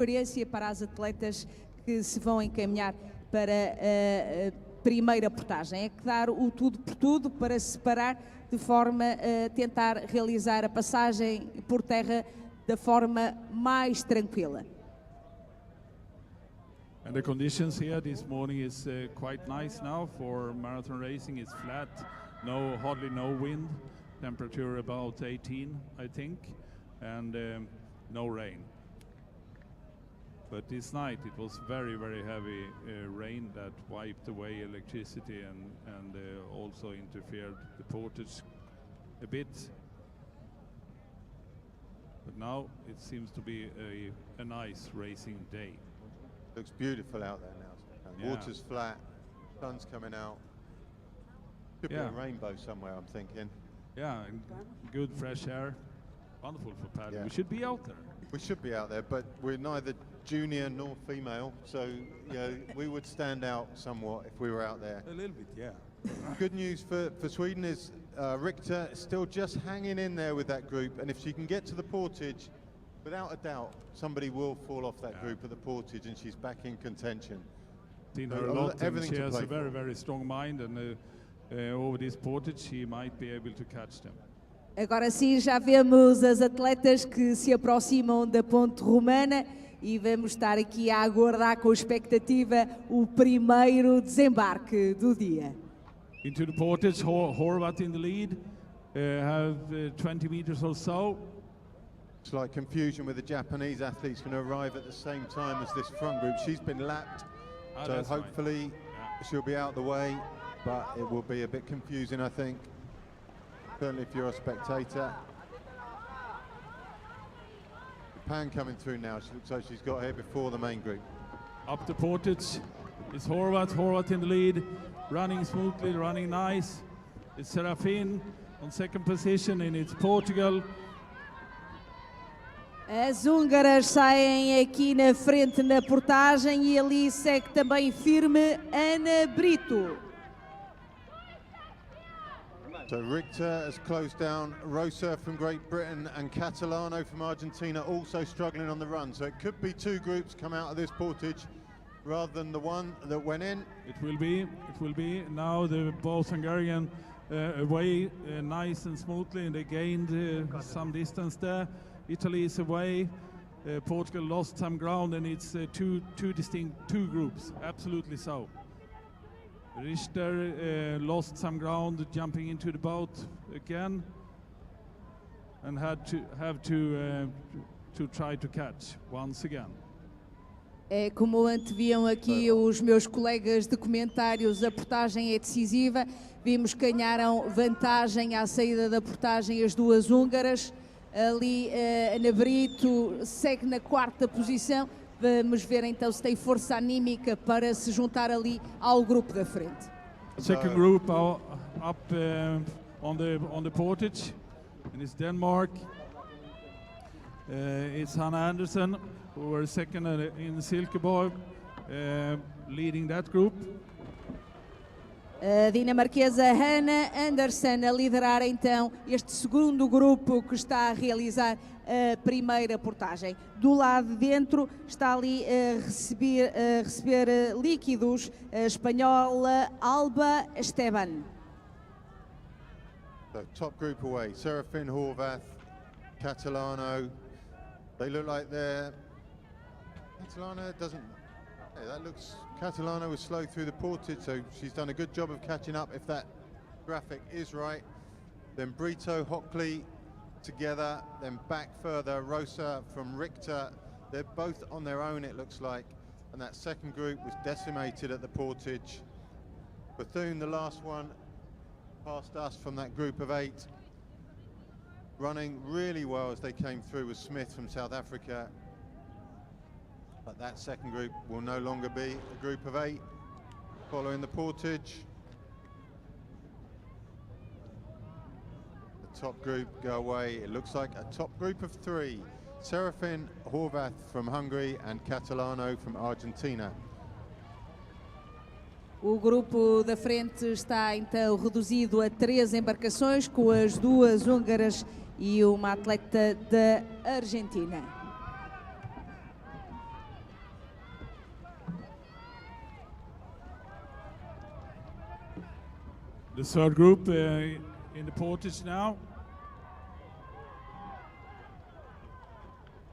Experiência para as atletas que se vão encaminhar para a primeira portagem. É que dar o tudo por tudo para se separar de forma a tentar realizar a passagem por terra da forma mais tranquila. And the conditions here this morning is quite nice now for marathon racing. It's flat, hardly no wind, temperature about 18 I think, and no rain. But this night it was very heavy rain that wiped away electricity and also interfered the portage a bit. But now it seems to be a nice racing day. Looks beautiful out there now. And water's flat, sun's coming out. Could be a rainbow somewhere, I'm thinking. Yeah, and good fresh air. Wonderful for paddling. Yeah. We should be out there. We should be out there, but we're neither junior nor female, so we would stand out somewhat if we were out there. A little bit, yeah. Good news for Sweden is Richter still just hanging in there with that group, and if she can get to the portage, without a doubt, somebody will fall off that group at the portage, and she's back in contention. Seen her a lot, and she has a very strong mind, and over this portage she might be able to catch them. Agora sim, já vemos as atletas que se aproximam da ponte romana e vamos estar aqui a aguardar com expectativa o primeiro desembarque do dia. Into the portage, Horvath in the lead, have 20 meters or so. It's like confusion with the Japanese athletes going to arrive at the same time as this front group. She's been lapped, so hopefully she'll be out the way, but it will be a bit confusing, I think. Certainly if you're a spectator. Japan coming through now. She looks like she's got here before the main group. Up the portage is Horvath in the lead, running smoothly, running nice. It's Serafin on second position, and it's Portugal. As húngaras saem aqui na frente na portagem e ali segue também firme Ana Brito. So Richter has closed down Rosa from Great Britain and Catalano from Argentina also struggling on the run. So it could be two groups come out of this portage rather than the one that went in. It will be. Now the both Hungarian away nice and smoothly, and they gained some distance there. Italy is away. Portugal lost some ground, and it's two distinct groups. Absolutely so. Richter lost some ground jumping into the boat again, and have to try to catch once again. É como anteviam aqui os meus colegas de comentários, a portagem é decisiva. Vimos que ganharam vantagem à saída da portagem as duas húngaras. Ali Ana Brito segue na quarta posição. Vamos ver então se tem força anímica para se juntar ali ao grupo da frente. Second group up on the portage, and it's Denmark. It's Hannah Anderson, who were second in Silkeborg, leading that group. A dinamarquesa Hannah Anderson a liderar então este segundo grupo que está a realizar a primeira portagem. Do lado de dentro está ali a receber líquidos a espanhola Alba Esteban. So top group away, Serafin, Horvath, Catalano. They look like they're... Catalano doesn't... Hey, that looks... Catalano was slow through the portage, so she's done a good job of catching up if that graphic is right. Then Brito, Hockley together, then back further, Rosa from Richter. They're both on their own, it looks like. And that second group was decimated at the portage. Bethune, the last one, past us from that group of 8. Running really well as they came through with Smith from South Africa. But that second group will no longer be a group of 8 following the portage. The top group go away. It looks like a top group of 3. Serafin, Horvath from Hungary and Catalano from Argentina. O grupo da frente está então reduzido a 3 embarcações, com as 2 húngaras e uma atleta da Argentina. The third group in the portage now.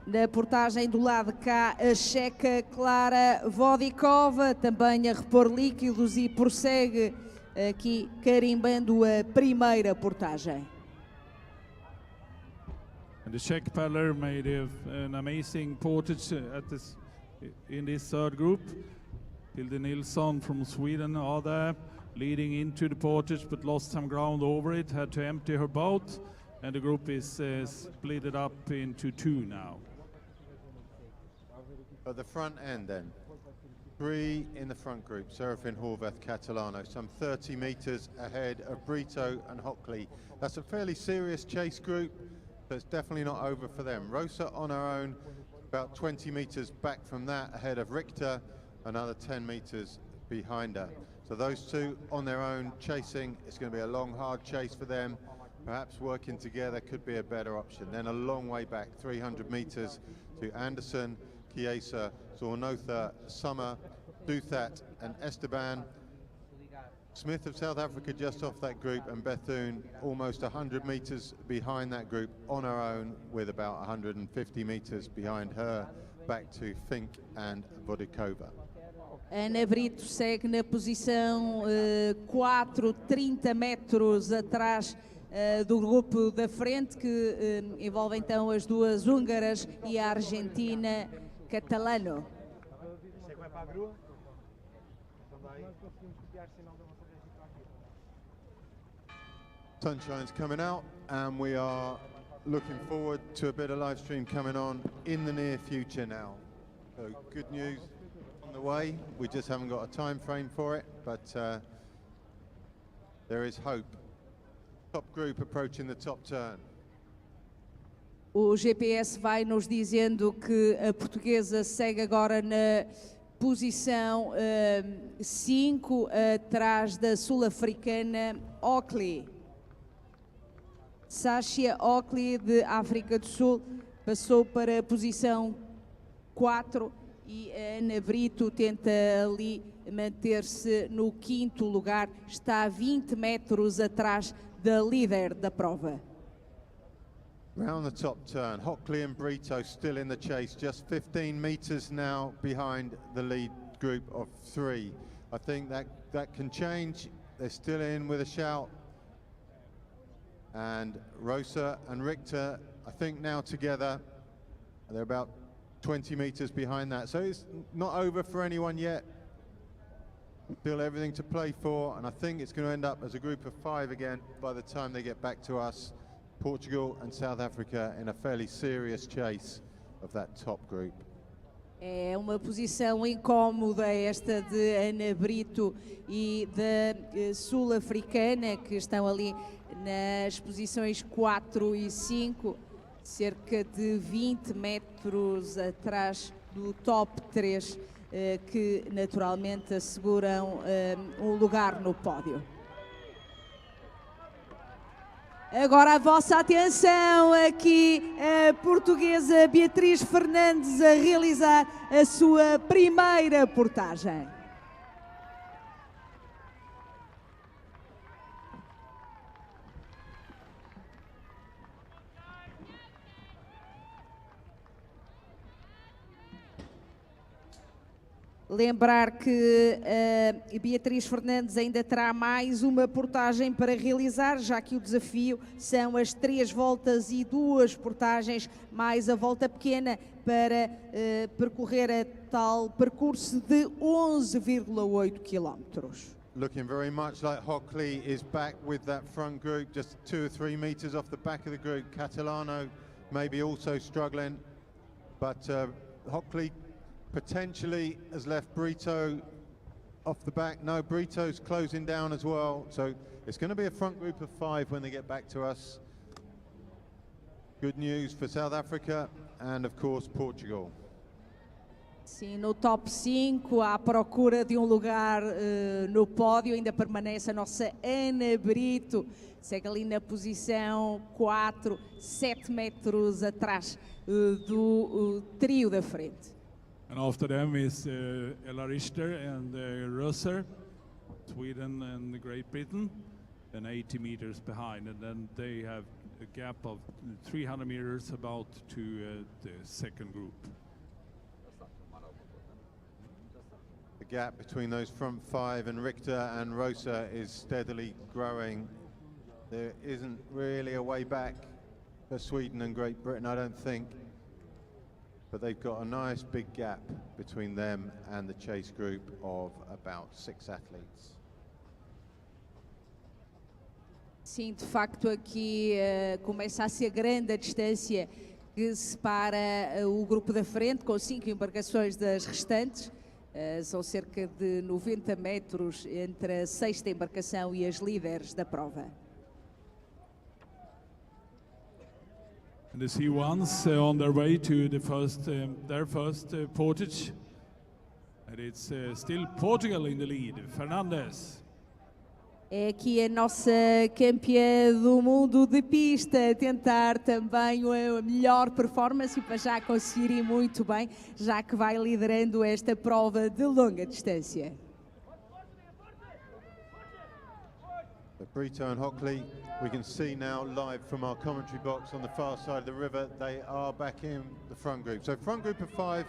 Na portagem do lado de cá, a checa Klara Vodikova, também a repor líquidos e prossegue aqui carimbando a primeira portagem. And the Czech paddler made an amazing portage in this third group. Hilde Nilsson from Sweden are there, leading into the portage, but lost some ground over it, had to empty her boat, and the group is split up into two now. At the front end then, 3 in the front group, Serafin, Horvath, Catalano, some 30 metres ahead of Brito and Hockley. That's a fairly serious chase group, so it's definitely not over for them. Rosa on her own, about 20 metres back from that, ahead of Richter, another 10 metres behind her. So those two on their own chasing, it's going to be a long, hard chase for them. Perhaps working together could be a better option. Then a long way back, 300 metres to Anderson, Chiesa, Zornotha, Summer, Duthat and Esteban. Smith of South Africa just off that group, and Bethune almost 100 metres behind that group on her own, with about 150 metres behind her, back to Fink and Vodikova. Ana Brito segue na posição 4, 30 metros atrás do grupo da frente, que envolve então as duas húngaras e a argentina Catalano. Sunshine's coming out, and we are looking forward to a bit of live stream coming on in the near future now. So good news on the way. We just haven't got a time frame for it, but there is hope. Top group approaching the top turn. O GPS vai nos dizendo que a portuguesa segue agora na posição 5, atrás da sul-africana Hockley. Sasha Hockley, de África do Sul, passou para a posição 4 e a Ana Brito tenta ali manter-se no 5º lugar, está a 20 metros atrás da líder da prova. Round the top turn, Hockley and Brito still in the chase, just 15 metres now behind the lead group of 3. I think that can change. They're still in with a shout. And Rosa and Richter, I think now together, they're about 20 metres behind that. So it's not over for anyone yet. Still everything to play for, and I think it's going to end up as a group of 5 again by the time they get back to us. Portugal and South Africa in a fairly serious chase of that top group. É uma posição incómoda esta de Ana Brito e da sul-africana, que estão ali nas posições 4 e 5, cerca de 20 metros atrás do top 3, que naturalmente asseguram um lugar no pódio. Agora a vossa atenção, aqui a portuguesa Beatriz Fernandes a realizar a sua primeira portagem. Lembrar que a Beatriz Fernandes ainda terá mais uma portagem para realizar, já que o desafio são as 3 voltas e 2 portagens, mais a volta pequena, para percorrer a tal percurso de 11,8 quilómetros. Looking very much like Hockley is back with that front group, just 2 or 3 metres off the back of the group. Catalano maybe also struggling, but Hockley potentially has left Brito off the back. No, Brito's closing down as well, so it's going to be a front group of 5 when they get back to us. Good news for South Africa and of course Portugal. Sim, no top 5, à procura de um lugar no pódio, ainda permanece a nossa Ana Brito, segue ali na posição 4, 7 metros atrás do trio da frente. And after them is Ella Richter and Rösser, Sweden and Great Britain. and 80 meters behind, and then they have a gap of 300 meters about to the second group. The gap between those front five and Richter and Rosa is steadily growing. There isn't really a way back for Sweden and Great Britain, I don't think. But they've got a nice big gap between them and the chase group of about 6 athletes. Sim, de facto aqui começa a ser grande a distância que separa o grupo da frente com 5 embarcações das restantes. São cerca de 90 metros entre a 6ª embarcação e as líderes da prova. And the C1s on their way to the their first portage, and it's still Portugal in the lead. Fernandes. É aqui a nossa campeã do mundo de pista a tentar também a melhor performance e para já conseguir ir muito bem, já que vai liderando esta prova de longa distância. Brito and Hockley, we can see now live from our commentary box on the far side of the river, they are back in the front group. So front group of 5,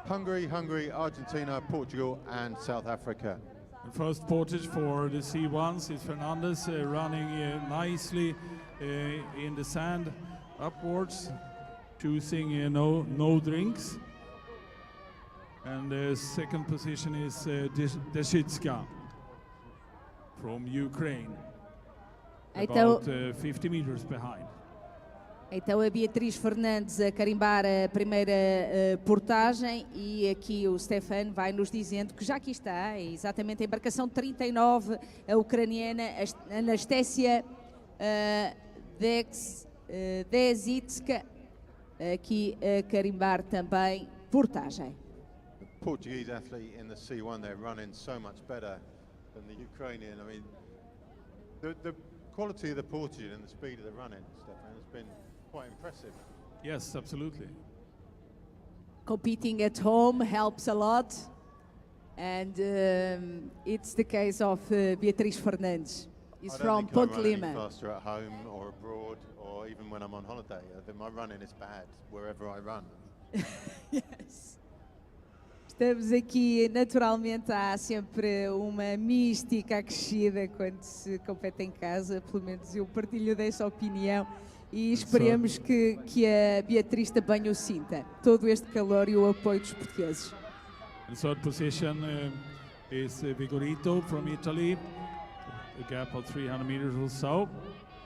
Hungary, Argentina, Portugal and South Africa. The first portage for the C1s is Fernandes running nicely in the sand upwards, choosing no drinks. And the second position is Deshitska from Ukraine, about 50 meters behind. Então a Beatriz Fernandes a carimbar a primeira portagem e aqui o Stefan vai nos dizendo que já aqui está exatamente a embarcação 39, a ucraniana Anastasia Deszicka, aqui a carimbar também portagem. The Portuguese athlete in the C1, they're running so much better than the Ukrainian. I mean, the quality of the portage and the speed of the running, Stefan, has been quite impressive. Yes, absolutely. Competing at home helps a lot, and it's the case of Beatriz Fernandes. He's from Ponte, Lima. I don't think I run any faster at home or abroad or even when I'm on holiday. My running is bad wherever I run. Yes. Estamos aqui, naturalmente há sempre uma mística acrescida quando se compete em casa, pelo menos eu partilho dessa opinião e esperemos que a Beatriz também o sinta, todo este calor e o apoio dos portugueses. The third position is Vigorito from Italy, a gap of 300 meters or so,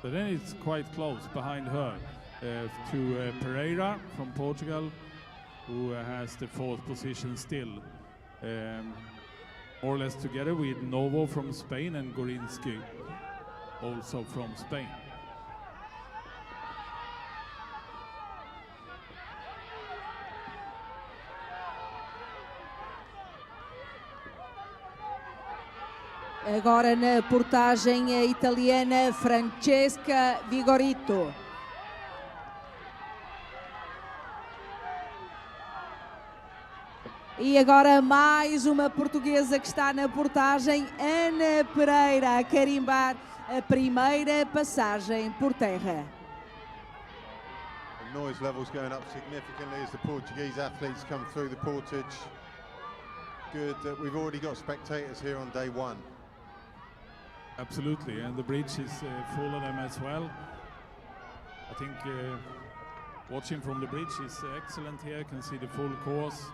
but then it's quite close behind her to Pereira from Portugal, who has the 4th position still, more or less together with Novo from Spain and Gorinsky, also from Spain. Agora na portagem a italiana Francesca Vigorito. E agora mais uma portuguesa que está na portagem, Ana Pereira, a carimbar a primeira passagem por terra. The noise levels going up significantly as the Portuguese athletes come through the portage. Good that we've already got spectators here on day 1. Absolutely, and the bridge is full of them as well. I think watching from the bridge is excellent here. You can see the full course.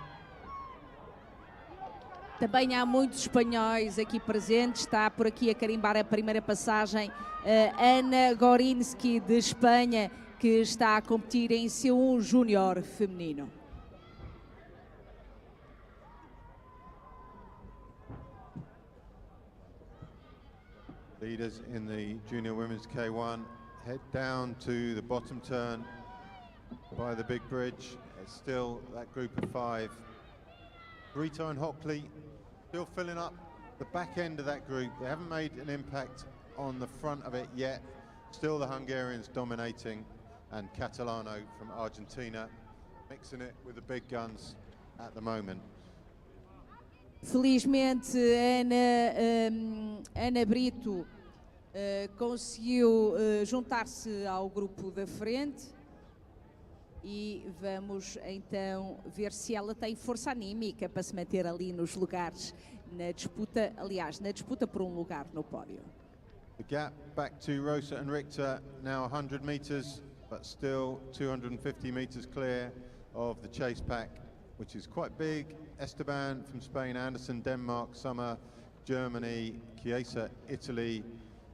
Também há muitos espanhóis aqui presentes, está por aqui a carimbar a primeira passagem Ana Gorinsky de Espanha, que está a competir em C1 Júnior feminino. Leaders in the Junior Women's K1 head down to the bottom turn by the big bridge. It's still that group of 5. Brito and Hockley still filling up the back end of that group. They haven't made an impact on the front of it yet. Still the Hungarians dominating, and Catalano from Argentina mixing it with the big guns at the moment. Felizmente Ana Brito conseguiu juntar-se ao grupo da frente e vamos então ver se ela tem força anímica para se manter ali nos lugares na disputa, aliás, na disputa por um lugar no pódio. The gap back to Rosa and Richter, now 100 metres, but still 250 metres clear of the chase pack, which is quite big. Esteban from Spain, Anderson, Denmark, Summer, Germany, Chiesa, Italy,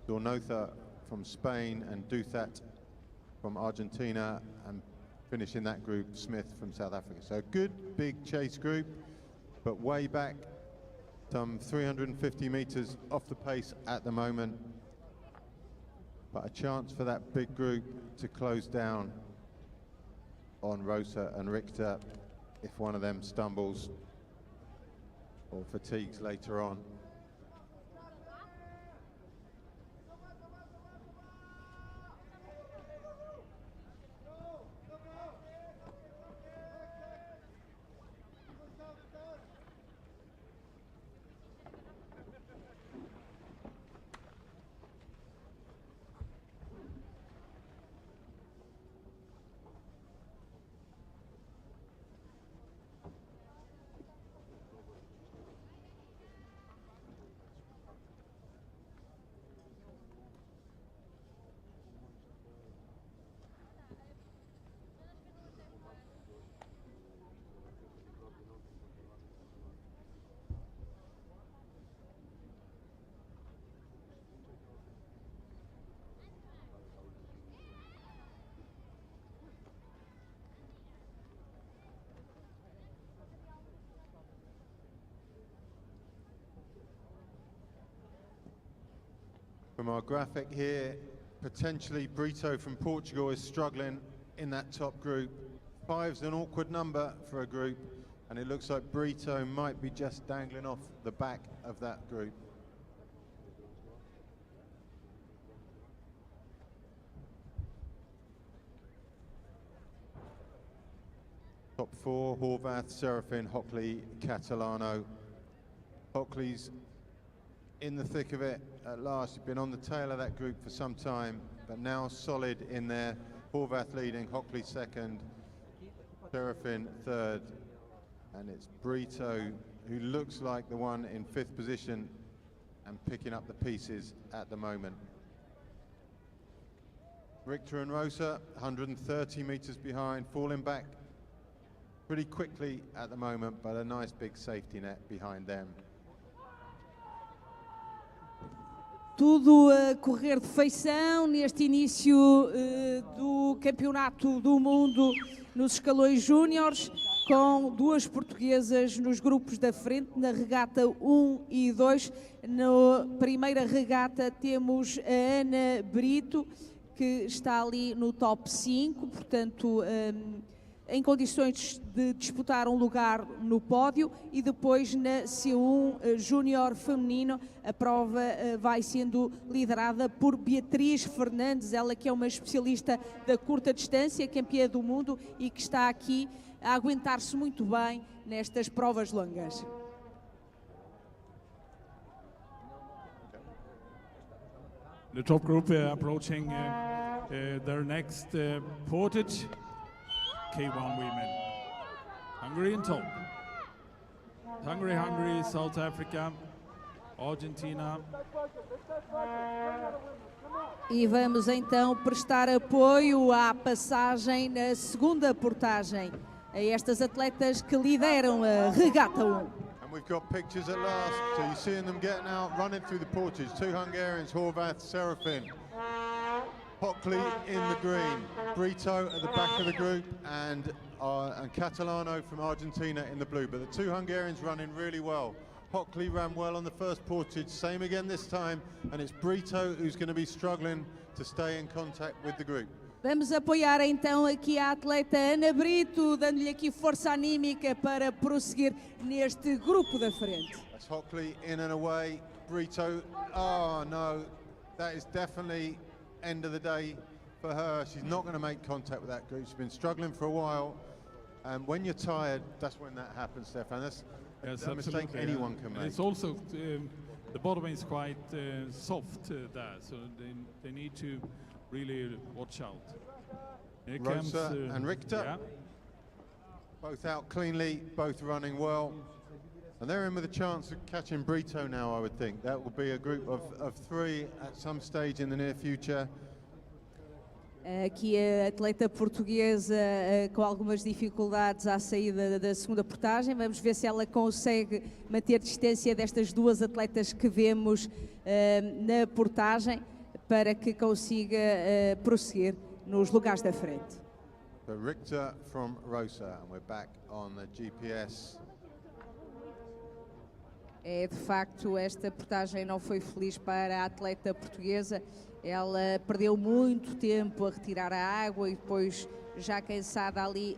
Dornotha from Spain, and Duthat from Argentina, and finishing that group, Smith from South Africa. So a good big chase group, but way back, some 350 metres off the pace at the moment. But a chance for that big group to close down on Rosa and Richter if one of them stumbles or fatigues later on. From our graphic here, potentially Brito from Portugal is struggling in that top group. 5's an awkward number for a group, and it looks like Brito might be just dangling off the back of that group. Top 4, Horvath, Serafin, Hockley, Catalano. Hockley's in the thick of it at last. He's been on the tail of that group for some time, but now solid in there. Horvath leading, Hockley second, Serafin third, and it's Brito who looks like the one in 5th position and picking up the pieces at the moment. Richter and Rosa, 130 metres behind, falling back pretty quickly at the moment, but a nice big safety net behind them. Tudo a correr de feição neste início do Campeonato do Mundo nos escalões júniores, com 2 portuguesas nos grupos da frente, na regata 1 e 2. Na primeira regata temos a Ana Brito, que está ali no top 5, portanto em condições de disputar um lugar no pódio, e depois na C1 Júnior Feminino a prova vai sendo liderada por Beatriz Fernandes, ela que é uma especialista da curta distância, campeã do mundo e que está aqui a aguentar-se muito bem nestas provas longas. The top group approaching their next portage. K1 women. Hungary in top. Hungary, South Africa, Argentina. E vamos então prestar apoio à passagem na segunda portagem a estas atletas que lideram a regata 1. And we've got pictures at last, so you're seeing them getting out, running through the portage. 2 Hungarians, Horvath, Serafin. Hockley in the green, Brito at the back of the group, and Catalano from Argentina in the blue. But the 2 Hungarians running really well. Hockley ran well on the first portage, same again this time, and it's Brito who's going to be struggling to stay in contact with the group. Vamos apoiar então aqui a atleta Ana Brito, dando-lhe aqui força anímica para prosseguir neste grupo da frente. That's Hockley in and away, Brito, oh no, that is definitely end of the day for her. She's not going to make contact with that group. She's been struggling for a while, and when you're tired, that's when that happens, Stefan. That's a mistake anyone can make. It's also the bottom is quite soft there, so they need to really watch out. Here comes, Rosa and Richter. Yeah. Both out cleanly, both running well. And they're in with a chance of catching Brito now, I would think. That will be a group of three at some stage in the near future. Aqui a atleta portuguesa com algumas dificuldades à saída da segunda portagem. Vamos ver se ela consegue manter distância destas duas atletas que vemos na portagem para que consiga prosseguir nos lugares da frente. So Richter from Rosa, and we're back on the GPS. É, de facto, esta portagem não foi feliz para a atleta portuguesa. Ela perdeu muito tempo a retirar a água e depois, já cansada ali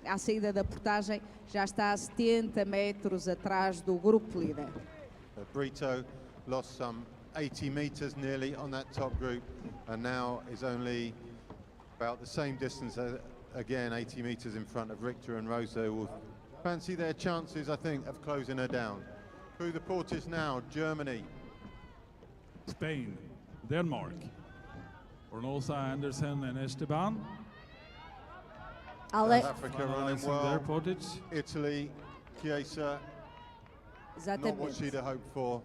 à saída da portagem, já está a 70 metros atrás do grupo líder. Brito lost some 80 meters nearly on that top group, and now is only about the same distance, again 80 meters in front of Richter and Rosa, who will fancy their chances, I think, of closing her down. Through the portage now, Germany. Spain, Denmark, Rosa Andersen and Esteban. South Africa running Finalizing their well. portage. Italy, Chiesa, not what she'd have hoped for.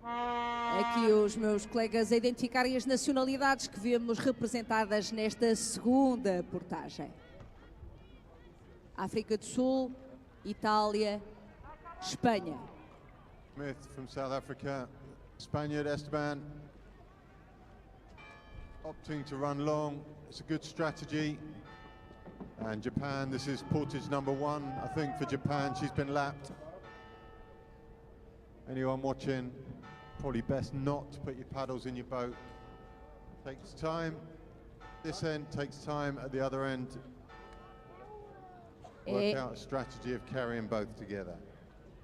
Aqui os meus colegas a identificarem as nacionalidades que vemos representadas nesta segunda portagem. África do Sul, Itália, Espanha. Smith from South Africa, Spaniard Esteban, opting to run long. It's a good strategy. And Japan, this is portage number 1, I think, for Japan. She's been lapped. Anyone watching, probably best not to put your paddles in your boat. Takes time. This end takes time at the other end. Work out a strategy of carrying both together.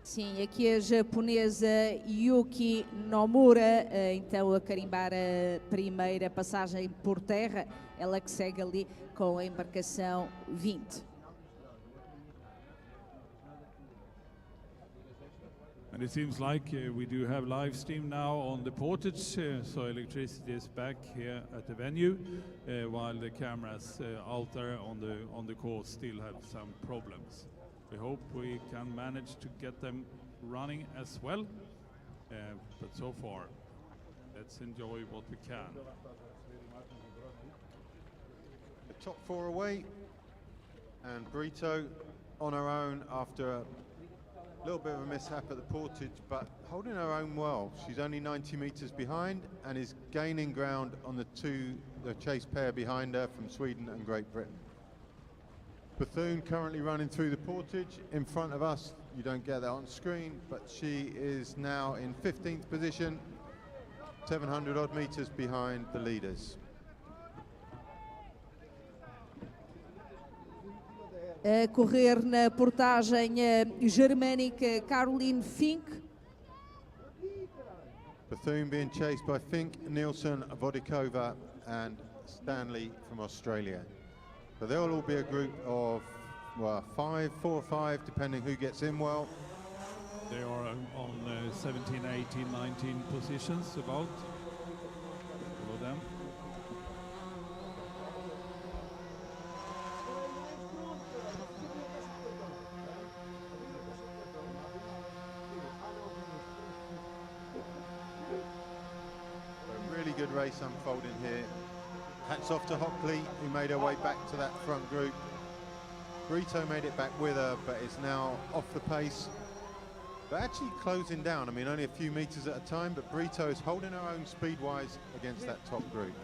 Sim, aqui a japonesa Yuki Nomura, então a carimbar a primeira passagem por terra, ela que segue ali com a embarcação 20. And it seems like we do have live stream now on the portage, so electricity is back here at the venue, while the cameras out there on the course still have some problems. We hope we can manage to get them running as well, but so far, let's enjoy what we can. The top 4 away, and Brito on her own after a little bit of a mishap at the portage, but holding her own well. She's only 90 meters behind and is gaining ground on the chase pair behind her from Sweden and Great Britain. Bethune currently running through the portage in front of us. You don't get that on screen, but she is now in 15th position, 700 odd meters behind the leaders. A correr na portagem germânica Caroline Fink. Bethune being chased by Fink, Nielsen, Vodikova and Stanley from Australia. So they'll all be a group of, well, 4 or 5, depending who gets in well. They are on 17, 18, 19 positions about. Follow them. A really good race unfolding here. Hats off to Hockley, who made her way back to that front group. Brito made it back with her, but is now off the pace. But actually closing down, I mean, only a few meters at a time, but Brito is holding her own speed-wise against that top group.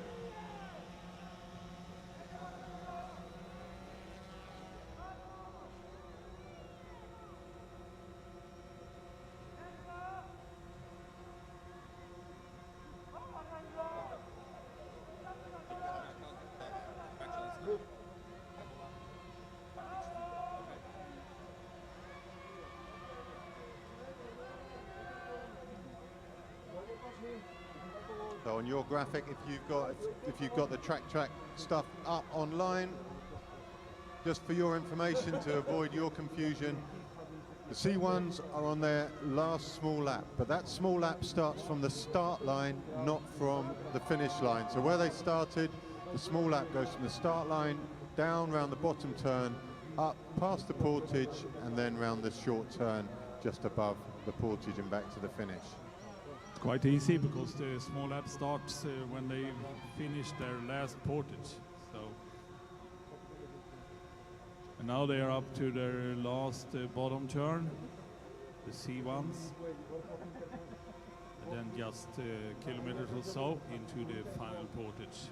So on your graphic, if you've got the track stuff up online, just for your information to avoid your confusion, The C1s are on their last small lap, but that small lap starts from the start line, not from the finish line. So where they started, the small lap goes from the start line, down round the bottom turn, up past the portage, and then round the short turn just above the portage and back to the finish. It's quite easy because the small lap starts when they finish their last portage. So, and now they are up to their last bottom turn, the C1s, and then just kilometers or so into the final portage.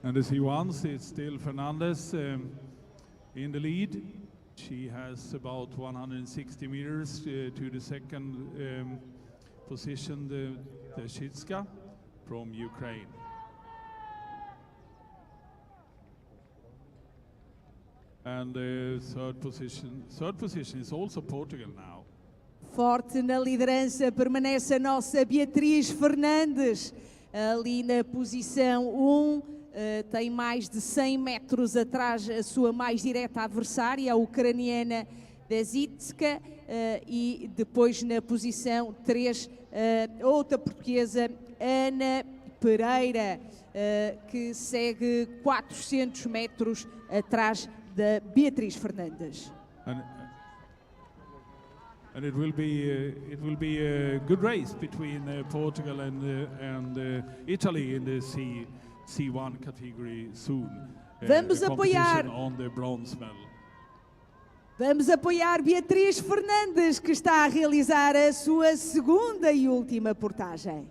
And as he wants, it's still Fernandez in the lead. She has about 160 meters to the second position, the Shitska from Ukraine. And the third position is also Portugal now. Forte na liderança permanece a nossa Beatriz Fernandes, ali na posição 1. Tem mais de 100 metros atrás a sua mais direta adversária, a ucraniana Desitska, e depois na posição 3, outra portuguesa, Ana Pereira, que segue 400 metros atrás da Beatriz Fernandes. And it will be a good race between Portugal and Italy in the C1 category soon. Vamos apoiar on the bronze medal. Vamos apoiar Beatriz Fernandes, que está a realizar a sua segunda e última portagem.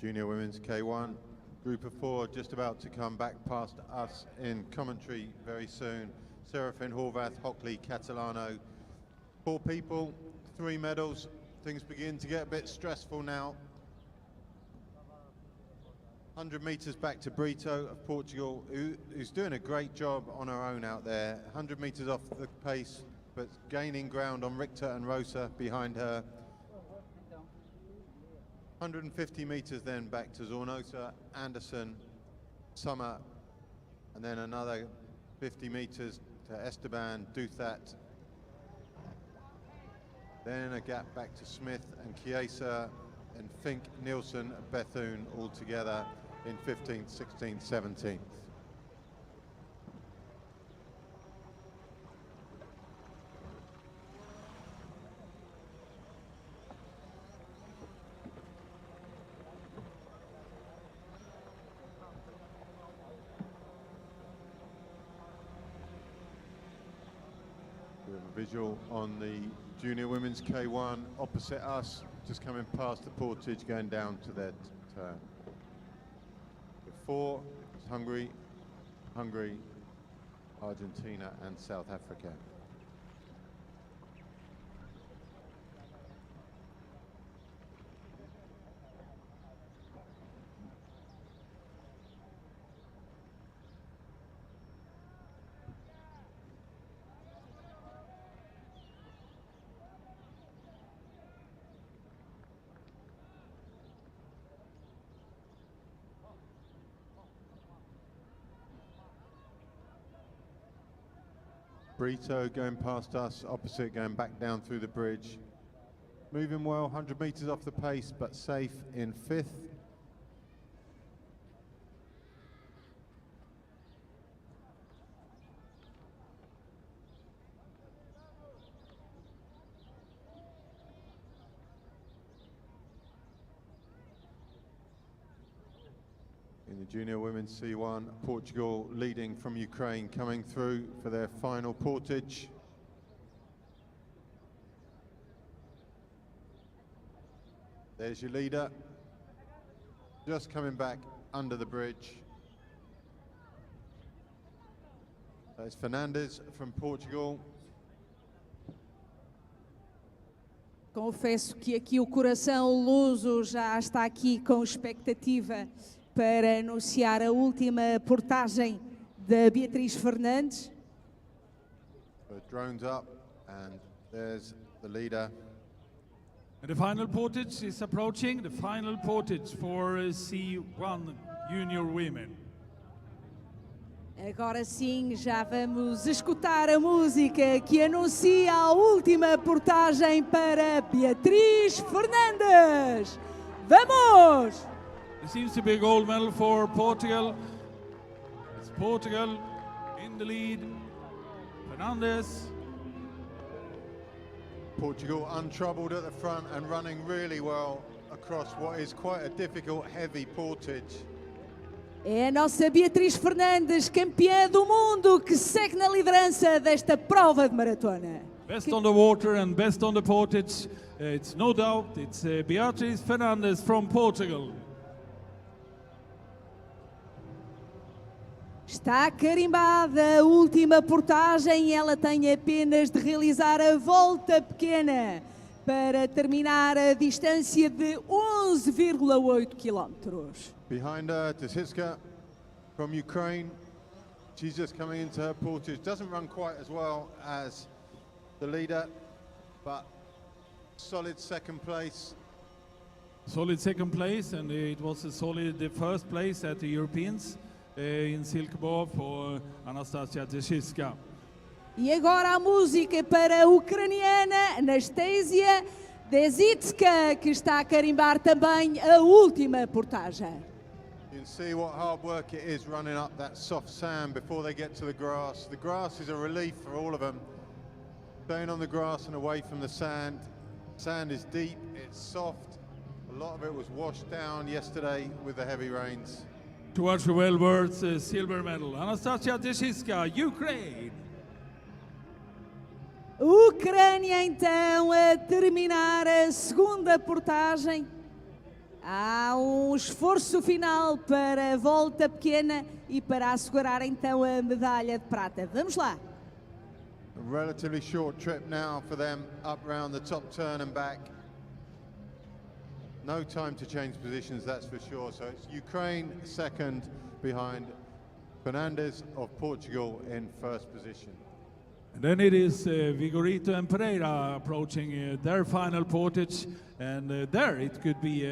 Junior Women's K1, group of 4 just about to come back past us in commentary very soon. Serafin, Horvath, Hockley, Catalano. 4 people, 3 medals. Things begin to get a bit stressful now. 100 meters back to Brito of Portugal, who's doing a great job on her own out there. 100 meters off the pace, but gaining ground on Richter and Rosa behind her. 150 meters then back to Zornosa, Anderson, Summer, and then another 50 meters to Esteban, Duthat. Then a gap back to Smith and Chiesa and Fink, Nielsen, Bethune all together in 15th, 16th, 17th. Visual on the Junior Women's K1 opposite us, just coming past the portage, going down to their turn. Before it's Hungary, Argentina and South Africa. Brito going past us, opposite going back down through the bridge. Moving well, 100 meters off the pace, but safe in 5th. In the Junior Women's C1, Portugal leading from Ukraine, coming through for their final portage. There's your leader, just coming back under the bridge. There's Fernandes from Portugal. Confesso que aqui o coração luso já está aqui com expectativa para anunciar a última portagem da Beatriz Fernandes. The drone's up and there's the leader. And the final portage is approaching, the final portage for C1 Junior Women. Agora sim, já vamos escutar a música que anuncia a última portagem para Beatriz Fernandes. Vamos! It seems to be a gold medal for Portugal. It's Portugal in the lead. Fernandes. Portugal untroubled at the front and running really well across what is quite a difficult, heavy portage. É a nossa Beatriz Fernandes, campeã do mundo, que segue na liderança desta prova de maratona. Best on the water and best on the portage. It's no doubt, it's Beatriz Fernandes from Portugal. Está carimbada a última portagem e ela tem apenas de realizar a volta pequena para terminar a distância de 11,8 km. Behind her, Tasiska from Ukraine. She's just coming into her portage. Doesn't run quite as well as the leader, but solid second place. Solid second place, and it was a solid first place at the Europeans in Silkeborg for Anastasia Deshiska. E agora a música para a ucraniana Anastasia Desitska, que está a carimbar também a última portagem. You can see what hard work it is running up that soft sand before they get to the grass. The grass is a relief for all of them. Staying on the grass and away from the sand. Sand is deep, it's soft. A lot of it was washed down yesterday with the heavy rains. Towards the well-worth silver medal, Anastasia Deshiska, Ukraine. Ucrânia então a terminar a segunda portagem. Há um esforço final para a volta pequena e para assegurar então a medalha de prata. Vamos lá. A relatively short trip now for them up round the top turn and back. No time to change positions, that's for sure. So it's Ukraine second behind Fernandes of Portugal in first position. And then it is Vigorito and Pereira approaching their final portage, and there it could be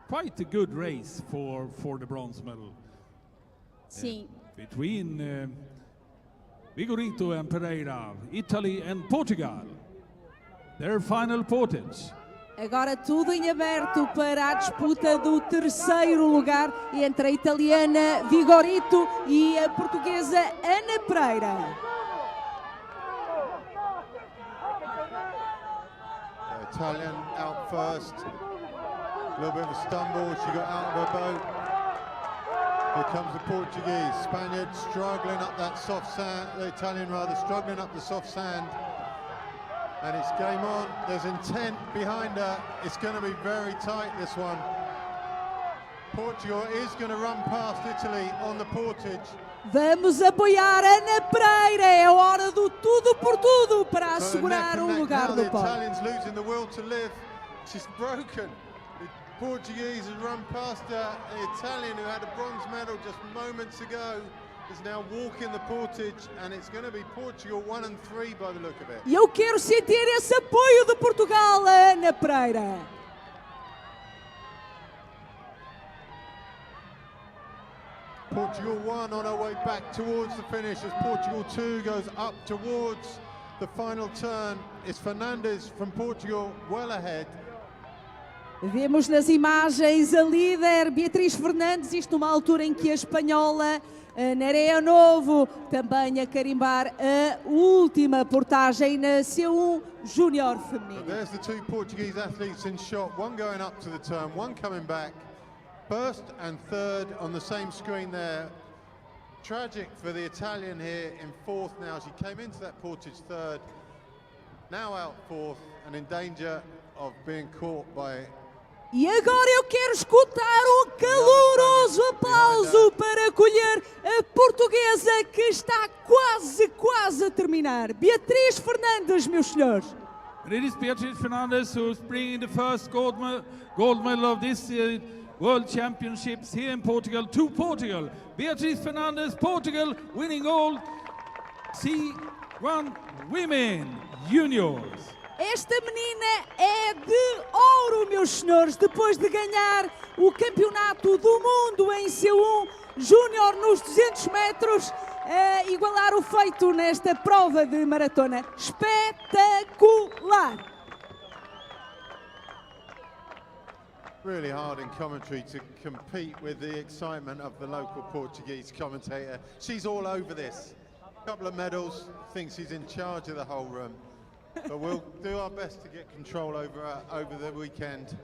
quite a good race for the bronze medal. Sim. Between Vigorito and Pereira, Italy and Portugal, their final portage. Agora tudo em aberto para a disputa do terceiro lugar entre a italiana Vigorito e a portuguesa Ana Pereira. Italian out first. A little bit of a stumble. She got out of her boat. Here comes the Portuguese. Spaniard struggling up that soft sand. The Italian rather struggling up the soft sand. And it's game on. There's intent behind her. It's going to be very tight, this one. Portugal is going to run past Italy on the portage. Vamos apoiar Ana Pereira, é hora do tudo por tudo para assegurar um lugar no pódio. The Italian's losing the will to live. She's broken. The Portuguese has run past her. The Italian, who had a bronze medal just moments ago, is now walking the portage, and it's going to be Portugal 1 and 3 by the look of it. E eu quero sentir esse apoio de Portugal a Ana Pereira. Portugal 1 on her way back towards the finish as Portugal 2 goes up towards the final turn. It's Fernandes from Portugal well ahead. Vemos nas imagens a líder Beatriz Fernandes, isto numa altura em que a espanhola K1w também a carimbar a última portagem na C1 Júnior feminina. There's the two Portuguese athletes in shot, one going up to the turn, one coming back. First and third on the same screen there. Tragic for the Italian here in fourth now. She came into that portage third, now out fourth and in danger of being caught by. E agora eu quero escutar um caloroso aplauso para acolher a portuguesa que está quase a terminar. Beatriz Fernandes, meus senhores. And it is Beatriz Fernandes who's bringing the first gold medal of this World Championships here in Portugal to Portugal. Beatriz Fernandes, Portugal, winning gold C1 Women Juniors. Esta menina é de ouro, meus senhores, depois de ganhar o campeonato do mundo em C1 Júnior nos 200 metros, igualar o feito nesta prova de maratona. Espetacular! Really hard in commentary to compete with the excitement of the local Portuguese commentator. She's all over this. A couple of medals, thinks she's in charge of the whole room. But we'll do our best to get control over the weekend.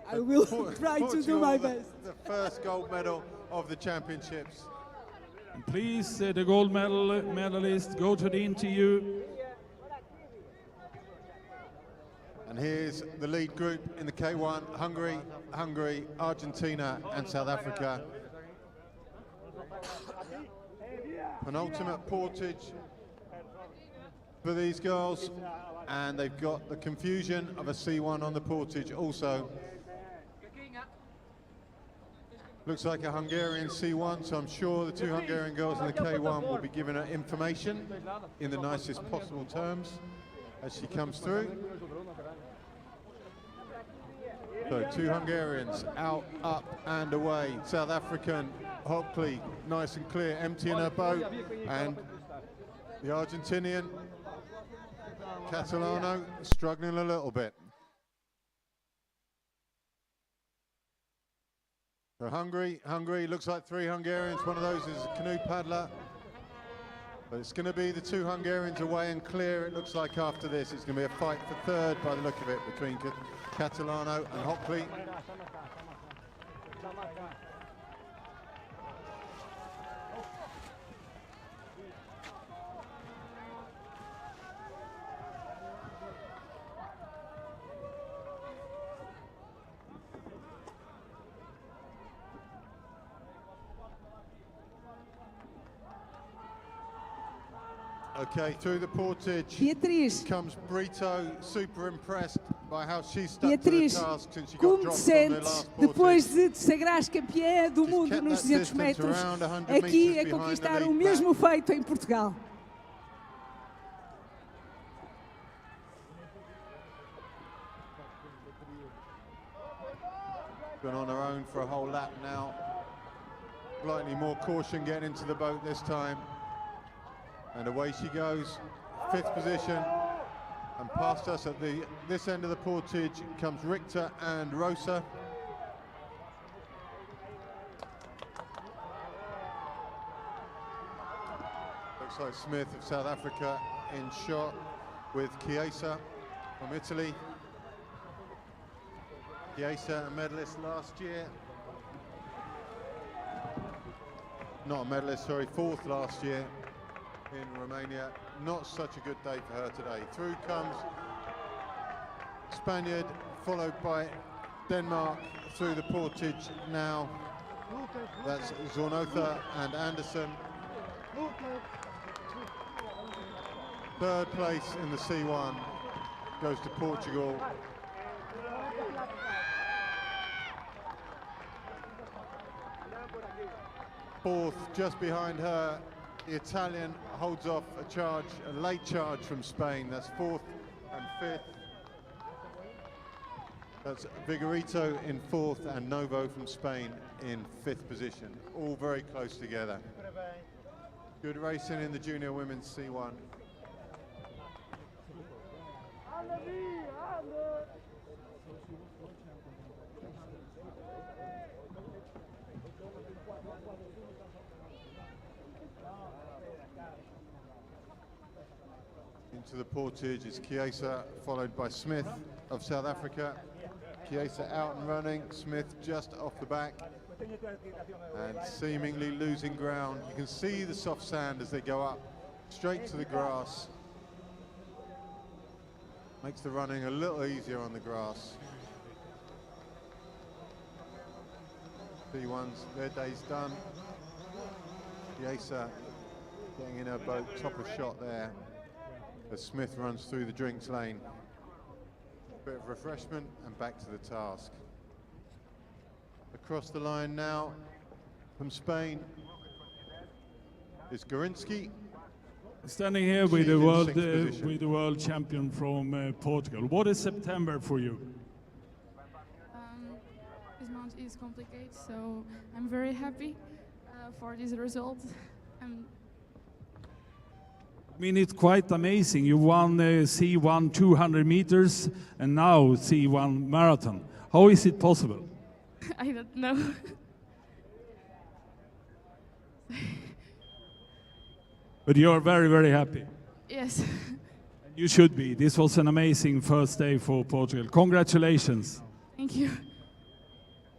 I will try to do my best. The first gold medal of the championships. And please, the gold medalists, go to the interview. And here's the lead group in the K1, Hungary, Argentina and South Africa. Penultimate portage for these girls, and they've got the confusion of a C1 on the portage also. Looks like a Hungarian C1, so I'm sure the two Hungarian girls in the K1 will be given her information in the nicest possible terms as she comes through. So two Hungarians out, up and away. South African Hockley, nice and clear, emptying her boat, and the Argentinian Catalano struggling a little bit. So Hungary, looks like three Hungarians. One of those is a canoe paddler. But it's going to be the two Hungarians away and clear. It looks like after this it's going to be a fight for third by the look of it between Catalano and Hockley. Okay, through the portage Beatriz, comes Brito, super impressed by how she stuck Beatriz, to the task since she got como te dropped on the sentes last depois portage. de te sagrares campeã do She's mundo kept nos that 200 distance metros, around 100 aqui meters a behind conquistar the o lead mesmo back. feito em Portugal. Been on her own for a whole lap now. Slightly more caution getting into the boat this time. And away she goes, fifth position. And past us at this end of the portage comes Richter and Rosa. Looks like Smith of South Africa in shot with Chiesa from Italy. Chiesa, a medalist last year. Not a medalist, sorry, fourth last year in Romania. Not such a good day for her today. Through comes Spaniard, followed by Denmark through the portage now. That's Zornotha and Anderson. Third place in the C1 goes to Portugal. Fourth, just behind her, the Italian holds off a late charge from Spain. That's fourth and fifth. That's Vigorito in fourth and Novo from Spain in fifth position. All very close together. Good racing in the junior women's C1. Into the portage is Chiesa, followed by Smith of South Africa. Chiesa out and running, Smith just off the back and seemingly losing ground. You can see the soft sand as they go up straight to the grass. Makes the running a little easier on the grass. B1's, their day's done. Yesa getting in her boat, top of shot there, as Smith runs through the drinks lane. Bit of refreshment and back to the task. Across the line now from Spain is Gorinsky. Standing here with the world champion from Portugal. What is September for you? This month is complicated, so I'm very happy for this result. I mean, it's quite amazing. You won C1 200 meters and now C1 marathon. How is it possible? I don't know. But you are very, very happy. Yes. You should be. This was an amazing first day for Portugal. Congratulations. Thank you.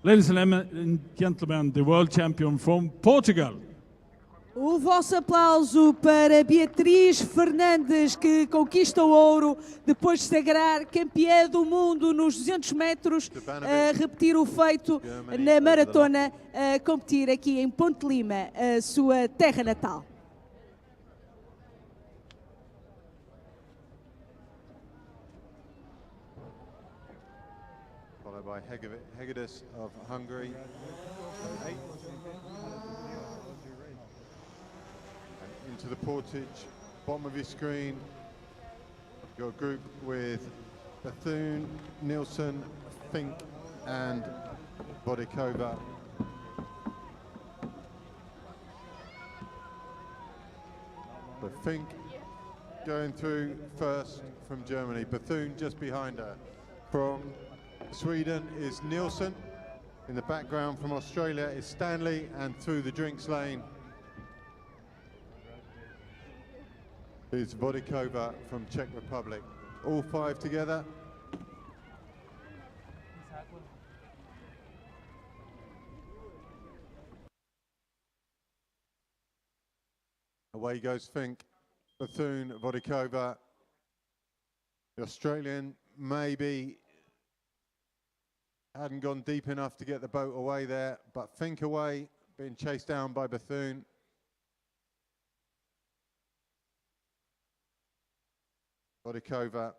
Ladies and gentlemen, the world champion from Portugal. O vosso aplauso para Beatriz Fernandes, que conquista o ouro depois de sagrar campeã do mundo nos 200 metros, a repetir o feito na maratona, a competir aqui em Ponte Lima, a sua terra natal. Followed by Hegedus of Hungary. And into the portage, bottom of your screen, you've got a group with Bethune, Nielsen, Fink and Vodikova. So Fink going through first from Germany, Bethune just behind her. From Sweden is Nielsen. In the background from Australia is Stanley, and through the drinks lane is Vodikova from Czech Republic. All five together. Away goes Fink, Bethune, Vodikova. The Australian maybe hadn't gone deep enough to get the boat away there, but Fink away, being chased down by Bethune. Vodikova.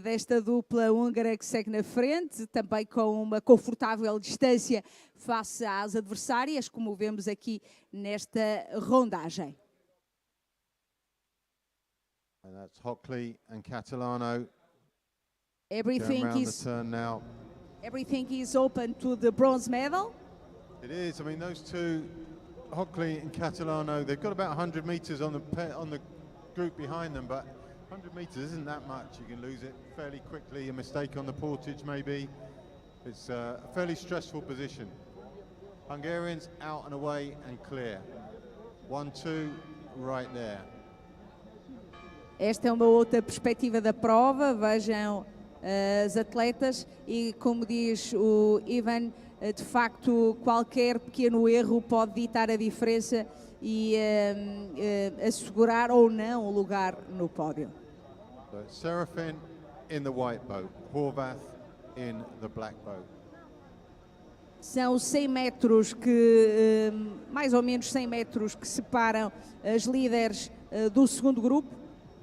desta dupla húngara que segue na frente, também com uma confortável distância face às adversárias, como vemos aqui nesta rondagem. And that's Hockley and Catalano. Everything Going round is the turn now. everything is open to the bronze medal. It is. I mean, those two, Hockley and Catalano, they've got about 100 metres on the group behind them, but 100 metres isn't that much. You can lose it fairly quickly. A mistake on the portage, maybe. It's a fairly stressful position. Hungarians out and away and clear. 1-2 right there. Esta é uma outra perspectiva da prova. Vejam as atletas e, como diz o Ivan, de facto qualquer pequeno erro pode ditar a diferença e assegurar ou não o lugar no pódio. So Serafin in the white boat, Horvath in the black boat. São 100 metros que, mais ou menos 100 metros que separam as líderes do segundo grupo.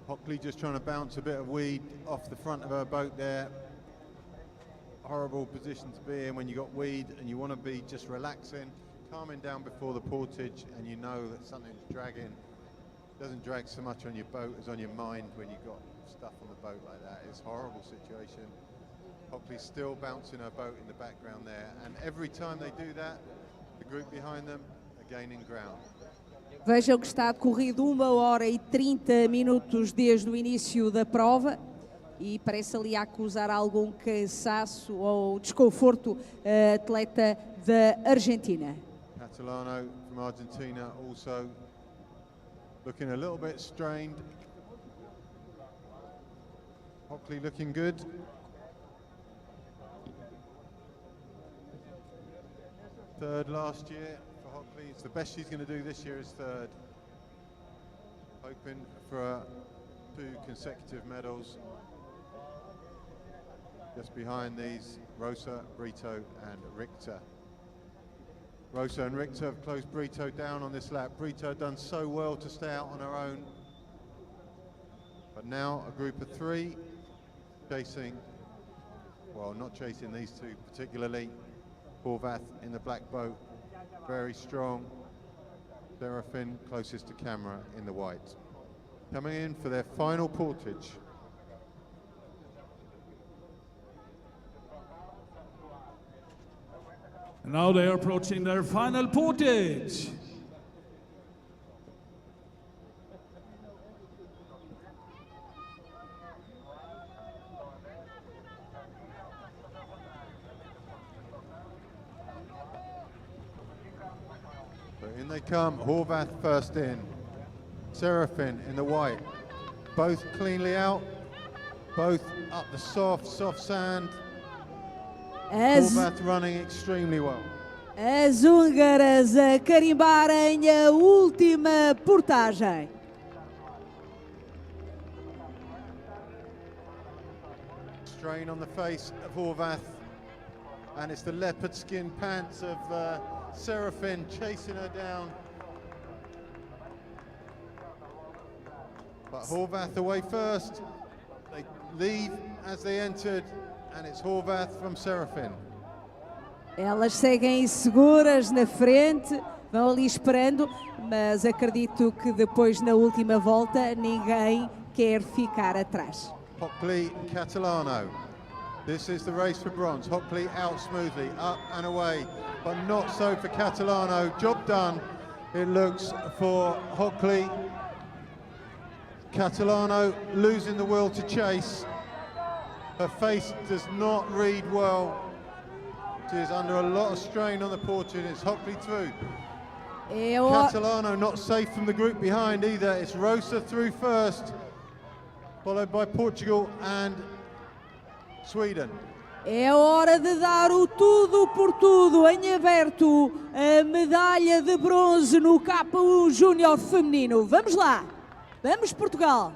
Hockley just trying to bounce a bit of weed off the front of her boat there. Horrible position to be in when you got weed and you want to be just relaxing, calming down before the portage, and you know that something's dragging. It doesn't drag so much on your boat as on your mind when you've got stuff on the boat like that. It's a horrible situation. Hockley's still bouncing her boat in the background there, and every time they do that, the group behind them are gaining ground. Vejam que está decorrido 1 hora e 30 minutos desde o início da prova e parece ali acusar algum cansaço ou desconforto a atleta da Argentina. Catalano from Argentina also looking a little bit strained. Hockley looking good. Third last year for Hockley. It's the best she's going to do this year is third. Hoping for 2 consecutive medals. Just behind these, Rosa, Brito and Richter. Rosa and Richter have closed Brito down on this lap. Brito done so well to stay out on her own. But now a group of 3 chasing, well, not chasing these 2 particularly. Horvath in the black boat, very strong. Serafin closest to camera in the white. Coming in for their final portage. Now they are approaching their final portage. So in they come, Horvath first in, Serafin in the white. Both cleanly out, both up the soft sand. Horvath running extremely well. As húngaras a carimbarem a última portagem. Strain on the face of Horvath, and it's the leopard skin pants of Serafin chasing her down. But Horvath away first. They leave as they entered, and it's Horvath from Serafin. Elas seguem seguras na frente, vão ali esperando, mas acredito que depois na última volta ninguém quer ficar atrás. Hockley, Catalano. This is the race for bronze. Hockley out smoothly, up and away, but not so for Catalano. Job done, it looks, for Hockley. Catalano losing the will to chase. Her face does not read well. She is under a lot of strain on the portage. It's Hockley through. Catalano not safe from the group behind either. It's Rosa through first, followed by Portugal and Sweden. É hora de dar o tudo por tudo em aberto, a medalha de bronze no K1w Júnior feminino. Vamos lá, vamos Portugal.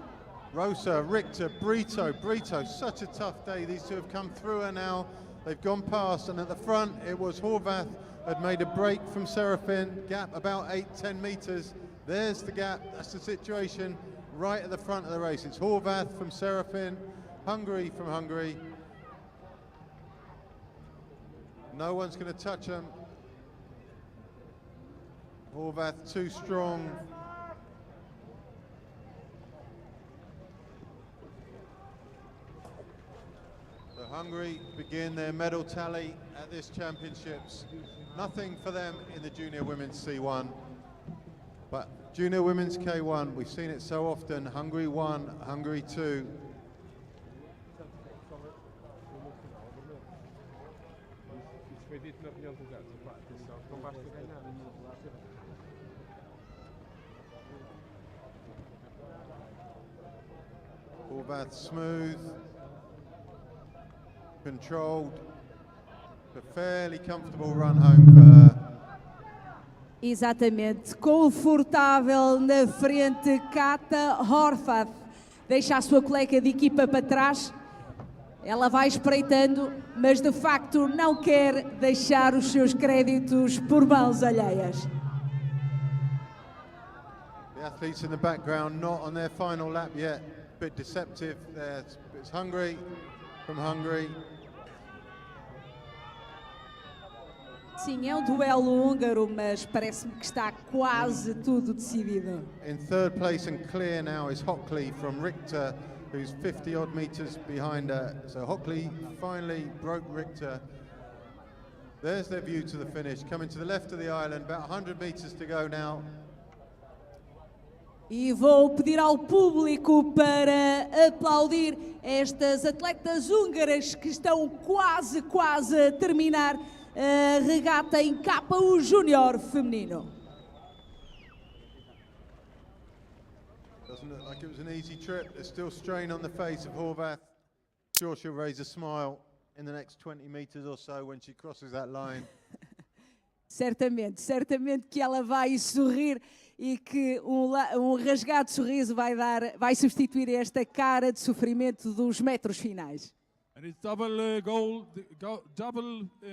Rosa, Richter, Brito, such a tough day. These 2 have come through her now. They've gone past, and at the front it was Horvath had made a break from Serafin, gap about 8-10 metres. There's the gap, that's the situation right at the front of the race. It's Horvath from Serafin, Hungary from Hungary. No one's going to touch them. Horvath too strong. So Hungary begin their medal tally at this championships. Nothing for them in the junior women's C1, but junior women's K1, we've seen it so often. Hungary 1, Hungary 2. Horvath smooth, controlled, a fairly comfortable run home for her. Exatamente, confortável na frente, K1w. Deixa a sua colega de equipa para trás. Ela vai espreitando, mas de facto não quer deixar os seus créditos por mãos alheias. The athletes in the background not on their final lap yet. A bit deceptive there. It's Hungary from Hungary. Sim, é um duelo húngaro, mas parece-me que está quase tudo decidido. In third place and clear now is Hockley from Richter, who's 50 odd meters behind her. So Hockley finally broke Richter. There's their view to the finish. Coming to the left of the island, about 100 meters to go now. E vou pedir ao público para aplaudir estas atletas húngaras que estão quase a terminar a regata em K1w Júnior feminino. Doesn't look like it was an easy trip. There's still strain on the face of Horvath. Sure she'll raise a smile in the next 20 meters or so when she crosses that line. Certamente que ela vai sorrir e que um rasgado sorriso vai substituir esta cara de sofrimento dos metros finais. And it's double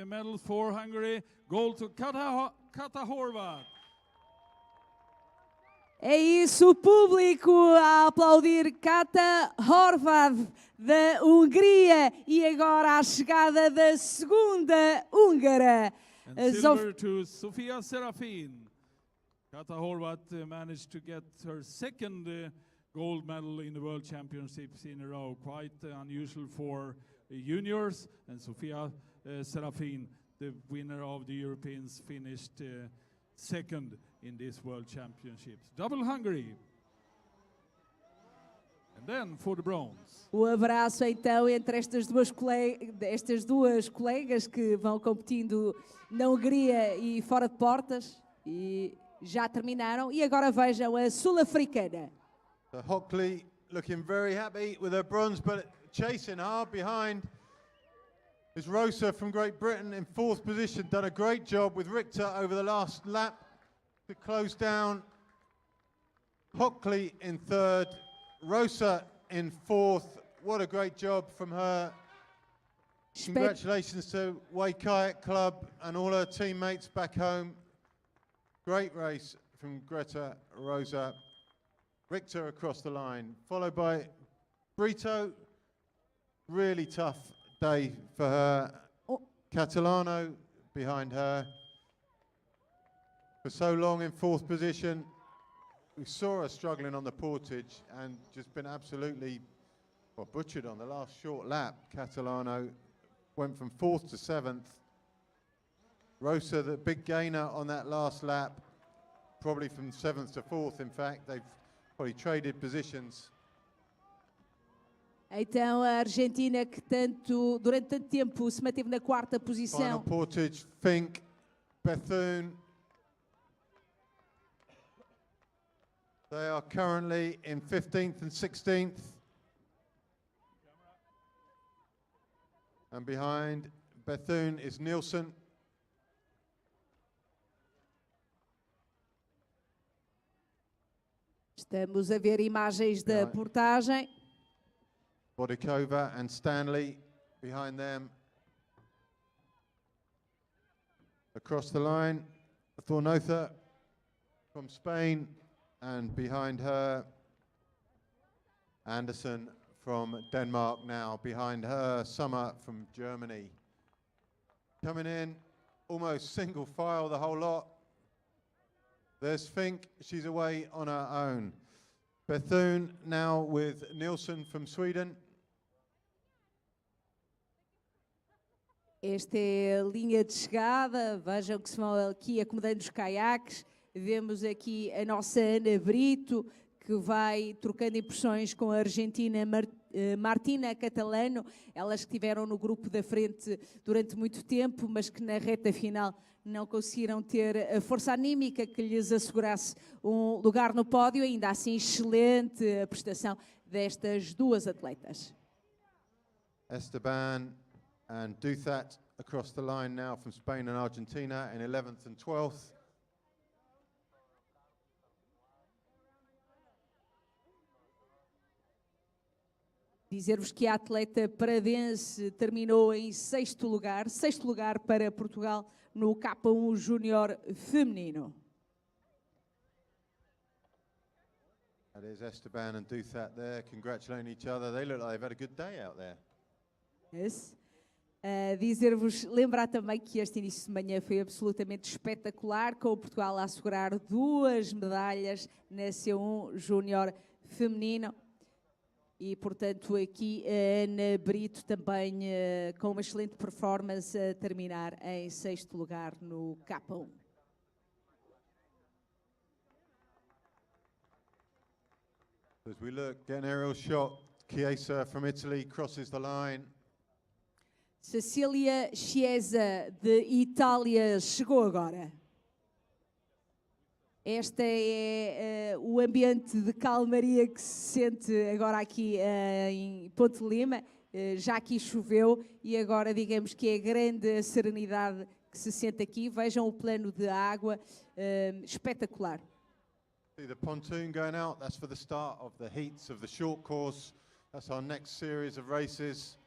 medal for Hungary. Gold to Horvath. É isso, o público a aplaudir K1w da Hungria e agora a chegada da segunda húngara. And silver to Sofia Serafin. Horvath managed to get her second gold medal in the World Championships in a row. Quite unusual for juniors. And Sofia Serafin, the winner of the Europeans, finished second in this World Championships. Double Hungary. And then for the bronze. O abraço então entre estas duas colegas que vão competindo na Hungria e fora de portas e já terminaram. E agora vejam a sul-africana. Hockley looking very happy with her bronze, but chasing hard behind is Rosa from Great Britain in fourth position. Done a great job with Richter over the last lap to close down. Hockley in third, Rosa in fourth. What a great job from her. Congratulations to Kayak Club and all her teammates back home. Great race from Greta Rosa. Richter across the line, followed by Brito. Really tough day for her. Catalano behind her. For so long in fourth position. We saw her struggling on the portage and just been absolutely butchered on the last short lap. Catalano went from fourth to seventh. Rosa, the big gainer on that last lap, probably from seventh to fourth, in fact. They've probably traded positions. Então a Argentina que durante tanto tempo se manteve na quarta posição. Final portage, Fink, Bethune. They are currently in 15th and 16th. And behind Bethune is Nielsen. Estamos a ver imagens da portagem. Bodikova and Stanley behind them. Across the line, Thornotha from Spain, and behind her, Anderson from Denmark now. Behind her, Summer from Germany. Coming in, almost single file, the whole lot. There's Fink, she's away on her own. Bethune now with Nilsson from Sweden. Esta é a linha de chegada, vejam que se vão aqui acomodando os caiaques. Vemos aqui a nossa Ana Brito, que vai trocando impressões com a argentina Martina Catalano, elas que estiveram no grupo da frente durante muito tempo, mas que na reta final não conseguiram ter a força anímica que lhes assegurasse um lugar no pódio. Ainda assim, excelente a prestação destas duas atletas. Esteban and Duthat across the line now from Spain and Argentina in 11th and 12th. Dizer-vos que a atleta paradense terminou em sexto lugar para Portugal no K1w Júnior feminino. That is Esteban and Duthat there congratulating each other. They look like they've had a good day out there. Yes. Dizer-vos, lembrar também que este início de manhã foi absolutamente espetacular, com o Portugal a assegurar 2 medalhas na C1 Júnior feminino. E, portanto, aqui a Ana Brito também com uma excelente performance a terminar em sexto lugar no K1. As we look, get an aerial shot. Chiesa from Italy crosses the line. Cecília Chiesa, de Itália, chegou agora. Este é o ambiente de calmaria que se sente agora aqui em Ponte de Lima. Já aqui choveu e agora digamos que é grande a serenidade que se sente aqui. Vejam o plano de água, espetacular. See the pontoon going out, that's for the start of the heats of the short course. That's our next series of races.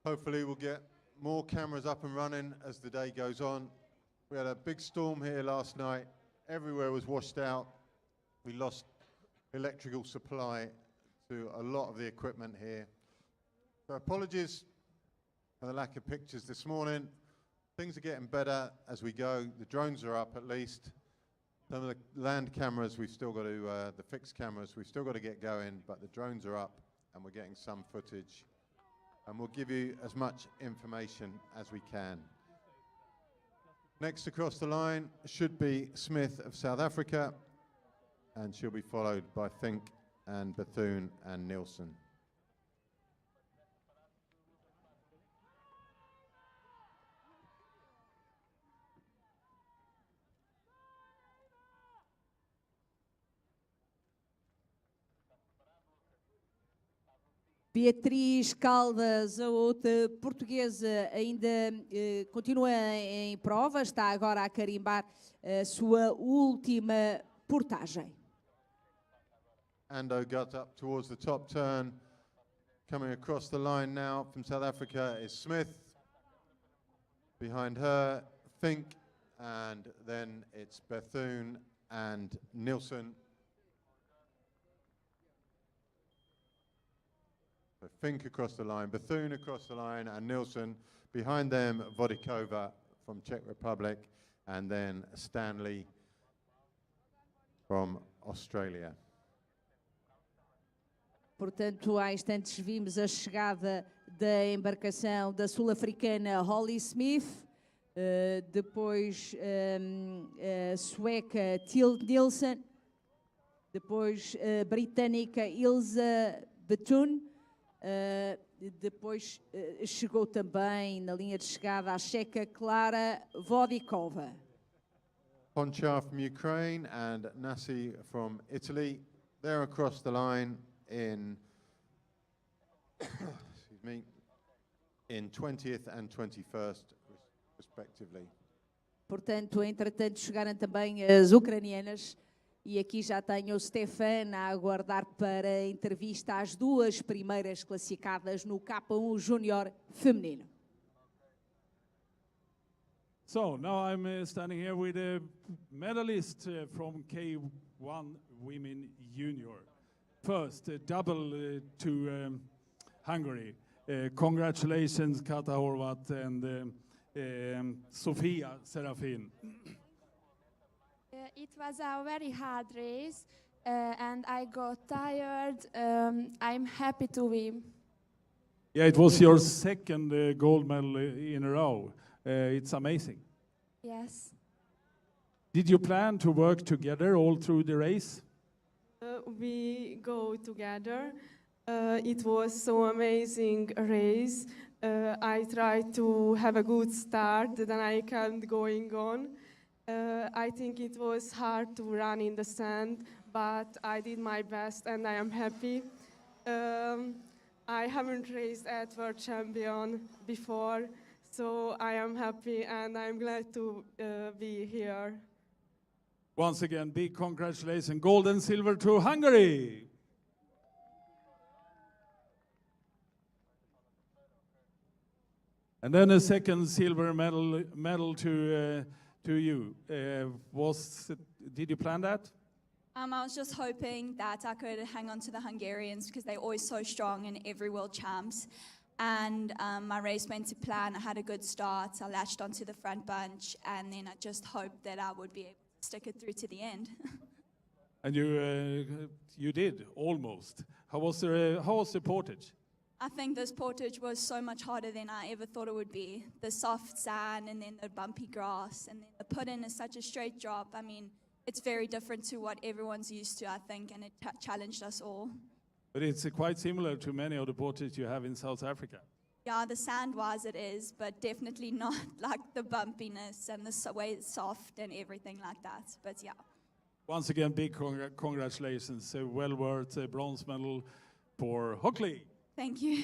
Hopefully we'll get more cameras up and running as the day goes on. We had a big storm here last night. Everywhere was washed out. We lost electrical supply to a lot of the equipment here. So apologies for the lack of pictures this morning. Things are getting better as we go. The drones are up at least. Some of the land cameras, we've still got to, the fixed cameras, we've still got to get going, but the drones are up and we're getting some footage. And we'll give you as much information as we can. Next across the line should be Smith of South Africa, and she'll be followed by Fink and Bethune and Nilsson. Beatriz Caldas, a outra portuguesa, ainda continua em prova, está agora a carimbar a sua última portagem. Ando got up towards the top turn. Coming across the line now from South Africa is Smith. Behind her, Fink, and then it's Bethune and Nilsson. So Fink across the line, Bethune across the line, and Nilsson. Behind them, Vodikova from Czech Republic, and then Stanley from Australia. Portanto, há instantes vimos a chegada da embarcação da sul-africana Holly Smith, depois a sueca Tilde Nilsson, depois a britânica Ilse Bethune, depois chegou também na linha de chegada a checa Klara Vodikova. Ponte from Ukraine and Nasi from Italy. They're across the line in excuse me, in 20th and 21st respectively. Portanto, entretanto, chegaram também as ucranianas e aqui já tenho o Stefan a aguardar para a entrevista às duas primeiras classificadas no K1 Júnior feminino. So now I'm standing here with a medalist from K1 Women Junior. First, double to Hungary. Congratulations, Kata Horvat and Sofia Serafin. It was a very hard race, and I got tired. I'm happy to win. Yeah, it was your second gold medal in a row. It's amazing. Yes. Did you plan to work together all through the race? We go together. It was so amazing race. I tried to have a good start, then I kept going on. I think it was hard to run in the sand, but I did my best and I am happy. I haven't raced at World Champion before, so I am happy and I'm glad to be here. Once again, big congratulations. Gold and silver to Hungary. And then a second silver medal to you. Did you plan that? I was just hoping that I could hang on to the Hungarians because they're always so strong in every World Champs. And my race went to plan. I had a good start. I latched onto the front bunch, and then I just hoped that I would be able to stick it through to the end. And you did almost. How was the portage? I think this portage was so much harder than I ever thought it would be. The soft sand and then the bumpy grass and then the put-in is such a straight drop. I mean, it's very different to what everyone's used to, I think, and it challenged us all. But it's quite similar to many of the portages you have in South Africa. Yeah, the sand-wise it is, but definitely not like the bumpiness and the way it's soft and everything like that. But yeah. Once again, big congratulations. Well worth a bronze medal for Hockley. Thank you.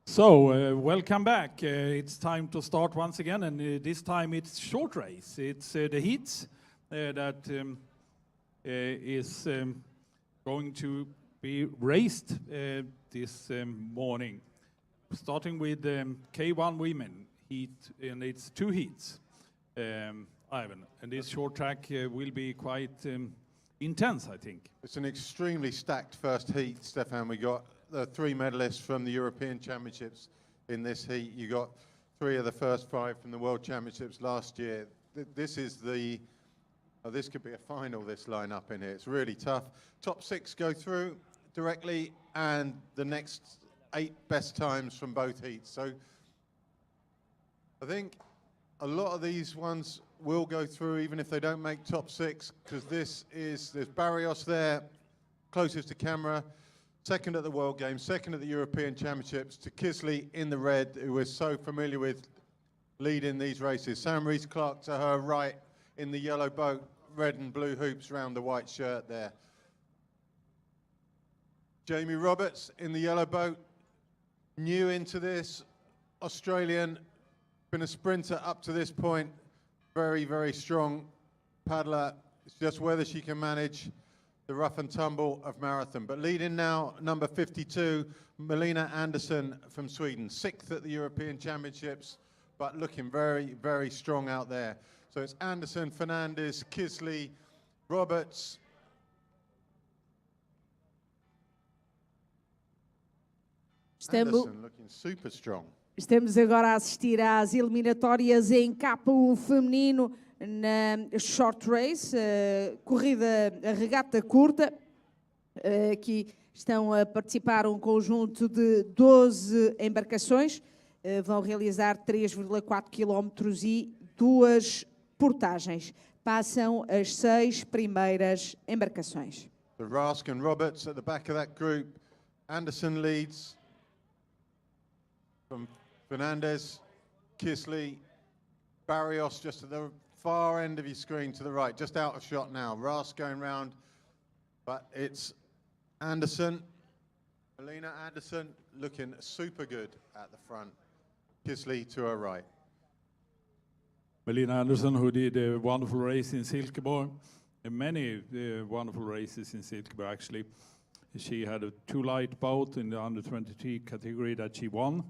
So, welcome back. It's time to start once again, and this time it's short race. It's the heats that is going to be raced this morning. Starting with K1 women heat, and it's 2 heats, Ivan. And this short track will be quite intense, I think. It's an extremely stacked first heat, Stefan. We got the 3 medalists from the European Championships in this heat. You got 3 of the first 5 from the World Championships last year. This is the, this could be a final, this lineup in here. It's really tough. Top 6 go through directly, and the next 8 best times from both heats. So I think a lot of these ones will go through even if they don't make top 6, because there's Barrios there, closest to camera, second at the World Games, second at the European Championships, to Kisley in the red, who we're so familiar with leading these races. Sam Rees-Clark to her right in the yellow boat, red and blue hoops around the white shirt there. Jamie Roberts in the yellow boat, new into this, Australian, been a sprinter up to this point, very, very strong paddler. It's just whether she can manage the rough and tumble of marathon. But leading now, number 52, Melina Andersson from Sweden, 6th at the European Championships, but looking very, very strong out there. So it's Andersson, Fernandez, Kisley, Roberts. Andersson looking super strong. Estamos agora a assistir às eliminatórias em K1 feminino na short race, corrida, a regata curta. Aqui estão a participar um conjunto de 12 embarcações. Vão realizar 3,4 km e 2 portagens. Passam as 6 primeiras embarcações. The Rask and Roberts at the back of that group. Andersson leads from Fernandez, Kisley, Barrios just at the far end of your screen to the right, just out of shot now. Rask going round, but it's Andersson, Melina Andersson, looking super good at the front. Kisley to her right. Melina Andersson, who did a wonderful race in Silkeborg, and many wonderful races in Silkeborg actually. She had a 2 light boat in the under 23 category that she won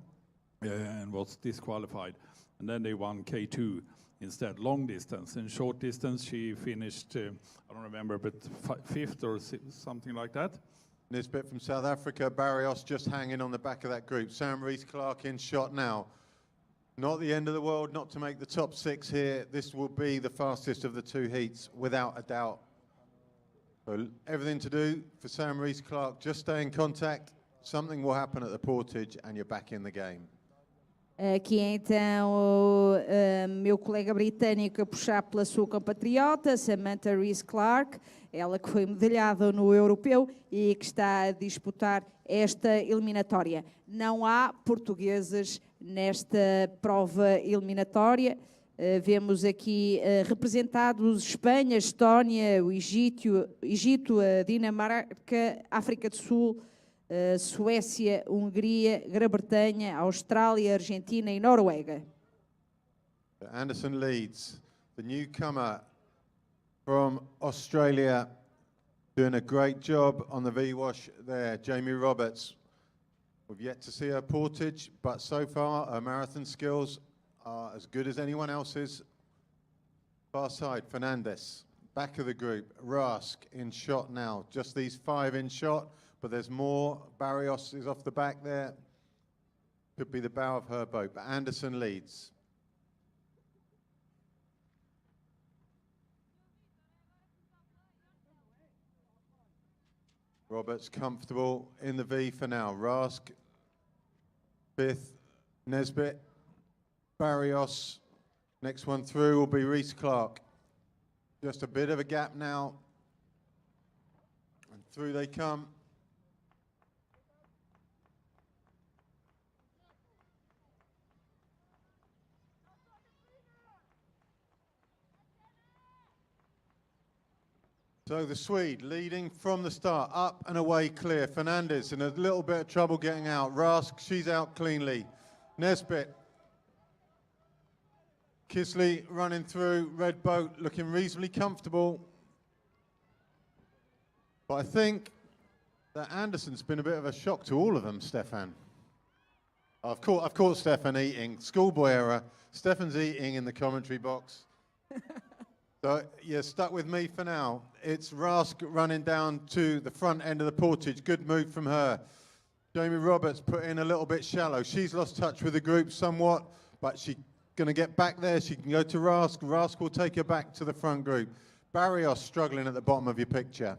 and was disqualified. And then they won K2 instead, long distance. In short distance, she finished, I don't remember, but 5th or something like that. This bit from South Africa, Barrios just hanging on the back of that group. Sam Rees-Clark in shot now. Not the end of the world, not to make the top 6 here. This will be the fastest of the 2 heats, without a doubt. So everything to do for Sam Rees-Clark, just stay in contact. Something will happen at the portage and you're back in the game. Aqui então o meu colega britânico a puxar pela sua compatriota, Samantha Rees-Clark, ela que foi medalhada no europeu e que está a disputar esta eliminatória. Não há portugueses nesta prova eliminatória. Vemos aqui representados Espanha, Estónia, o Egito, a Dinamarca, África do Sul, Suécia, Hungria, Grã-Bretanha, Austrália, Argentina e Noruega. Andersson leads. The newcomer from Australia doing a great job on the V-wash there, Jamie Roberts. We've yet to see her portage, but so far her marathon skills are as good as anyone else's. Far side, Fernandez, back of the group. Rask in shot now. Just these 5 in shot, but there's more. Barrios is off the back there. Could be the bow of her boat, but Andersson leads. Roberts comfortable in the V for now. Rask fifth, Nesbitt. Barrios, next one through will be Reese Clark. Just a bit of a gap now. And through they come. So the Swede leading from the start, up and away clear. Fernandez in a little bit of trouble getting out. Rask, she's out cleanly. Nesbitt. Kisley running through, red boat looking reasonably comfortable. But I think that Anderson's been a bit of a shock to all of them, Stefan. I've caught Stefan eating, schoolboy error. Stefan's eating in the commentary box. So you're stuck with me for now. It's Rask running down to the front end of the portage. Good move from her. Jamie Roberts put in a little bit shallow. She's lost touch with the group somewhat, but she's going to get back there. She can go to Rask. Rask will take her back to the front group. Barrios struggling at the bottom of your picture.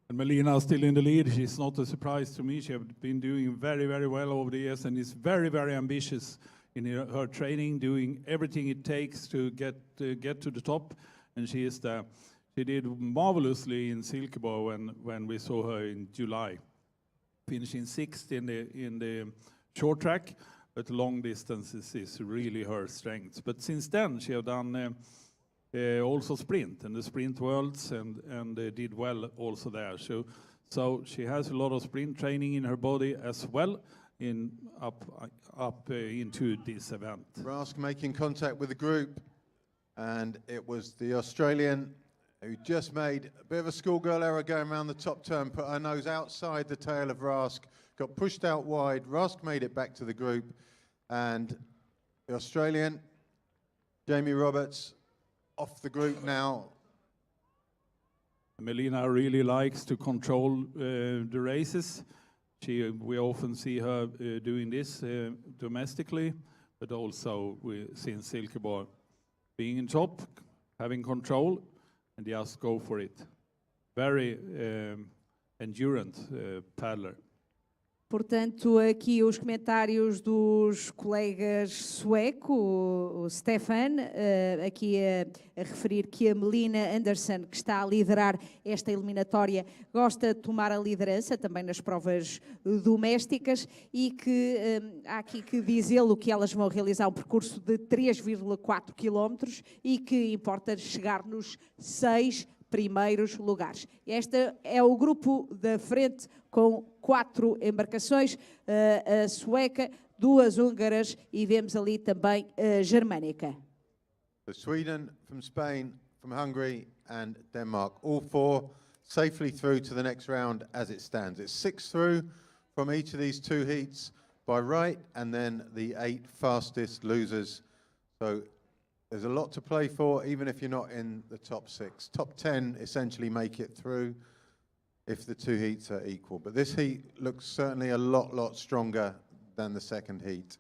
And Melina is still in the lead. She's not a surprise to me. She has been doing very, very well over the years and is very, very ambitious in her training, doing everything it takes to get to the top. And she is there. She did marvelously in Silkeborg when we saw her in July, finishing sixth in the short track. But long distances is really her strength. But since then, she has done also sprint and the sprint worlds and did well also there. So she has a lot of sprint training in her body as well up into this event. Rask making contact with the group, and it was the Australian who just made a bit of a schoolgirl error going around the top turn, put her nose outside the tail of Rask, got pushed out wide. Rask made it back to the group, and the Australian, Jamie Roberts, off the group now. Melina really likes to control the races. We often see her doing this domestically, but also since Silkeborg, being in top, having control, and just go for it. Very endurant paddler. Portanto, aqui os comentários dos colegas sueco, o Stefan, aqui a referir que a Melina Andersson, que está a liderar esta eliminatória, gosta de tomar a liderança também nas provas domésticas e que há aqui que dizê-lo que elas vão realizar um percurso de 3,4 km e que importa chegar nos 6 primeiros lugares. Este é o grupo da frente com 4 embarcações, a sueca, 2 húngaras e vemos ali também a germânica. So Sweden, from Spain, from Hungary and Denmark, all 4 safely through to the next round as it stands. It's 6 through from each of these 2 heats by right, and then the 8 fastest losers. So there's a lot to play for, even if you're not in the top 6. Top 10 essentially make it through if the 2 heats are equal. But this heat looks certainly a lot stronger than the second heat.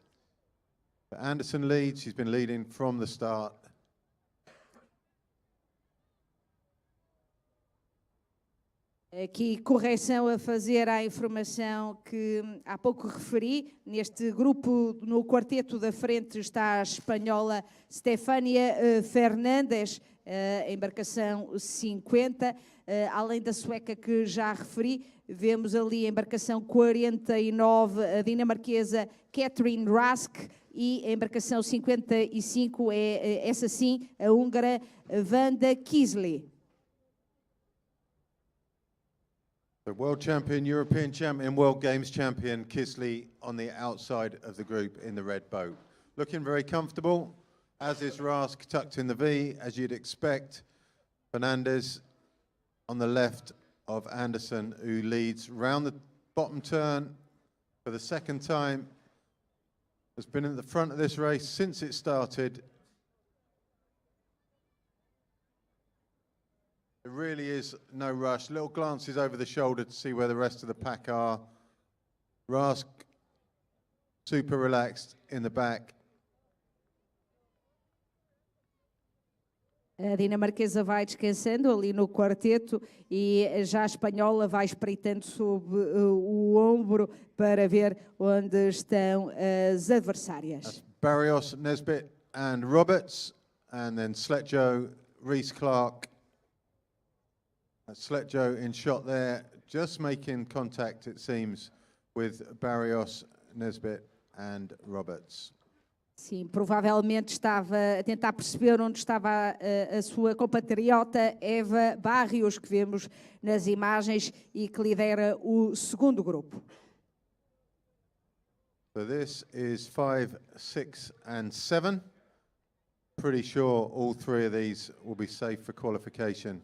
But Andersson leads. She's been leading from the start. Aqui correção a fazer à informação que há pouco referi. Neste grupo, no quarteto da frente, está a espanhola Stefania Fernandes, embarcação 50. Além da sueca que já referi, vemos ali a embarcação 49, a dinamarquesa Catherine Rask, e a embarcação 55 é essa sim, a húngara Wanda Kisley. The world champion, European champion, World Games champion Kisley on the outside of the group in the red boat. Looking very comfortable, as is Rask tucked in the V, as you'd expect. Fernandez on the left of Andersson, who leads round the bottom turn for the second time. Has been at the front of this race since it started. There really is no rush. Little glances over the shoulder to see where the rest of the pack are. Rask, super relaxed in the back. A dinamarquesa vai descansando ali no quarteto e já a espanhola vai espreitando sob o ombro para ver onde estão as adversárias. Barrios, Nesbitt and Roberts, and then Sletjo, Reese Clark. Sletjo in shot there, just making contact, it seems, with Barrios, Nesbitt and Roberts. Sim, provavelmente estava a tentar perceber onde estava a sua compatriota Eva Barrios, que vemos nas imagens e que lidera o segundo grupo. So this is 5, 6 and 7. Pretty sure all three of these will be safe for qualification.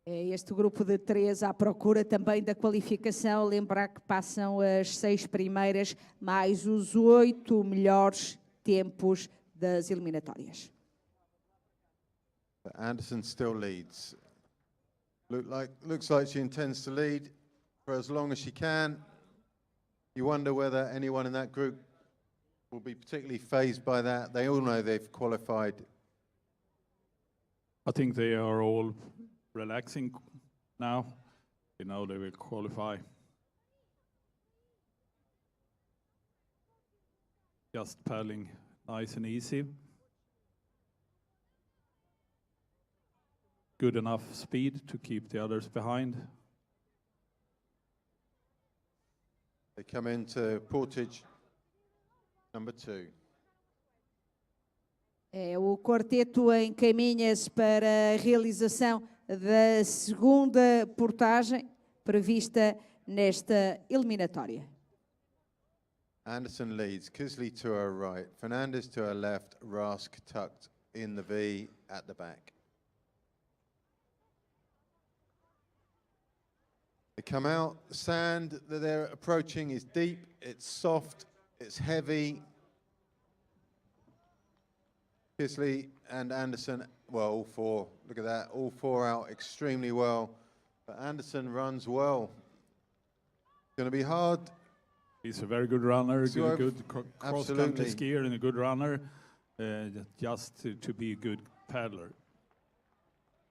É este grupo de 3 à procura também da qualificação. Lembrar que passam as 6 primeiras, mais os 8 melhores tempos das eliminatórias. But Anderson still leads. Looks like she intends to lead for as long as she can. You wonder whether anyone in that group will be particularly fazed by that. They all know they've qualified. I think they are all relaxing now. You know they will qualify. Just paddling nice and easy. Good enough speed to keep the others behind. They come into portage number 2. O quarteto encaminha-se para a realização da segunda portagem prevista nesta eliminatória. Anderson leads, Kisley to her right, Fernandez to her left, Rask tucked in the V at the back. They come out, the sand that they're approaching is deep, it's soft, it's heavy. Kisley and Anderson, well, all 4, look at that, all 4 out extremely well. But Anderson runs well. It's going to be hard. He's a very good runner, good cross-country Absolutely. skier and a good runner, just to be a good paddler.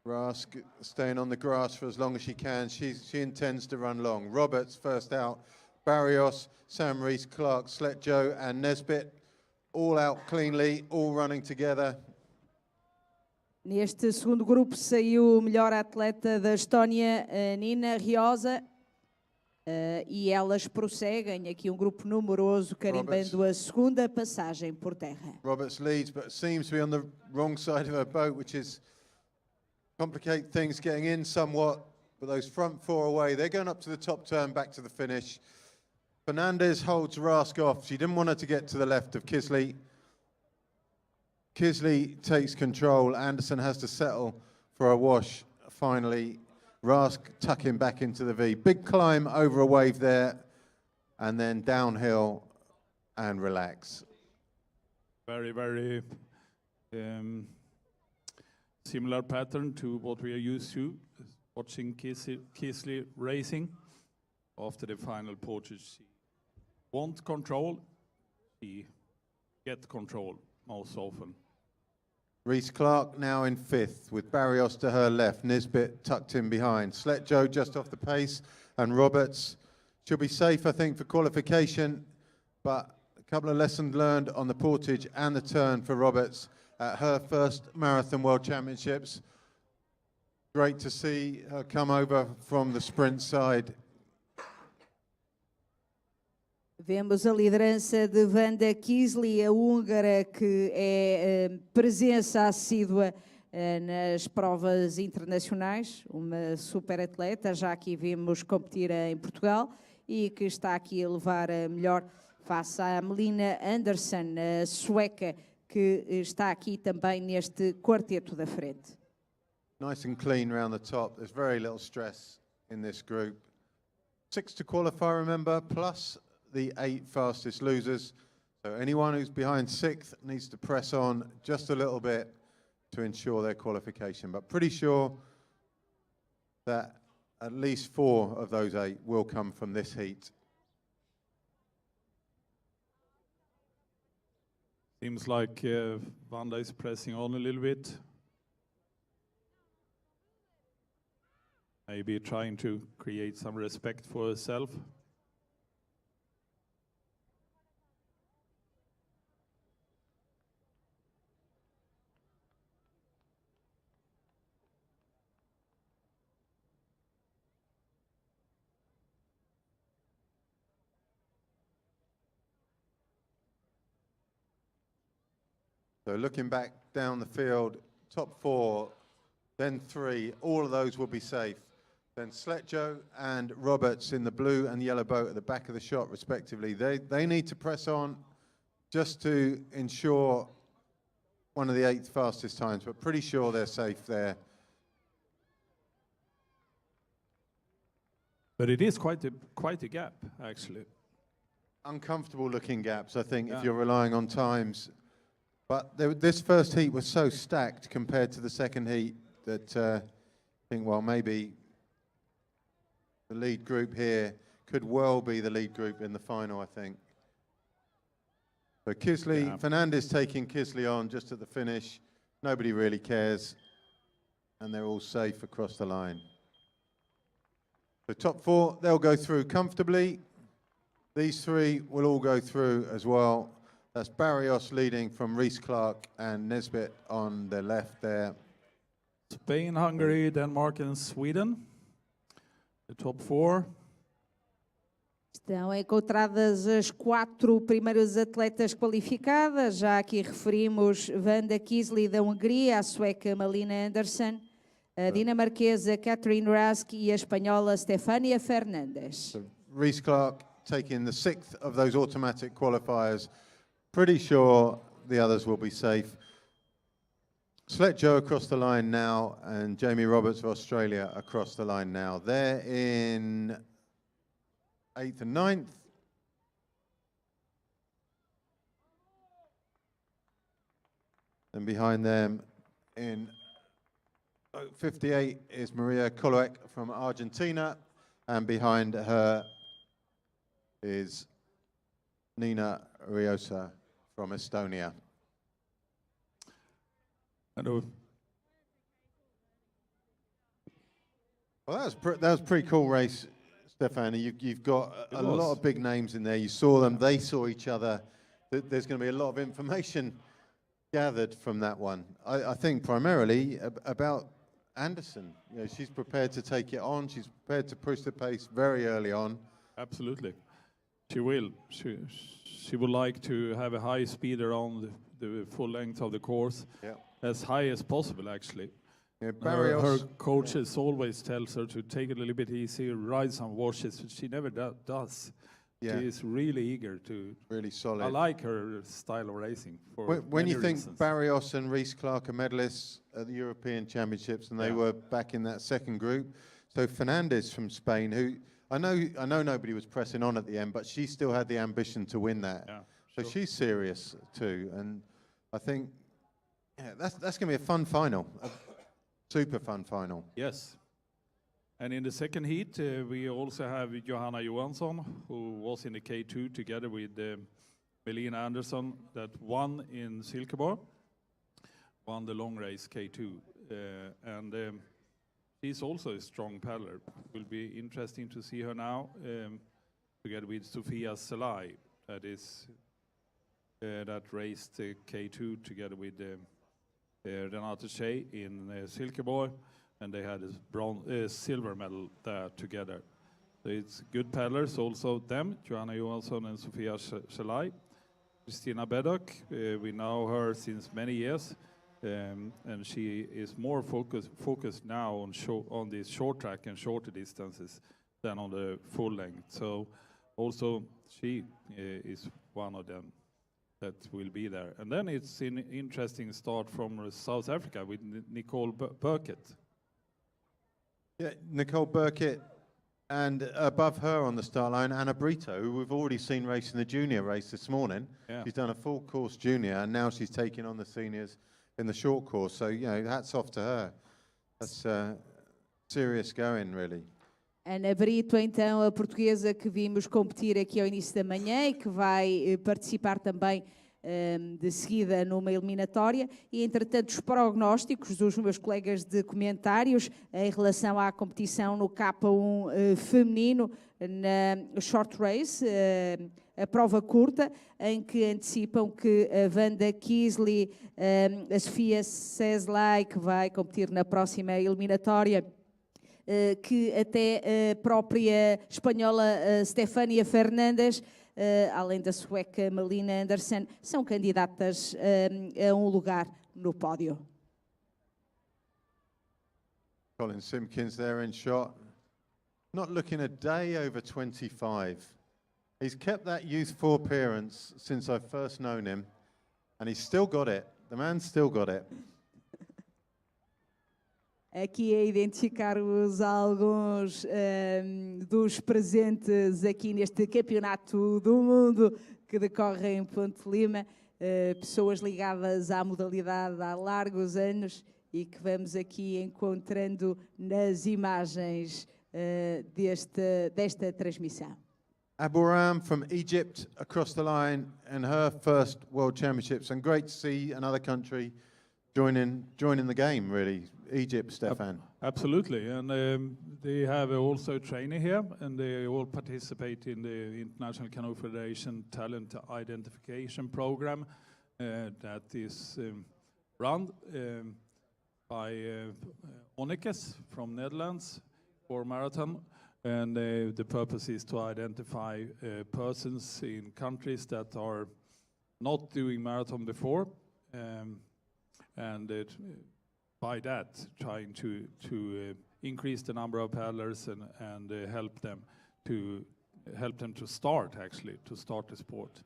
Rask staying on the grass for as long as she can. She intends to run long. Roberts first out. Barrios, Sam Reese, Clark, Sletjo and Nesbitt all out cleanly, all running together. Neste segundo grupo saiu o melhor atleta da Estónia, Nina Riosa, e elas prosseguem aqui um grupo numeroso carimbando a segunda passagem por terra. Roberts leads but seems to be on the wrong side of her boat, which is complicate things getting in somewhat, but those front 4 away, they're going up to the top turn, back to the finish. Fernandez holds Rask off. She didn't want her to get to the left of Kisley. Kisley takes control. Anderson has to settle for a wash. Finally, Rask tucking back into the V. Big climb over a wave there, and then downhill and relax. Very, very similar pattern to what we are used to, watching Kisley racing. After the final portage, she won't control, she get control most often. Reese Clark now in 5th with Barrios to her left, Nisbet tucked in behind. Sletjo just off the pace and Roberts. She'll be safe, I think, for qualification, but a couple of lessons learned on the portage and the turn for Roberts at her first Marathon World Championships. Great to see her come over from the sprint side. Vemos a liderança de Wanda Kisley, a húngara, que é presença assídua nas provas internacionais, uma super atleta, já aqui vimos competir em Portugal e que está aqui a levar a melhor face à Melina Andersson, a sueca, que está aqui também neste quarteto da frente. Nice and clean around the top. There's very little stress in this group. 6 to qualify, remember, plus the 8 fastest losers. So anyone who's behind 6th needs to press on just a little bit to ensure their qualification. But pretty sure that at least 4 of those 8 will come from this heat. Seems like Vanda is pressing on a little bit. Maybe trying to create some respect for herself. So looking back down the field, top 4, then 3, all of those will be safe. Then Sletjo and Roberts in the blue and yellow boat at the back of the shot, respectively. They need to press on just to ensure one of the 8 fastest times, but pretty sure they're safe there. But it is quite a gap, actually. Uncomfortable looking gaps, I think, Yeah. if you're relying on times. But this first heat was so stacked compared to the second heat that I think, well, maybe the lead group here could well be the lead group in the final, I think. So Kisley, Yeah. Fernandez taking Kisley on just at the finish. Nobody really cares. And they're all safe across the line. The top 4, they'll go through comfortably. These 3 will all go through as well. That's Barrios leading from Reese Clark and Nesbitt on the left there. Spain, Hungary, Denmark and Sweden. The top 4. Estão encontradas as 4 primeiras atletas qualificadas. Já aqui referimos Vanda Kisley da Hungria, a sueca Malina Andersson, a dinamarquesa Catherine Rask e a espanhola Stefania Fernandes. So Reese Clark taking the 6th of those automatic qualifiers. Pretty sure the others will be safe. Sletjo across the line now, and Jamie Roberts of Australia across the line now. They're in 8th and 9th. And behind them in 58 is Maria Koloek from Argentina, and behind her is Nina Riosa from Estonia. And Well, that was a pretty cool race, Stefan. You've got a lot of big names in there. You saw them, they saw each other. There's going to be a lot of information gathered from that one. I think primarily about Anderson. You know, she's prepared to take it on. She's prepared to push the pace very early on. absolutely. She will. She would like to have a high speed around the full length of the course, Yeah. as high as possible, actually. Yeah, Her coaches always tells her to take it a little bit easy, ride some washes, but she never does. Yeah. She is really eager to. Really solid. I like her style of racing. For When you many think reasons. Barrios and Reese Clark are medalists at the European Championships, and they Yeah. were back in that second group. So Fernandez from Spain, who I know nobody was pressing on at the end, but she still had the ambition to win that. Yeah, So sure. she's serious too, and I think that's going to be a fun final, a super fun final. Yes. And in the second heat, we also have Johanna Johansson, who was in the K2 together with Melina Andersson, that won in Silkeborg, won the long race K2. And she's also a strong paddler. It will be interesting to see her now, together with Sofia Selai, that raced K2 together with Renate Shea in Silkeborg. And they had a silver medal there together. So it's good paddlers, also them, Johanna Johansson and Sofia Selai. Christina Beddock, we know her since many years, and she is more focused now on this short track and shorter distances than on the full length. So also she is one of them that will be there. And then it's an interesting start from South Africa with Nicole Burkett. Yeah, Nicole Burkett, and above her on the start line, Anna Brito, who we've already seen race in the junior race this morning. Yeah. She's done a full course junior, and now she's taking on the seniors in the short course. So, you know, hats off to her. That's serious going, really. Ana Brito, então, a portuguesa que vimos competir aqui ao início da manhã e que vai participar também de seguida numa eliminatória. E, entretanto, os prognósticos dos meus colegas de comentários em relação à competição no K1 feminino na short race, a prova curta, em que antecipam que a Wanda Kiesli, a Sofia Seslay, que vai competir na próxima eliminatória, que até a própria espanhola Stefania Fernandes, além da sueca Malina Andersson, são candidatas a um lugar no pódio. Colin Simpkins there in shot. Not looking a day over 25. He's kept that youthful appearance since I've first known him, and he's still got it. The man's still got it. Aqui a identificar-vos alguns dos presentes aqui neste campeonato do mundo que decorre em Ponte Lima, pessoas ligadas à modalidade há largos anos e que vamos aqui encontrando nas imagens desta transmissão. Aboram from Egypt across the line in her first World Championships, and great to see another country joining the game, really. Egypt, Stefan. Absolutely, and they have also a trainer here, and they all participate in the International Canoe Federation Talent Identification Program that is run by Onnekes from Netherlands for marathon, and the purpose is to identify persons in countries that are not doing marathon before, and by that trying to increase the number of paddlers and help them to start the sport.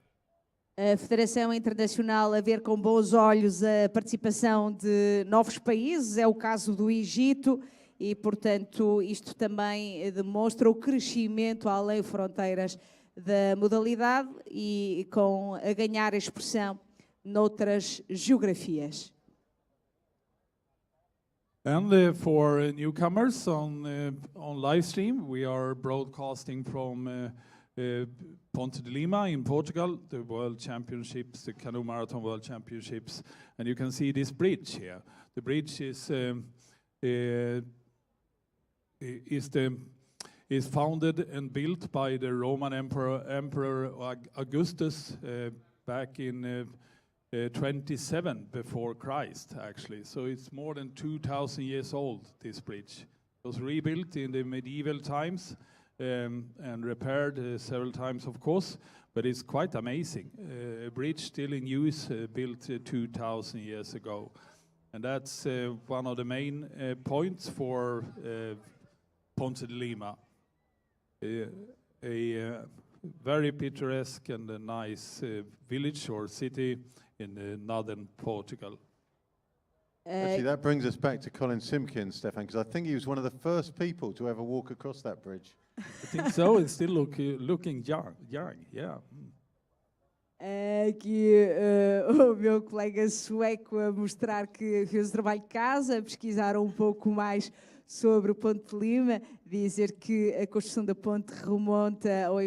A Federação Internacional a ver com bons olhos a participação de novos países, é o caso do Egito, e, portanto, isto também demonstra o crescimento além fronteiras da modalidade e com a ganhar expressão noutras geografias. And for newcomers on live stream, we are broadcasting from Ponte de Lima in Portugal, the World Championships, the Canoe Marathon World Championships, and you can see this bridge here. The bridge is founded and built by the Roman Emperor Augustus back in 27 before Christ, actually. So it's more than 2,000 years old, this bridge. It was rebuilt in the medieval times and repaired several times, of course, but it's quite amazing. A bridge still in use, built 2,000 years ago. And that's one of the main points for Ponte de Lima. A very picturesque and a nice village or city in northern Portugal. Actually, that brings us back to Colin Simpkins, Stefan, because I think he was one of the first people to ever walk across that bridge. I think so. It's still looking young, yeah. Aqui o meu colega sueco a mostrar que fez o trabalho de casa, a pesquisar um pouco mais sobre o Ponte de Lima, dizer que a construção da ponte remonta ao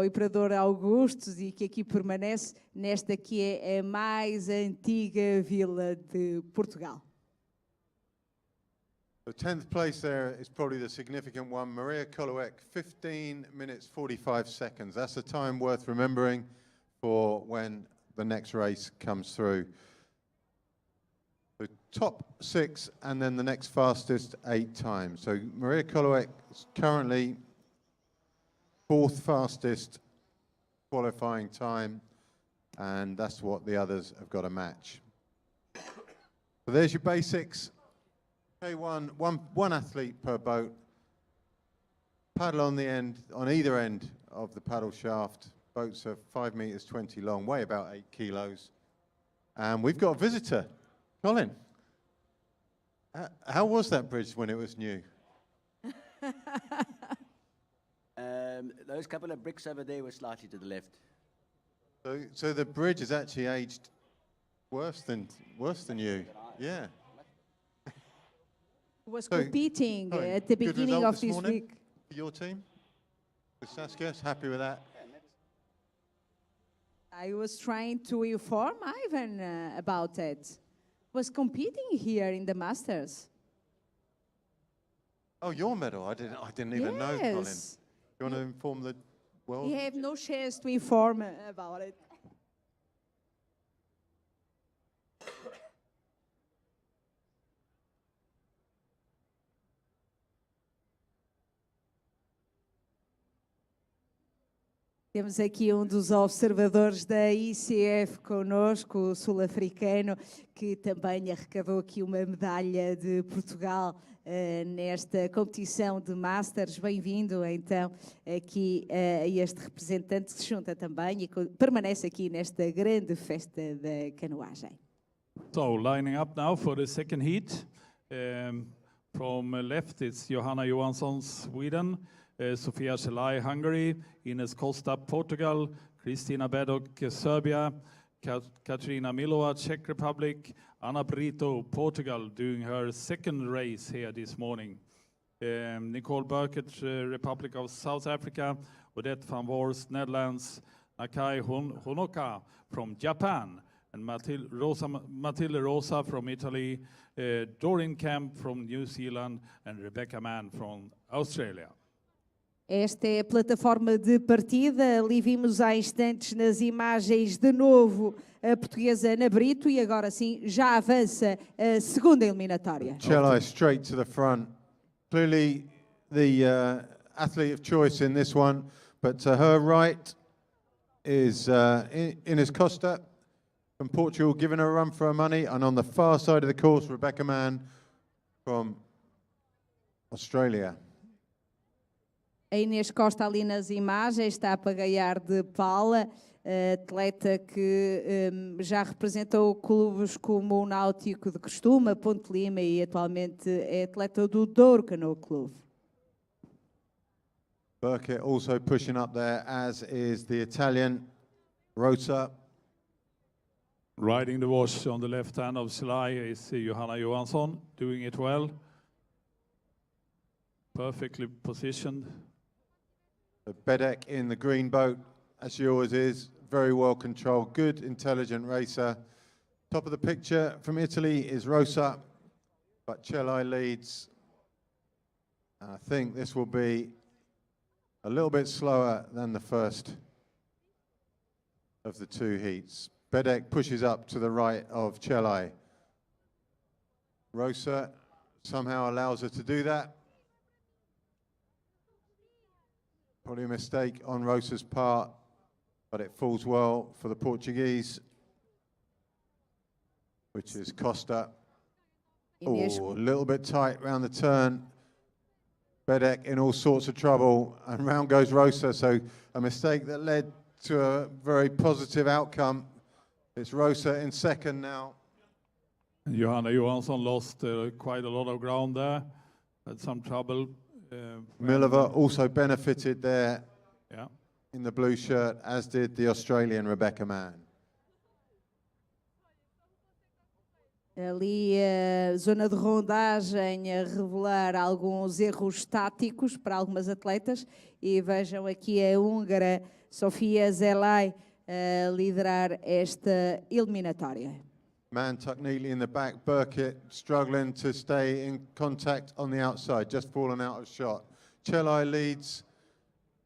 Imperador Augustus e que aqui permanece nesta que é a mais antiga vila de Portugal. The 10th place there is probably the significant one. Maria Kolowek, 15 minutes 45 seconds. That's a time worth remembering for when the next race comes through. The top 6 and then the next fastest 8 times. So Maria Kolowek is currently 4th fastest qualifying time, and that's what the others have got to match. So there's your basics. K1, one athlete per boat. Paddle on the end, on either end of the paddle shaft. Boats are 5 meters 20 long, weigh about 8 kilos. And we've got a visitor, Colin. How was that bridge when it was new? Those couple of bricks over there were slightly to the left. So the bridge has actually aged worse than you. Yeah. Was competing at the beginning of this week. For your team? With Saskia, happy with that? I was trying to inform Ivan about it. Was competing here in the Masters. Oh, your medal? I didn't even know, Colin. You want to inform the world? You have no chance to inform about it. Temos aqui um dos observadores da ICF conosco, o sul-africano, que também arrecadou aqui uma medalha de Portugal nesta competição de Masters. Bem-vindo, então, aqui a este representante que se junta também e permanece aqui nesta grande festa da canoagem. So, lining up now for the second heat. From left, it's Johanna Johansson, Sweden. Sofia Selay, Hungary, Ines Costa, Portugal, Kristina Bedok, Serbia, Katarina Milova, Czech Republic, Anna Brito, Portugal, doing her second race here this morning. Nicole Burkett, Republic of South Africa, Odette van Voorst, Netherlands, Nakai Honoka from Japan, and Matilde Rosa from Italy, Doreen Kemp from New Zealand, and Rebecca Mann from Australia. Esta é a plataforma de partida. Ali vimos há instantes nas imagens de novo a portuguesa Ana Brito e agora sim já avança a segunda eliminatória. Chelai straight to the front. Clearly the athlete of choice in this one, but to her right is Ines Costa from Portugal, giving her a run for her money, and on the far side of the course, Rebecca Mann from Australia. A Inês Costa ali nas imagens está a pagaiar de pala, atleta que já representou clubes como o Náutico de Costume, Ponte Lima e atualmente é atleta do Douro Canoe Club. Burkett also pushing up there, as is the Italian Rosa. Riding the wash on the left hand of Selay is Johanna Johansson, doing it well. Perfectly positioned. Bedek in the green boat, as she always is, very well controlled, good, intelligent racer. Top of the picture from Italy is Rosa, but Chelai leads. I think this will be a little bit slower than the first of the two heats. Bedek pushes up to the right of Chelai. Rosa somehow allows her to do that. Probably a mistake on Rosa's part, but it falls well for the Portuguese, which is Costa. Oh, a little bit tight round the turn. Bedek in all sorts of trouble, and round goes Rosa, so a mistake that led to a very positive outcome. It's Rosa in second now. Johanna Johansson lost quite a lot of ground there, had some trouble. Milova also benefited there yeah. in the blue shirt, as did the Australian Rebecca Mann. Ali a zona de rondagem a revelar alguns erros táticos para algumas atletas e vejam aqui a húngara Sofia Selay a liderar esta eliminatória. Mann tucked neatly in the back. Burkett struggling to stay in contact on the outside, just fallen out of shot. Chelai leads.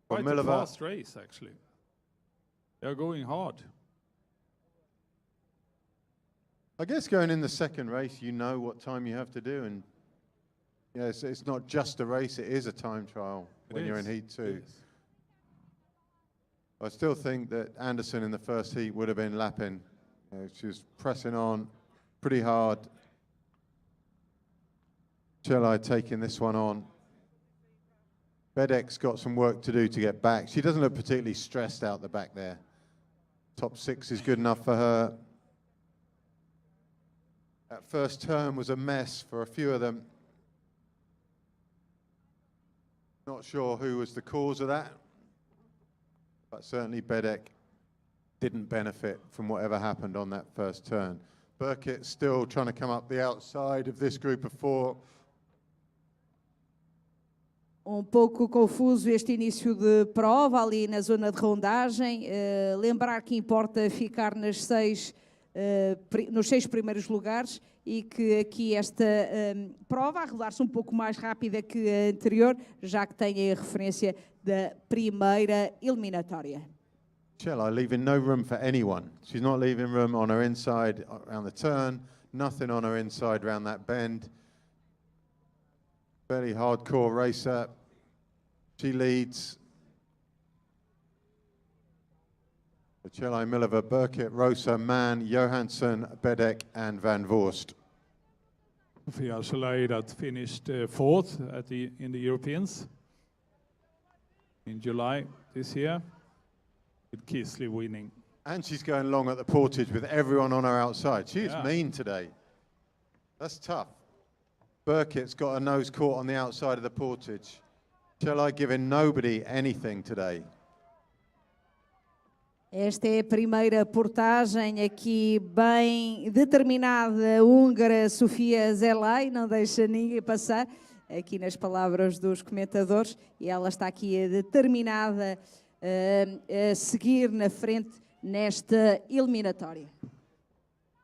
Quite a fast race, actually. They're going hard. I guess going in the second race, you know what time you have to do, and yes, it's not just a race; it is a time trial when you're in heat two. I still think that Anderson in the first heat would have been lapping. She was pressing on pretty hard. Chelai taking this one on. Bedek's got some work to do to get back. She doesn't look particularly stressed out the back there. Top 6 is good enough for her. That first turn was a mess for a few of them. Not sure who was the cause of that, but certainly Bedek didn't benefit from whatever happened on that first turn. Burkett still trying to come up the outside of this group of 4. Um pouco confuso este início de prova ali na zona de rondagem. Lembrar que importa ficar nos 6 primeiros lugares e que aqui esta prova a rodar-se um pouco mais rápida que a anterior, já que tem a referência da primeira eliminatória. Chela leaving no room for anyone. She's not leaving room on her inside around the turn, nothing on her inside around that bend. Fairly hardcore racer. She leads. Chela, Milova, Burkett, Rosa, Mann, Johansson, Bedek and Van Voorst. Sofia Soleil that finished fourth in the Europeans in July this year, with Kisley winning. And she's going long at the portage with everyone on her outside. She is mean today. That's tough. Burkett's got her nose caught on the outside of the portage. Chela giving nobody anything today. Esta é a primeira portagem aqui bem determinada, húngara Sofia Zelay, não deixa ninguém passar, aqui nas palavras dos comentadores, e ela está aqui determinada a seguir na frente nesta eliminatória.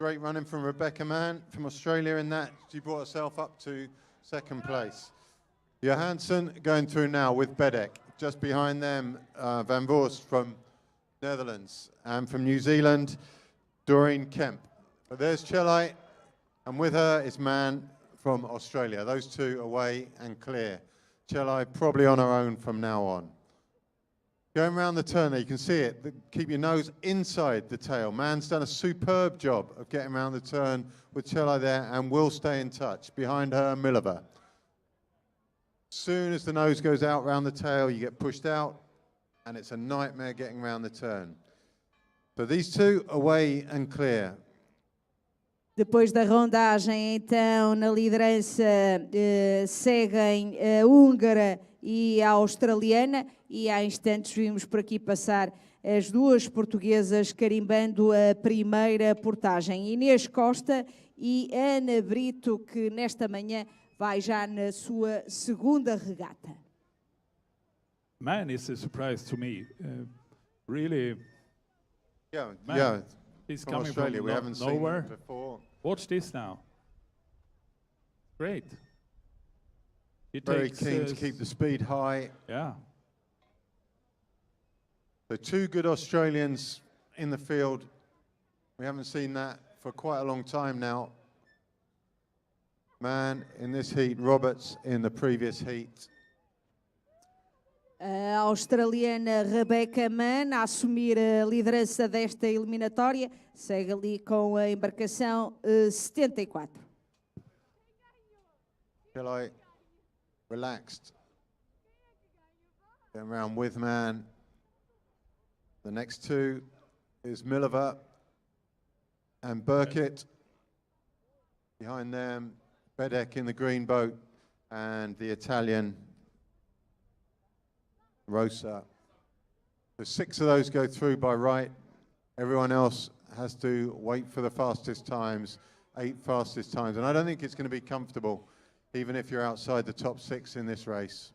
Great running from Rebecca Mann from Australia in that. She brought herself up to second place. Johansson going through now with Bedek. Just behind them, Van Voorst from Netherlands, and from New Zealand, Doreen Kemp. But there's Chela, and with her is Mann from Australia. Those two away and clear. Chela probably on her own from now on. Going around the turn there, you can see it. Keep your nose inside the tail. Mann's done a superb job of getting around the turn with Chela there, and will stay in touch. Behind her, Milova. Soon as the nose goes out round the tail, you get pushed out, and it's a nightmare getting around the turn. So these two away and clear. Depois da rondagem, então, na liderança seguem a húngara e a australiana, e há instantes vimos por aqui passar as duas portuguesas carimbando a primeira portagem. Inês Costa e Ana Brito, que nesta manhã vai já na sua segunda regata. Man, it's a surprise to me. Really. Yeah. He's from coming Australia. from We haven't seen nowhere. him before. Watch this now. Great. He Very takes, keen to keep the speed high. Yeah. So two good Australians in the field. We haven't seen that for quite a long time now. Mann in this heat, Roberts in the previous heat. A australiana Rebecca Mann a assumir a liderança desta eliminatória, segue ali com a embarcação 74. Chela relaxed. Going around with Mann. The next two is Milova and Burkett. Behind them, Bedek in the green boat, and the Italian Rosa. So 6 of those go through by right. Everyone else has to wait for the fastest times, 8 fastest times. And I don't think it's going to be comfortable, even if you're outside the top 6 in this race.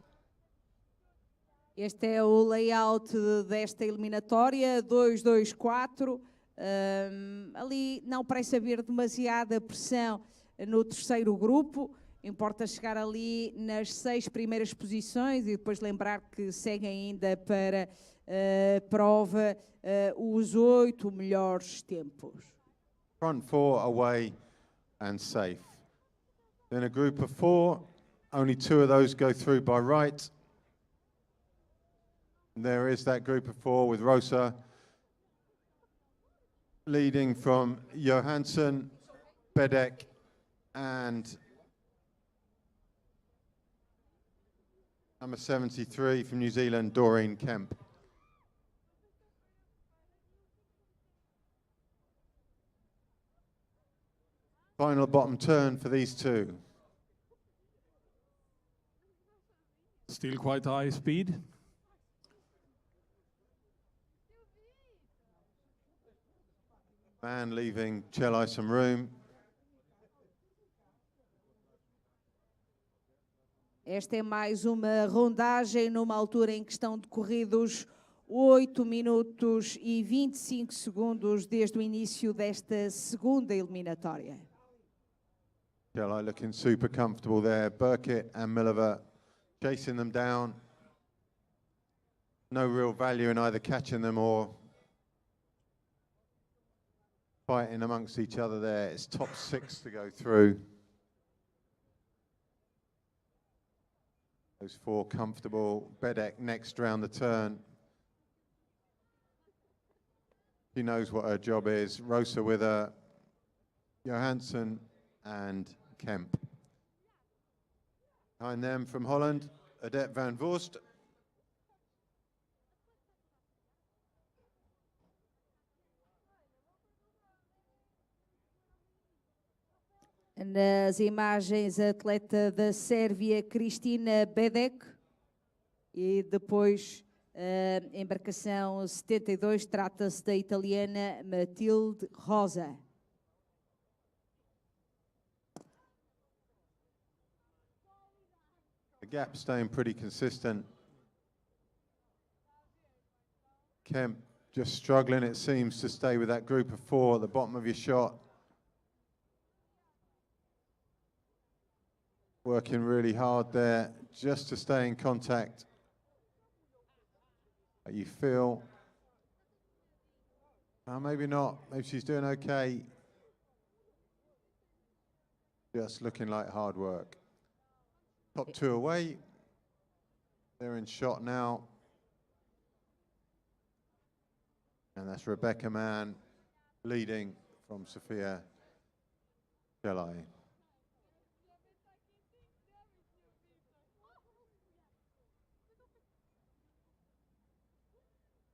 Este é o layout desta eliminatória, 2-2-4. Ali não parece haver demasiada pressão no terceiro grupo. Importa chegar ali nas 6 primeiras posições e depois lembrar que seguem ainda para a prova os 8 melhores tempos. Front 4 away and safe. Then a group of 4, only 2 of those go through by right. And there is that group of 4 with Rosa leading from Johansson, Bedek and number 73 from New Zealand, Doreen Kemp. Final bottom turn for these two. Still quite high speed. Man leaving Chela some room. Esta é mais uma rondagem numa altura em que estão decorridos 8 minutos e 25 segundos desde o início desta segunda eliminatória. Kelly looking super comfortable there. Burkett and Miller chasing them down. No real value in either catching them or fighting amongst each other there. It's top 6 to go through. Those 4 comfortable. Bedek next round the turn. She knows what her job is. Rosa with her. Johansson and Kemp. Behind them from Holland, Adet van Voorst. Nas imagens, a atleta da Sérvia, Kristina Bedek, e depois a embarcação 72, trata-se da italiana Matilde Rosa. The gap staying pretty consistent. Kemp just struggling, it seems, to stay with that group of 4 at the bottom of your shot. Working really hard there just to stay in contact. You feel, maybe not, maybe she's doing okay. Just looking like hard work. Top 2 away. They're in shot now. And that's Rebecca Mann leading from Sofia Gelai.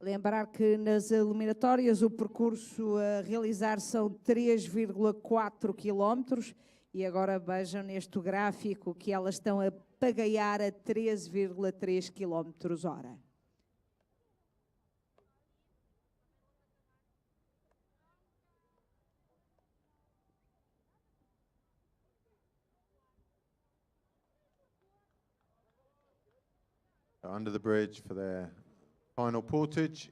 Lembrar que nas eliminatórias o percurso a realizar são 3,4 km e agora vejam neste gráfico que elas estão a pagaiar a 13,3 km/h. Under the bridge for their final portage.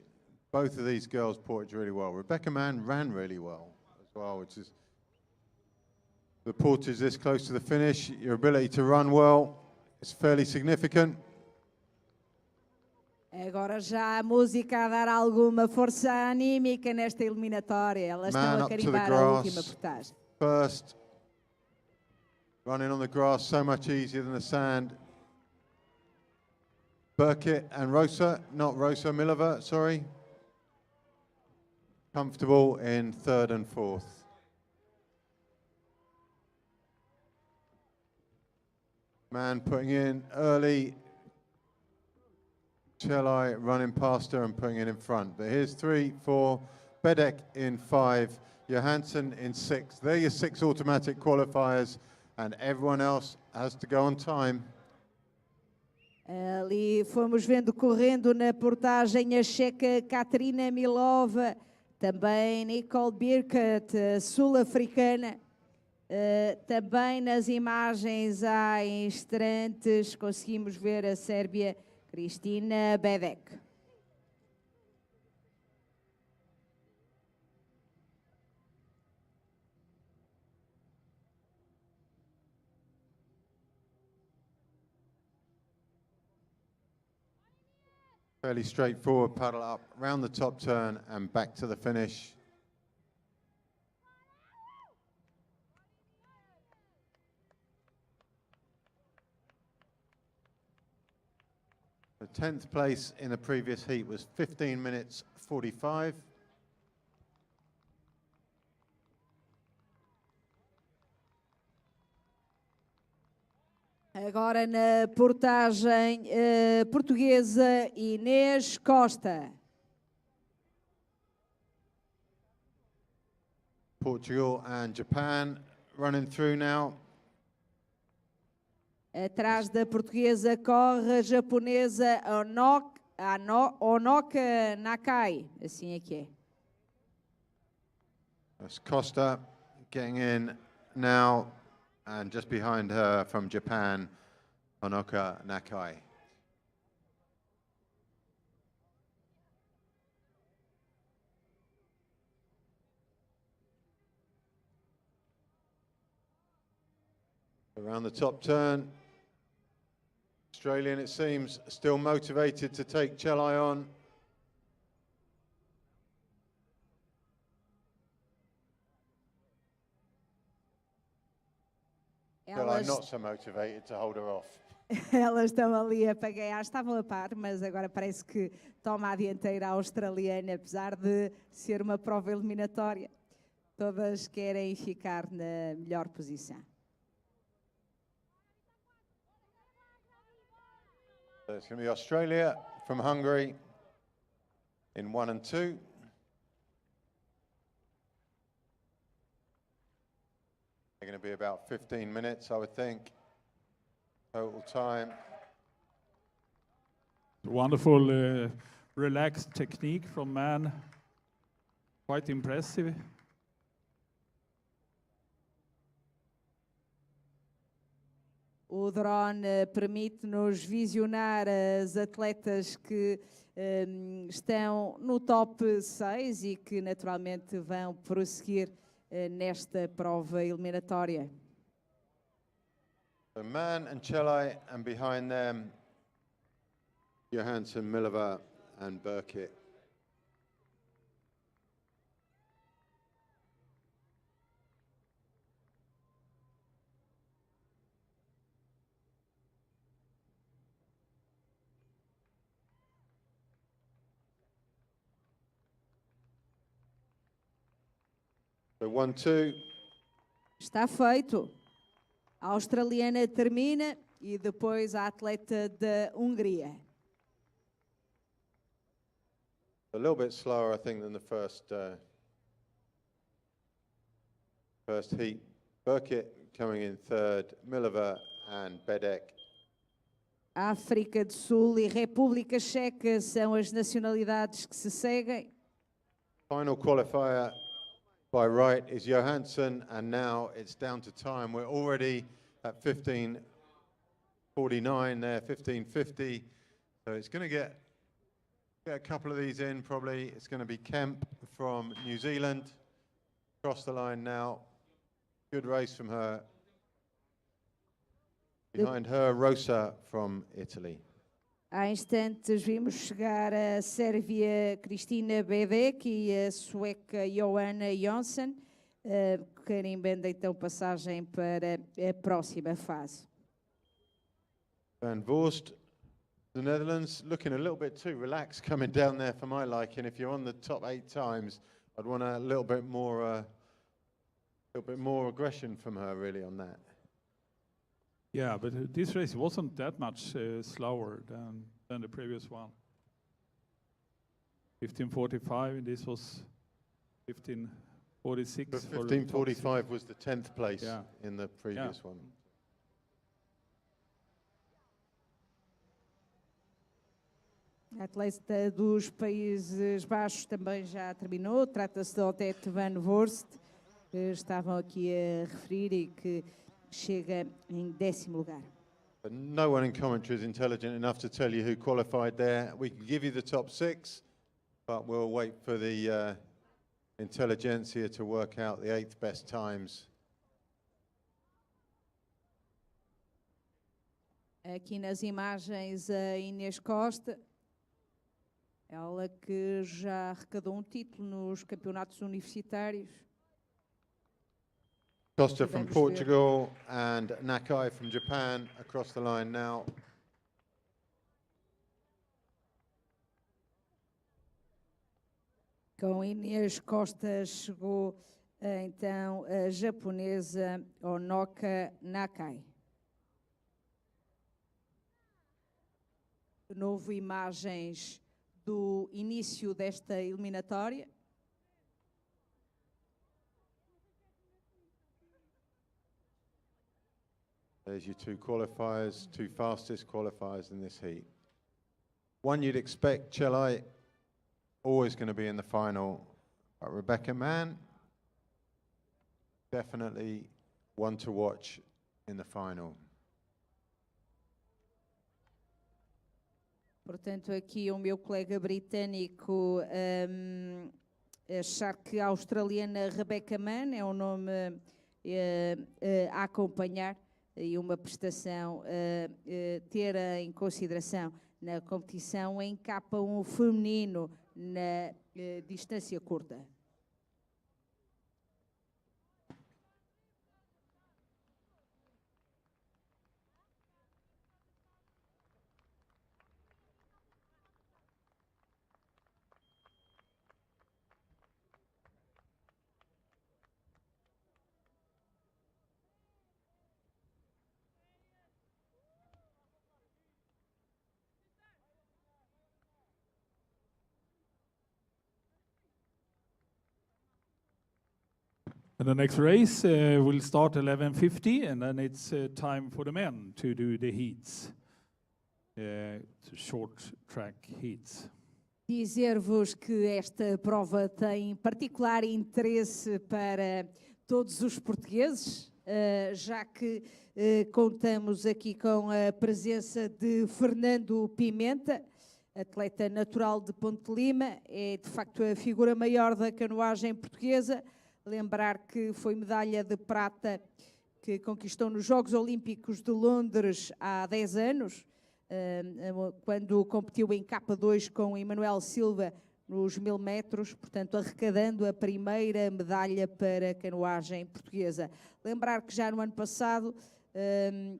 Both of these girls portage really well. Rebecca Mann ran really well as well, which is the portage this close to the finish. Your ability to run well is fairly significant. Agora já a música a dar alguma força anímica nesta eliminatória. Elas estão a carimbar a última portagem. First, running on the grass so much easier than the sand. Burkett and Rosa, not Rosa, Milova, sorry. Comfortable in 3rd and 4th. Man putting in early. Chelai running past her and putting it in front. But here's 3, 4, Bedek in 5, Johansson in 6. They're your 6 automatic qualifiers, and everyone else has to go on time. Ali fomos vendo correndo na portagem a checa Katrina Milova, também Nicole Birkett, sul-africana. Também nas imagens há instantes conseguimos ver a Sérvia Kristina Bedek. Fairly straightforward paddle up, round the top turn and back to the finish. The 10th place in the previous heat was 15 minutes 45. Agora na portagem portuguesa, Inês Costa. Portugal and Japan running through now. Atrás da portuguesa corre a japonesa Onoka Nakai. Assim é que é. That's Costa getting in now. And just behind her from Japan, Honoka Nakai. Around the top turn, Australian, it seems, still motivated to take Chelai on. Chelai not so motivated to hold her off. Elas estão ali a pagar, estavam a par, mas agora parece que toma a dianteira a australiana, apesar de ser uma prova eliminatória. Todas querem ficar na melhor posição. So it's going to be Australia from Hungary in 1 and 2. They're going to be about 15 minutes, I would think, total time. Wonderful, relaxed technique from man. Quite impressive. O drone permite-nos visionar as atletas que estão no top 6 e que naturalmente vão prosseguir nesta prova eliminatória. So Man and Chelai, and behind them, Johansson, Mileva and Burkitt. So 1-2. Está feito. A australiana termina e depois a atleta da Hungria. A little bit slower, I think, than the first heat. Burkitt coming in third, Mileva and Bedek. África do Sul e República Checa são as nacionalidades que se seguem. Final qualifier by right is Johansson, and now it's down to time. We're already at 15:49 there, 15:50. So it's going to get a couple of these in probably. It's going to be Kemp from New Zealand. Across the line now. Good race from her. Behind her, Rosa from Italy. Há instantes vimos chegar a Sérvia Kristina Bedek e a sueca Johanna Jonsson, carimbando então passagem para a próxima fase. Van Voorst, the Netherlands, looking a little bit too relaxed coming down there for my liking. If you're on the top 8 times, I'd want a little bit more aggression from her really on that. Yeah, but this race wasn't that much slower than the previous one. 15:45, and this was 15:46. But 15:45 was the 10th place in the previous one. A atleta dos Países Baixos também já terminou. Trata-se de Odette Van Voorst, que estavam aqui a referir e que chega em 10º lugar. But no one in commentary is intelligent enough to tell you who qualified there. We can give you the top 6, but we'll wait for the intelligentsia to work out the 8th best times. Aqui nas imagens a Inês Costa, ela que já arrecadou um título nos campeonatos universitários. Costa from Portugal and Nakai from Japan across the line now. Com Inês Costa chegou então a japonesa Honoka Nakai. De novo, imagens do início desta eliminatória. There's your 2 qualifiers, 2 fastest qualifiers in this heat. One you'd expect, Chelai, always going to be in the final. But Rebecca Mann, definitely one to watch in the final. Portanto, aqui o meu colega britânico achar que a australiana Rebecca Mann é um nome a acompanhar e uma prestação ter em consideração na competição em K1 feminino na distância curta. And the next race will start 11:50, and then it's time for the men to do the heats, short track heats. Dizer-vos que esta prova tem particular interesse para todos os portugueses, já que contamos aqui com a presença de Fernando Pimenta, atleta natural de Ponte de Lima, é de facto a figura maior da canoagem portuguesa. Lembrar que foi medalha de prata que conquistou nos Jogos Olímpicos de Londres há 10 anos, quando competiu em K2 com Emanuel Silva nos 1000 metros, portanto arrecadando a primeira medalha para a canoagem portuguesa. Lembrar que já no ano passado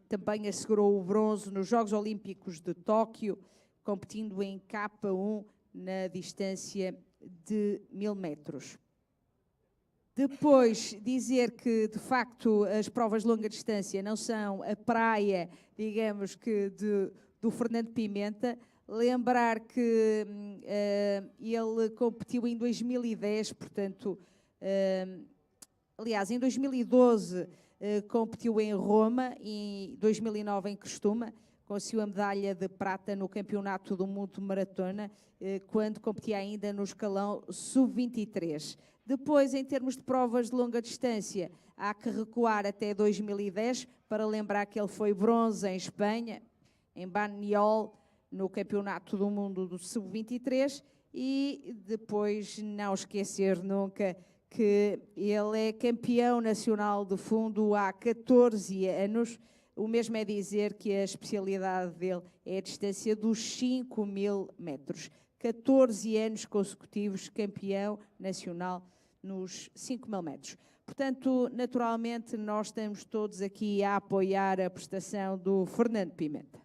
também assegurou o bronze nos Jogos Olímpicos de Tóquio, competindo em K1 na distância de 1000 metros. Depois, dizer que, de facto, as provas de longa distância não são a praia, digamos que, do Fernando Pimenta. Lembrar que ele competiu em 2010, portanto, aliás, em 2012 competiu em Roma e em 2009 em Costuma, conseguiu a medalha de prata no Campeonato do Mundo de Maratona, quando competia ainda no escalão sub-23. Depois, em termos de provas de longa distância, há que recuar até 2010, para lembrar que ele foi bronze em Espanha, em Banyoles, no Campeonato do Mundo do Sub-23, e depois não esquecer nunca que ele é campeão nacional de fundo há 14 anos. O mesmo é dizer que a especialidade dele é a distância dos 5.000 metros. 14 anos consecutivos campeão nacional nos 5.000 metros. Portanto, naturalmente, nós estamos todos aqui a apoiar a prestação do Fernando Pimenta.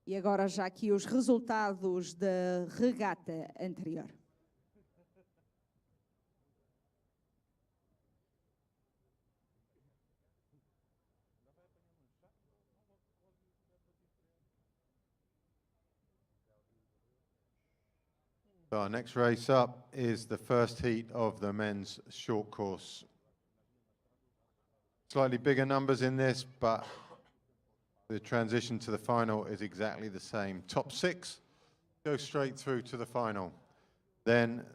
E agora já aqui os resultados da regata anterior. So our next race up is the first heat of the men's short course. Slightly bigger numbers in this, but the transition to the final is exactly the same. Top 6 go straight through to the final. Then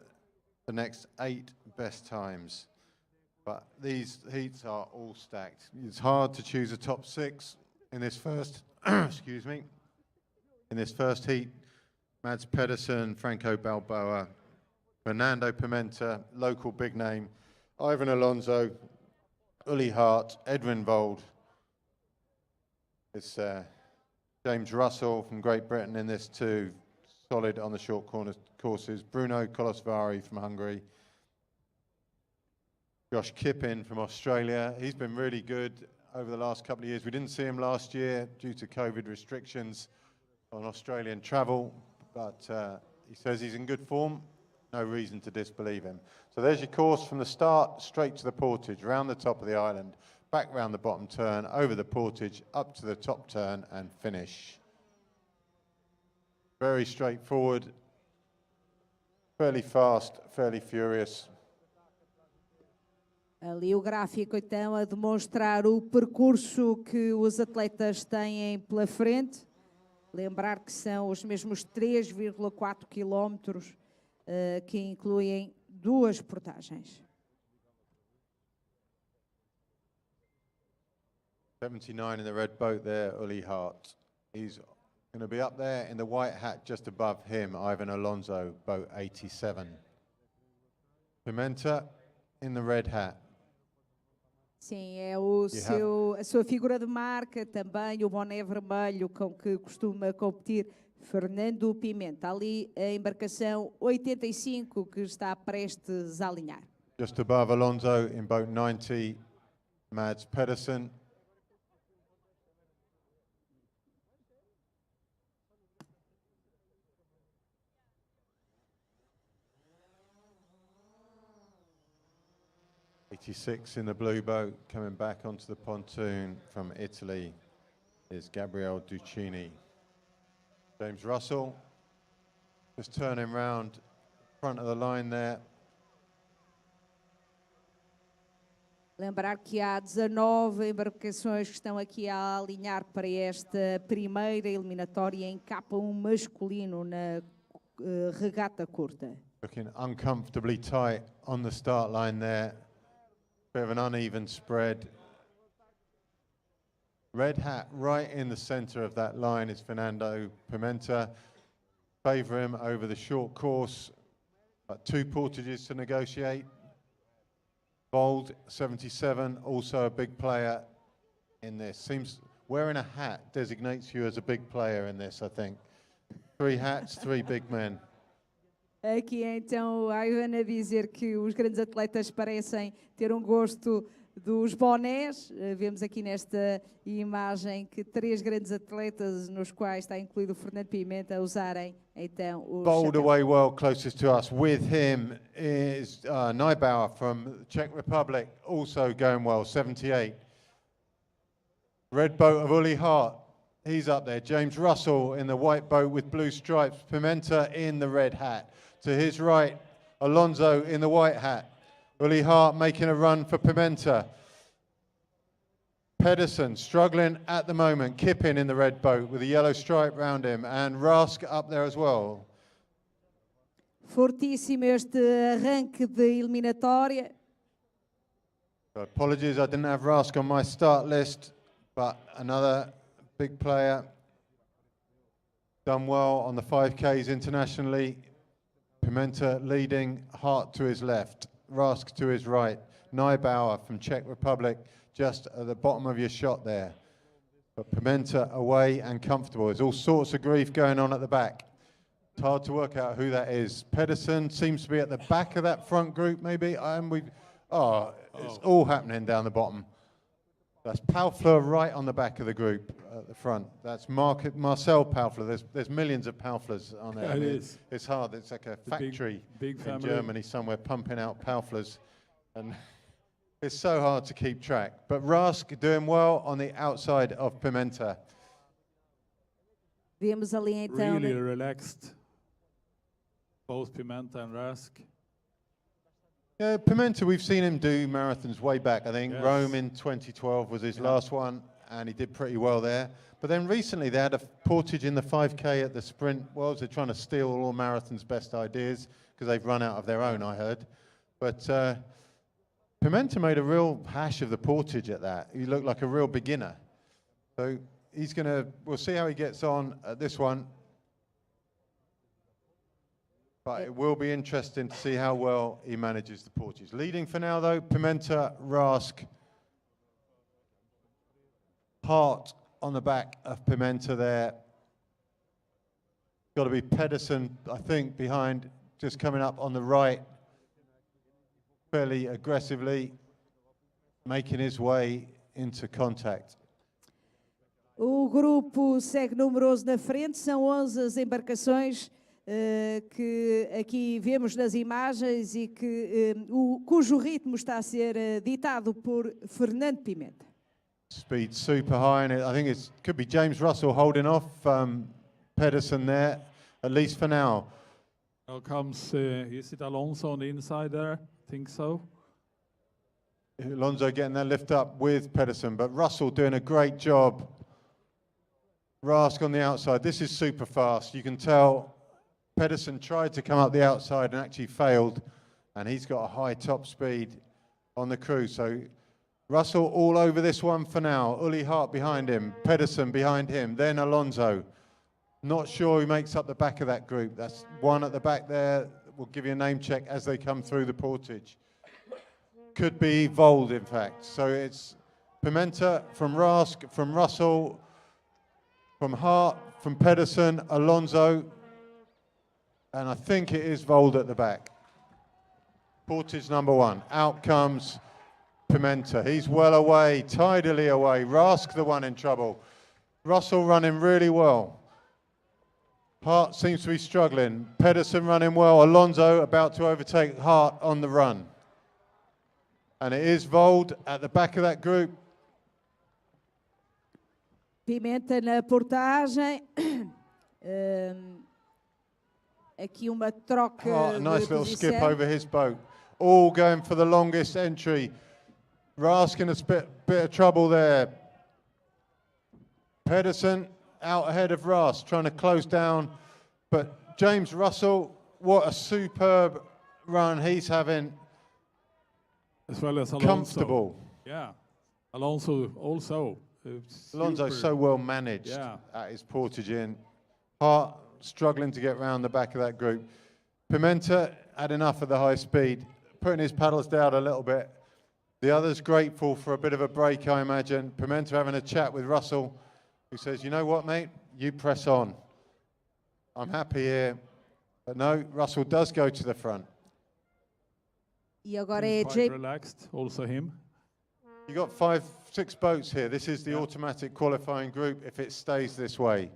the next 8 best times. But these heats are all stacked. It's hard to choose a top 6 in this first, excuse me, in this first heat. Mads Pedersen, Franco Balboa, Fernando Pimenta, local big name, Ivan Alonso, Uli Hart, Edwin Vold. It's James Russell from Great Britain in this too, solid on the short courses. Bruno Kolosvari from Hungary. Josh Kippin from Australia. He's been really good over the last couple of years. We didn't see him last year due to COVID restrictions on Australian travel, but he says he's in good form. No reason to disbelieve him. So there's your course from the start, straight to the portage, round the top of the island, back round the bottom turn, over the portage, up to the top turn and finish. Very straightforward, fairly fast, fairly furious. Ali o gráfico, então, a demonstrar o percurso que os atletas têm pela frente. Lembrar que são os mesmos 3,4 quilómetros que incluem 2 portagens. 79 in the red boat there, Uli Hart. He's going to be up there in the white hat just above him, Ivan Alonso, boat 87. Pimenta in the red hat. Sim, é a sua figura de marca, também o boné vermelho com que costuma competir Fernando Pimenta. Ali a embarcação 85 que está prestes a alinhar. Just above Alonso in boat 90, Mads Pedersen. '86 in the blue boat, coming back onto the pontoon from Italy is Gabriele Duccini. James Russell just turning round front of the line there. Lembrar que há 19 embarcações que estão aqui a alinhar para esta primeira eliminatória em K1 masculino na regata curta. Looking uncomfortably tight on the start line there. Bit of an uneven spread. Red hat right in the centre of that line is Fernando Pimenta. Favour him over the short course. 2 portages to negotiate. Bold, 77, also a big player in this. Seems wearing a hat designates you as a big player in this, I think. 3 hats, 3 big men. Aqui então a Ivan a dizer que os grandes atletas parecem ter um gosto dos bonés. Vemos aqui nesta imagem que 3 grandes atletas, nos quais está incluído o Fernando Pimenta, usarem então o Bowled chapéu. away well closest to us. With him is Neubauer from the Czech Republic, also going well, 78. Red boat of Uli Hart, he's up there. James Russell in the white boat with blue stripes. Pimenta in the red hat. To his right, Alonso in the white hat. Uli Hart making a run for Pimenta. Pedersen struggling at the moment. Kipping in the red boat with a yellow stripe round him. And Rask up there as well. Fortíssimo este arranque de eliminatória. So apologies, I didn't have Rask on my start list, but another big player. Done well on the 5Ks internationally. Pimenta leading, Hart to his left, Rask to his right, Neubauer from Czech Republic just at the bottom of your shot there. But Pimenta away and comfortable. There's all sorts of grief going on at the back. It's hard to work out who that is. Pedersen seems to be at the back of that front group maybe. It's all happening down the bottom. That's Paufler right on the back of the group at the front. That's Marcel Paufler. There's millions of Pauflers on there. Yeah, It's hard. It's like a factory big in Germany somewhere pumping out Pauflers. And it's so hard to keep track. But Rask doing well on the outside of Pimenta. Vemos ali então Really relaxed. Both Pimenta and Rask. Yeah, Pimenta, we've seen him do marathons way back. I think Yes. Rome in 2012 was his last one, and he did pretty well there. But then recently they had a portage in the 5K at the Sprint Worlds. They're trying to steal all marathons' best ideas because they've run out of their own, I heard. But Pimenta made a real hash of the portage at that. He looked like a real beginner. So we'll see how he gets on at this one. But it will be interesting to see how well he manages the portage. Leading for now, though, Pimenta, Rask, Hart on the back of Pimenta there. Got to be Pedersen, I think, behind, just coming up on the right, fairly aggressively, making his way into contact. o grupo segue numeroso na frente, são 11 as embarcações que aqui vemos nas imagens e cujo ritmo está a ser ditado por Fernando Pimenta. Speed super high, and I think it could be James Russell holding off Pedersen there, at least for now. Now comes, is it Alonso on the inside there? I think so. Alonso getting that lift up with Pedersen, but Russell doing a great job Rask on the outside. This is super fast. You can tell Pedersen tried to come up the outside and actually failed, and he's got a high top speed on the crew. So Russell all over this one for now. Uli Hart behind him, Pedersen behind him, then Alonso. Not sure who makes up the back of that group. That's one at the back there. We'll give you a name check as they come through the portage. Could be Vold, in fact. So it's Pimenta from Rask, from Russell, from Hart, from Pedersen, Alonso, and I think it is Vold at the back. Portage number one. Out comes Pimenta. He's well away, tidily away. Rask the one in trouble. Russell running really well. Hart seems to be struggling. Pedersen running well. Alonso about to overtake Hart on the run. And it is Vold at the back of that group. Pimenta na portagem. Aqui uma troca A nice de little skip posição. over his boat. All going for the longest entry. Rask in a bit of trouble there. Pedersen out ahead of Rask, trying to close down. But James Russell, what a superb run he's having. As well as Alonso. Comfortable. Yeah. Alonso also. Alonso's so well managed at his portage in. Hart struggling to get round the back of that group. Pimenta had enough of the high speed, putting his paddles down a little bit. The others grateful for a bit of a break, I imagine. Pimenta having a chat with Russell, who says, you know what, mate? You press on. I'm happy here. But no, Russell does go to the front. E agora He's é quite Jake. relaxed, also him. You got 6 boats here. This is the automatic qualifying group if it stays this way.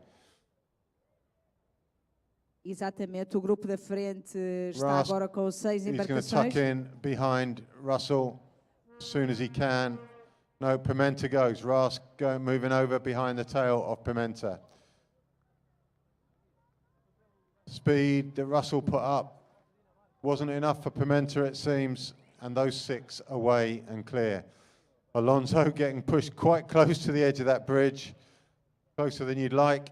Exatamente, o grupo da frente está Rask, agora com 6 he's going to tuck embarcações. in behind Russell as soon as he can. No, Pimenta goes. Rask moving over behind the tail of Pimenta. Speed that Russell put up wasn't enough for Pimenta, it seems, and those 6 away and clear. Alonso getting pushed quite close to the edge of that bridge, closer than you'd like,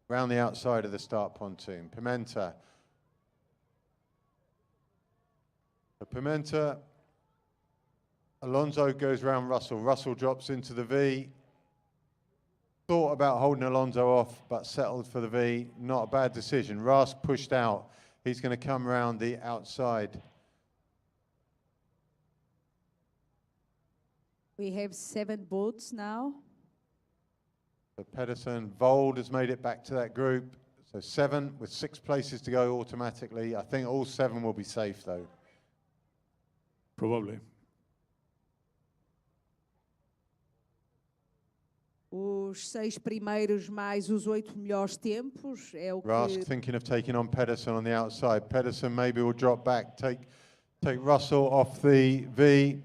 round the outside of the start pontoon. Pimenta. Pimenta. Alonso goes round Russell. Russell drops into the V. Thought about holding Alonso off, but settled for the V. Not a bad decision. Rask pushed out. He's going to come round the outside. We have 7 boats now. So Pedersen, Vold has made it back to that group. So 7 with 6 places to go automatically. I think all 7 will be safe though. Probably. Os 6 primeiros mais os 8 melhores tempos é o Rask que thinking of taking on Pedersen on the outside. Pedersen maybe will drop back, take Russell off the V.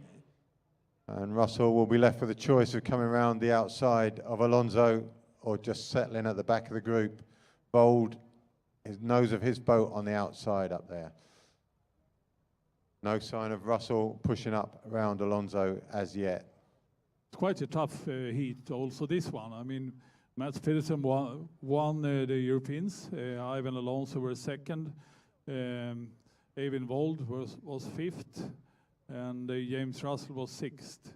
And Russell will be left with a choice of coming around the outside of Alonso or just settling at the back of the group. Vold, his nose of his boat on the outside up there. No sign of Russell pushing up around Alonso as yet. It's quite a tough heat, also this one. I mean, Mats Pedersen won the Europeans. Ivan Alonso was second. Eivind Vold was 5th. And James Russell was 6th.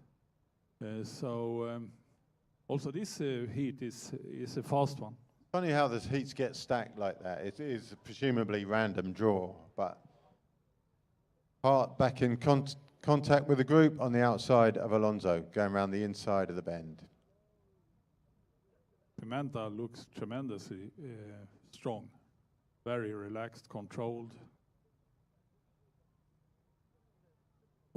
Also this heat is a fast one. Funny how the heats get stacked like that. It is presumably random draw, but Hart back in contact with the group on the outside of Alonso, going around the inside of the bend. Pimenta looks tremendously strong, very relaxed, controlled.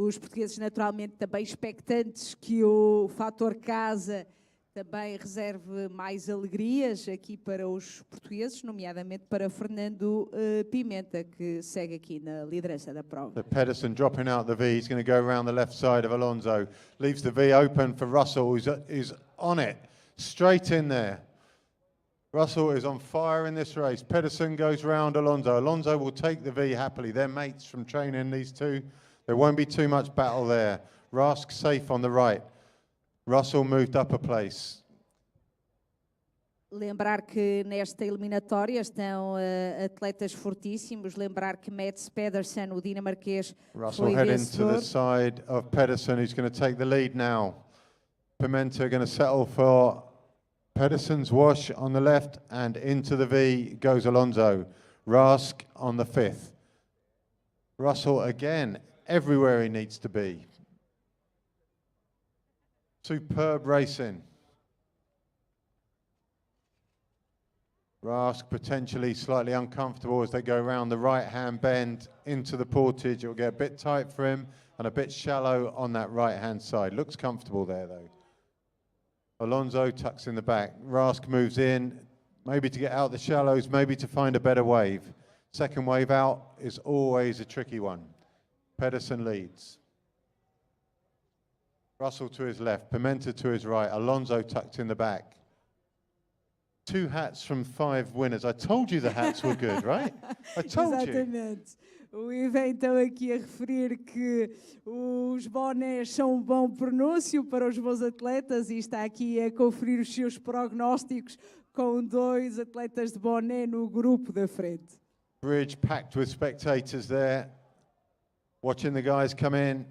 os portugueses naturalmente também expectantes que o fator casa também reserve mais alegrias aqui para os portugueses, nomeadamente para Fernando Pimenta, que segue aqui na liderança da prova. So Pedersen dropping out the V, he's going to go around the left side of Alonso, leaves the V open for Russell, who's on it, straight in there. Russell is on fire in this race. Pedersen goes round Alonso. Alonso will take the V happily. They're mates from training, these two. There won't be too much battle there. Rask safe on the right. Russell moved up a place. Lembrar que nesta eliminatória estão atletas fortíssimos. Lembrar que Mads Pedersen, o dinamarquês, Russell foi heading to vencedor. the side of Pedersen, who's going to take the lead now. Pimenta going to settle for Pedersen's wash on the left, and into the V goes Alonso. Rask on the 5th. Russell again, everywhere he needs to be. Superb racing. Rask potentially slightly uncomfortable as they go around the right-hand bend into the portage. It will get a bit tight for him and a bit shallow on that right-hand side. Looks comfortable there, though. Alonso tucks in the back. Rask moves in, maybe to get out the shallows, maybe to find a better wave. Second wave out is always a tricky one. Pedersen leads. Russell to his left, Pimenta to his right, Alonso tucked in the back. 2 hats from 5 winners. I told you the hats were good, right? I told you. Exatamente. O Ivan então aqui a referir que os bonés são um bom pronúncio para os bons atletas e está aqui a conferir os seus prognósticos com 2 atletas de boné no grupo da frente. Bridge packed with spectators there, watching the guys come in.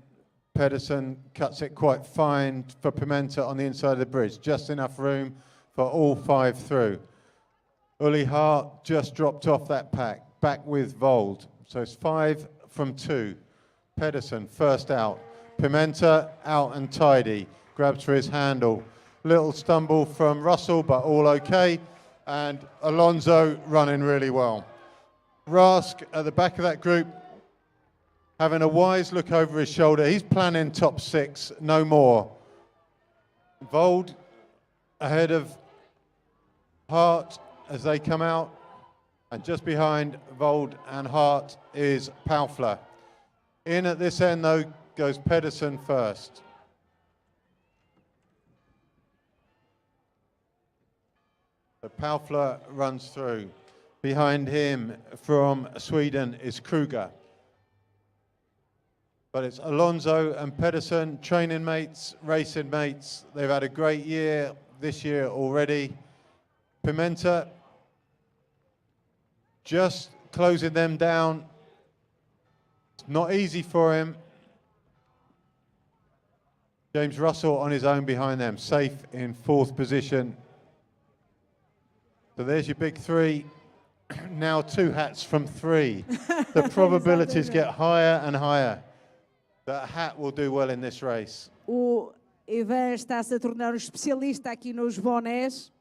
Pedersen cuts it quite fine for Pimenta on the inside of the bridge. Just enough room for all 5 through. Uli Hart just dropped off that pack, back with Vold. So it's 5 from 2. Pedersen first out. Pimenta out and tidy. Grabs for his handle. Little stumble from Russell, but all okay. And Alonso running really well. Rask at the back of that group, having a wise look over his shoulder. He's planning top 6, no more. Vold ahead of Hart as they come out. And just behind Vold and Hart is Paufler. In at this end, though, goes Pedersen first. So Paufler runs through. Behind him from Sweden is Kruger. But it's Alonso and Pedersen, training mates, racing mates. They've had a great year this year already. Pimenta just closing them down. It's not easy for him. James Russell on his own behind them, safe in 4th position. So there's your big 3. Now 2 hats from 3. The probabilities get higher and higher. That hat will do well in this race. O Ivan está-se a tornar um especialista aqui nos bonés.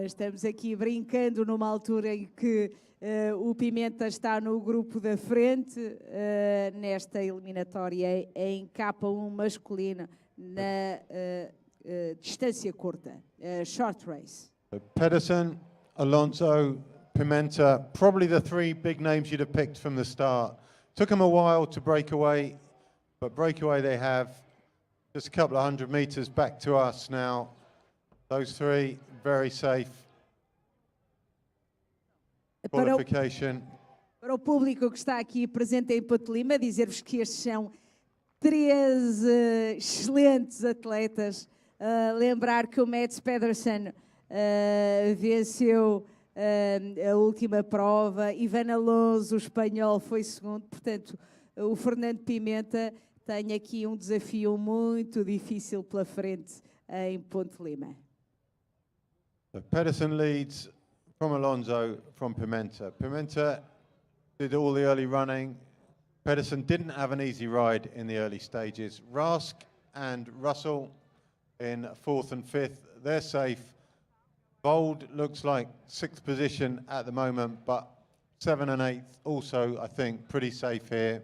Estamos aqui brincando numa altura em que o Pimenta está no grupo da frente nesta eliminatória em K1 masculino na distância curta, short race. Pedersen, Alonso, Pimenta, probably the 3 big names you'd have picked from the start. Took them a while to break away, but breakaway they have. Just a couple of 100 meters back to us now. Those 3, very safe. Qualification. Para o público que está aqui presente em Ponte Lima, dizer-vos que estes são 3 excelentes atletas. Lembrar que o Mads Pedersen venceu a última prova. Ivan Alonso, o espanhol, foi segundo. Portanto, o Fernando Pimenta tem aqui um desafio muito difícil pela frente em Ponte Lima. So Pedersen leads from Alonso, from Pimenta. Pimenta did all the early running. Pedersen didn't have an easy ride in the early stages. Rask and Russell in 4th and 5th, they're safe. Vold looks like 6th position at the moment, but 7th and 8th also, I think, pretty safe here.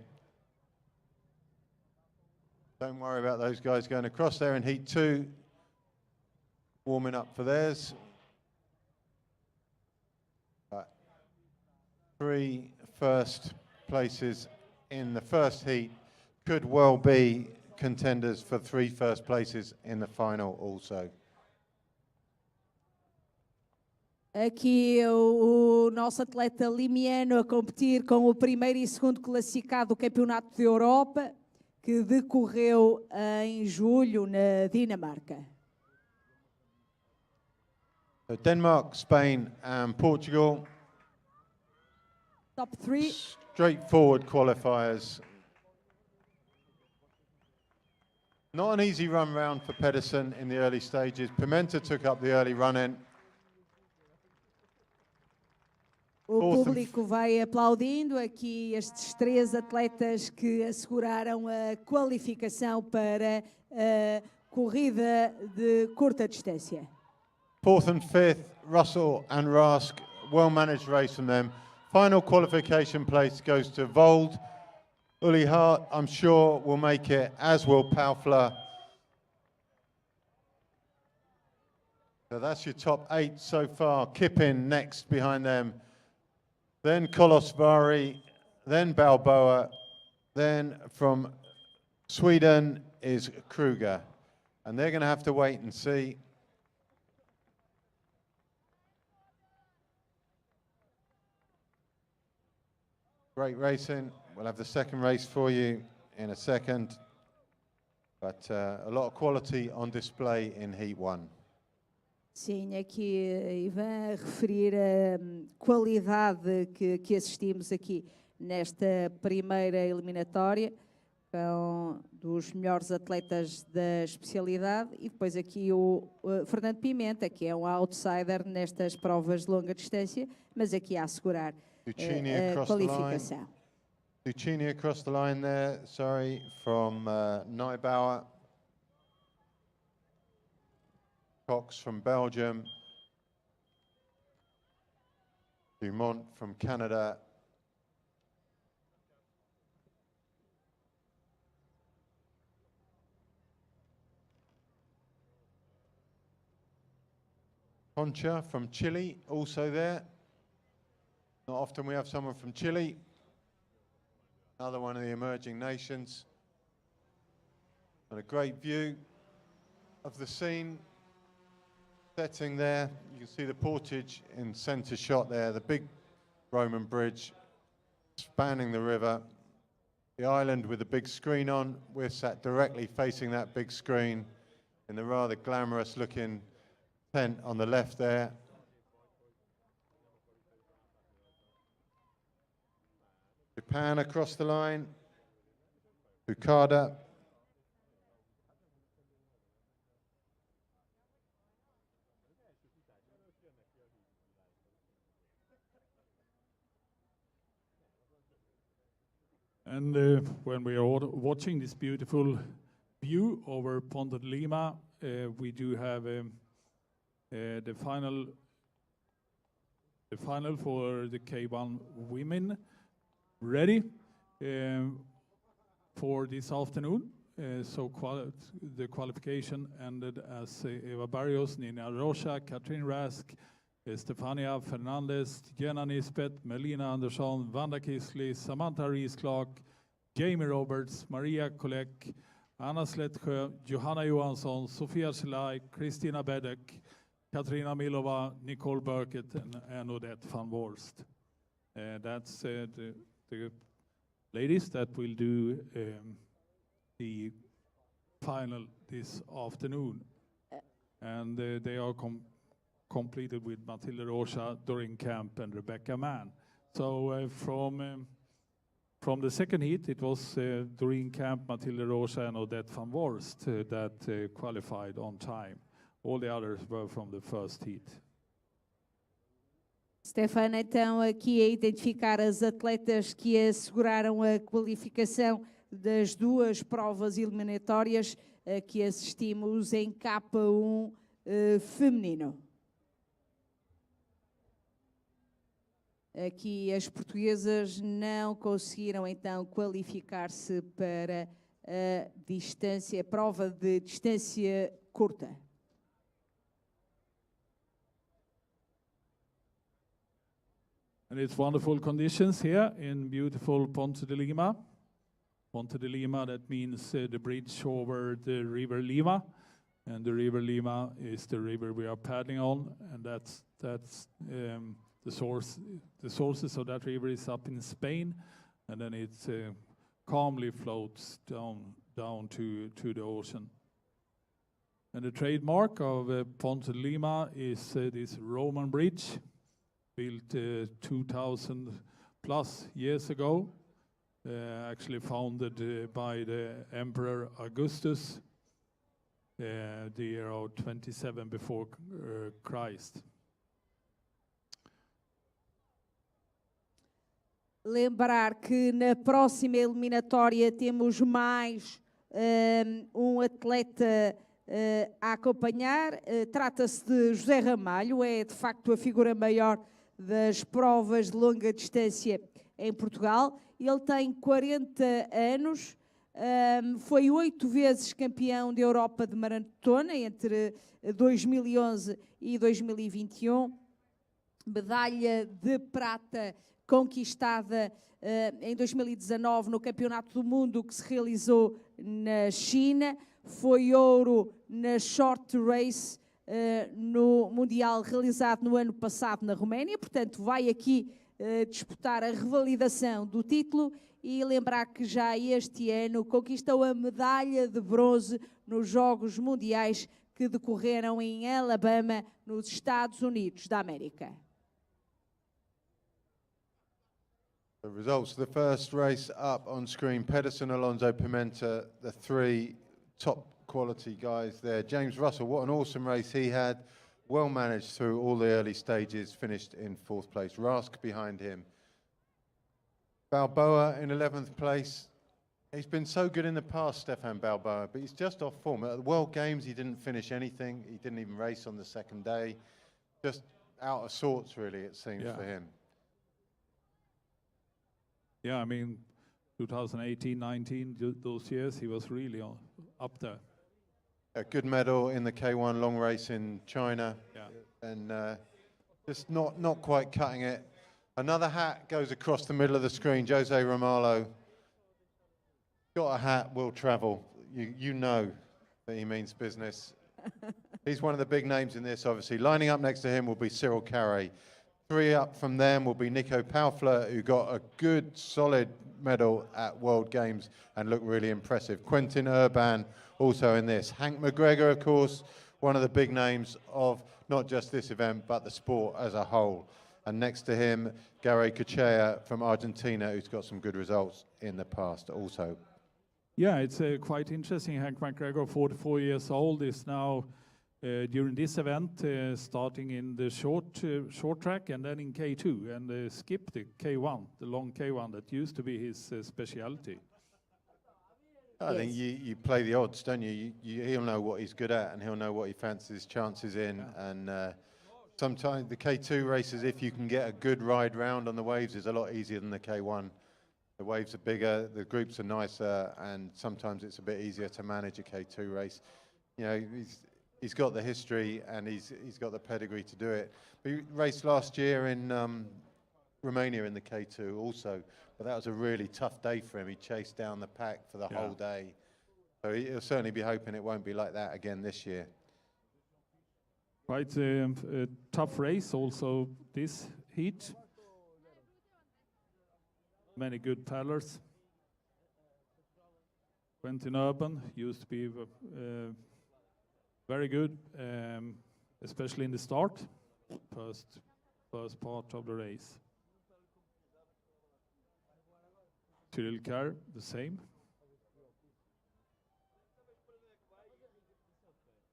Don't worry about those guys going across there in Heat 2, warming up for theirs. 3 first places in the first heat could well be contenders for 3 first places in the final also. Aqui o nosso atleta limiano a competir com o primeiro e segundo classificado do Campeonato da Europa, que decorreu em julho na Dinamarca. So Denmark, Spain, and Portugal. Top 3. Straightforward qualifiers. Not an easy run round for Pedersen in the early stages. Pimenta took up the early run-in. O público vai aplaudindo aqui estes 3 atletas que asseguraram a qualificação para a corrida de curta distância. 4th and 5th, Russell and Rask, well-managed race from them. Final qualification place goes to Vold. Uli Hart, I'm sure, will make it, as will Paufler. So that's your top 8 so far. Kippin next behind them. Then Kolosvari, then Balboa. Then from Sweden is Kruger. And they're going to have to wait and see. Great racing. We'll have the second race for you in a second. But a lot of quality on display in Heat 1. Sim, aqui Ivan a referir a qualidade que assistimos aqui nesta primeira eliminatória, com dos melhores atletas da especialidade, e depois aqui o Fernando Pimenta, que é um outsider nestas provas de longa distância, mas aqui a assegurar a qualificação. Ducini across the line there, sorry, from Neubauer. Cox from Belgium. Dumont from Canada. Concha from Chile, also there. Not often we have someone from Chile. Another one of the emerging nations. And a great view of the scene. Setting there, you can see the portage in centre shot there, the big Roman bridge spanning the river. The island with the big screen on. We're sat directly facing that big screen in the rather glamorous looking tent on the left there. Japan across the line. Fukada. And when we are watching this beautiful view over Ponte de Lima, we do have the final for the K1 women ready for this afternoon. So the qualification ended as Eva Barrios, Nina Rocha, Katrin Rask, Stefania Fernandez, Jenna Nisbet, Melina Andersson, Vanda Kisley, Samantha Rees-Clark, Jamie Roberts, Maria Kolek, Anna Slettsjö, Johanna Johansson, Sofia Selaj, Kristina Bedek, Katarina Milova, Nicole Burkett, and Odette van Worst. That's the ladies that will do the final this afternoon. And they are completed with Matilda Rocha, Doreen Camp, and Rebecca Mann. So from the second heat, it was Doreen Camp, Matilda Rocha, and Odette van Worst that qualified on time. All the others were from the first heat. Stefano, então, aqui a identificar as atletas que asseguraram a qualificação das 2 provas eliminatórias que assistimos em K1 feminino. Aqui as portuguesas não conseguiram então qualificar-se para a prova de distância curta. And it's wonderful conditions here in beautiful Ponte de Lima. Ponte de Lima, that means the bridge over the river Lima. And the river Lima is the river we are paddling on, and that's the sources of that river is up in Spain, and then it calmly floats down to the ocean. And the trademark of Ponte Lima is this Roman bridge, built 2,000 plus years ago, actually founded by the Emperor Augustus, the year of 27 before Christ. Lembrar que na próxima eliminatória temos mais um atleta a acompanhar. Trata-se de José Ramalho, é de facto a figura maior das provas de longa distância em Portugal. Ele tem 40 anos, foi 8 vezes campeão da Europa de maratona entre 2011 e 2021. Medalha de prata conquistada em 2019 no Campeonato do Mundo que se realizou na China. Foi ouro na short race no Mundial realizado no ano passado na Roménia. Portanto, vai aqui disputar a revalidação do título e lembrar que já este ano conquistou a medalha de bronze nos Jogos Mundiais que decorreram em Alabama, nos Estados Unidos da América. The results of the first race up on screen. Pedersen, Alonso, Pimenta, the three top quality guys there. James Russell, what an awesome race he had. Well managed through all the early stages, finished in 4th place. Rask behind him. Balboa in 11th place. He's been so good in the past, Stefan Balboa, but he's just off form. At the World Games, he didn't finish anything. He didn't even race on the second day. Just out of sorts, really, it seems, for him. Yeah, I mean, 2018, 19, those years, he was really up there. A good medal in the K1 long race in China. Yeah. And just not quite cutting it. Another hat goes across the middle of the screen. Jose Romalo. Got a hat, will travel. You know that he means business. He's one of the big names in this, obviously. Lining up next to him will be Cyril Carey. 3 up from them will be Nico Paufler, who got a good, solid medal at World Games and looked really impressive. Quentin Urban also in this. Hank McGregor, of course, one of the big names of not just this event, but the sport as a whole. And next to him, Gary Kuchea from Argentina, who's got some good results in the past also. Yeah, it's quite interesting. Hank McGregor, 44 years old, is now during this event starting in the short track and then in K2 and skipped the K1, the long K1 that used to be his specialty. I think you play the odds, don't you? He'll know what he's good at and he'll know what he fancies his chances in. Yeah. And sometimes the K2 races, if you can get a good ride round on the waves, is a lot easier than the K1. The waves are bigger, the groups are nicer, and sometimes it's a bit easier to manage a K2 race. You know, he's got the history and he's got the pedigree to do it. But he raced last year in Romania in the K2 also, but that was a really tough day for him. He chased down the pack for the whole day. So he'll certainly be hoping it won't be like that again this year. Quite a tough race also this heat. Many good paddlers. Quentin Urban used to be very good, especially in the start, first part of the race. Cyril Carey, the same.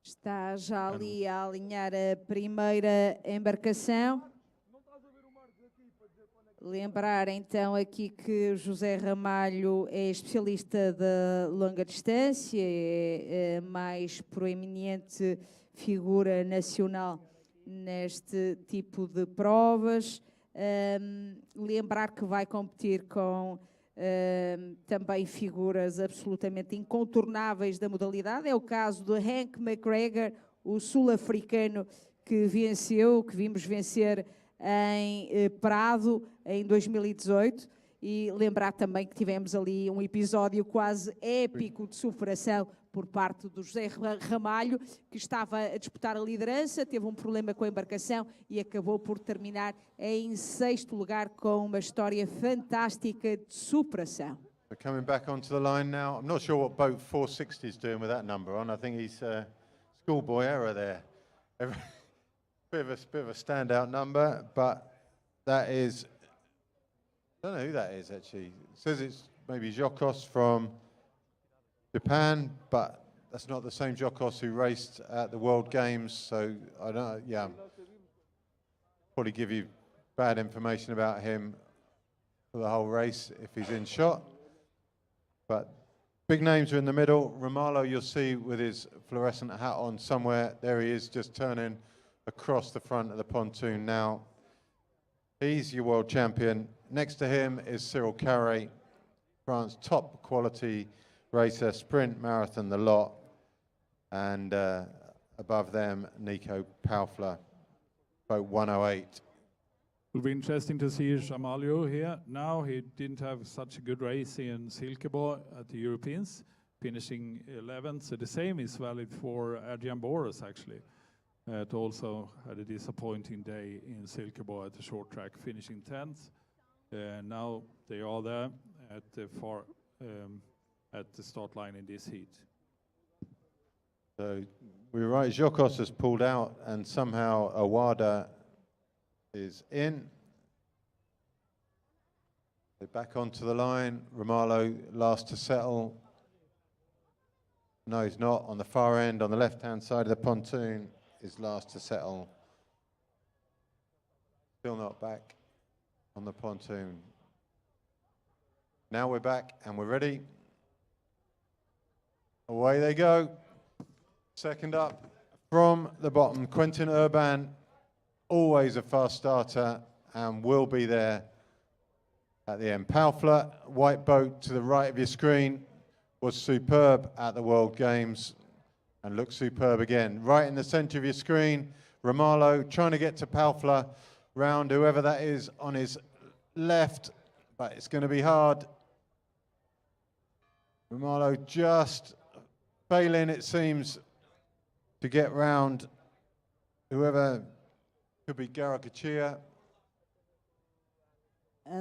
Está já ali a alinhar a primeira embarcação. Lembrar então aqui que José Ramalho é especialista de longa distância, é a mais proeminente figura nacional neste tipo de provas. Lembrar que vai competir com também figuras absolutamente incontornáveis da modalidade. É o caso de Hank McGregor, o sul-africano que vimos vencer em Prado em 2018, e lembrar também que tivemos ali um episódio quase épico de superação por parte do José Ramalho, que estava a disputar a liderança, teve um problema com a embarcação e acabou por terminar em 6º lugar com uma história fantástica de superação. We're coming back onto the line now. I'm not sure what boat 460 is doing with that number on. I think he's schoolboy error there. Bit of a standout number, but that is, I don't know who that is actually. It says it's maybe Jokos from Japan, but that's not the same Jokos who raced at the World Games, so I don't know, yeah. Probably give you bad information about him for the whole race if he's in shot. But big names are in the middle. Romalo you'll see with his fluorescent hat on somewhere. There he is, just turning across the front of the pontoon now. He's your world champion. Next to him is Cyril Carré, France top quality racer, sprint, marathon, the lot. And above them, Nico Paufler, boat 108. It'll be interesting to see Jamalio here. Now he didn't have such a good race in Silkeborg at the Europeans, finishing 11th. So the same is valid for Adrian Boros actually. It also had a disappointing day in Silkeborg at the short track, finishing 10th. Now they are there at the at the start line in this heat. So we were right, Jokos has pulled out and somehow Awada is in. They're back onto the line. Romalo last to settle. No, he's not. On the far end, on the left-hand side of the pontoon, is last to settle. Still not back on the pontoon. Now we're back and we're ready. Away they go. Second up from the bottom, Quentin Urban, always a fast starter and will be there at the end. Paufler, white boat to the right of your screen, was superb at the World Games and looks superb again. Right in the center of your screen, Romalo trying to get to Paufler, round whoever that is on his left, but it's going to be hard. Romalo just failing, it seems, to get round whoever could be Garakachia.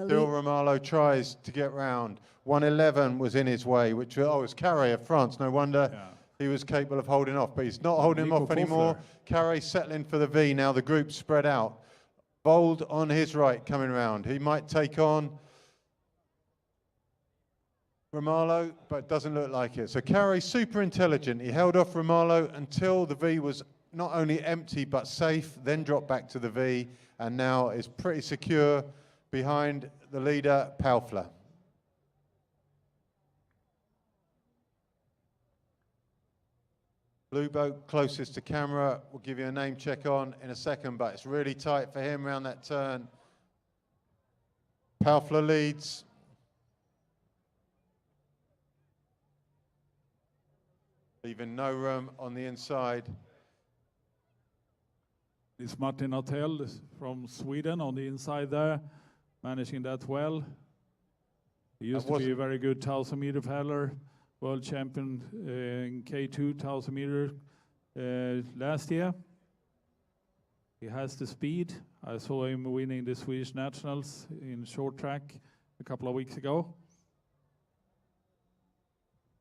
Still Romalo tries to get round. 111 was in his way, which was Carré of France. No wonder he was capable of holding off, but he's not holding him off anymore. Carré settling for the V. Now the group's spread out. Bold on his right coming round. He might take on Romalo, but doesn't look like it. So Carré, super intelligent. He held off Romalo until the V was not only empty but safe, then dropped back to the V, and now is pretty secure behind the leader, Paufler. Blue boat closest to camera. We'll give you a name check on in a second, but it's really tight for him around that turn. Paufler leads. Leaving no room on the inside. It's Martin Attell from Sweden on the inside there, managing that well. He used to be a very good 1,000-meter paddler, world champion in K2 1,000-meter last year. He has the speed. I saw him winning the Swedish Nationals in short track a couple of weeks ago.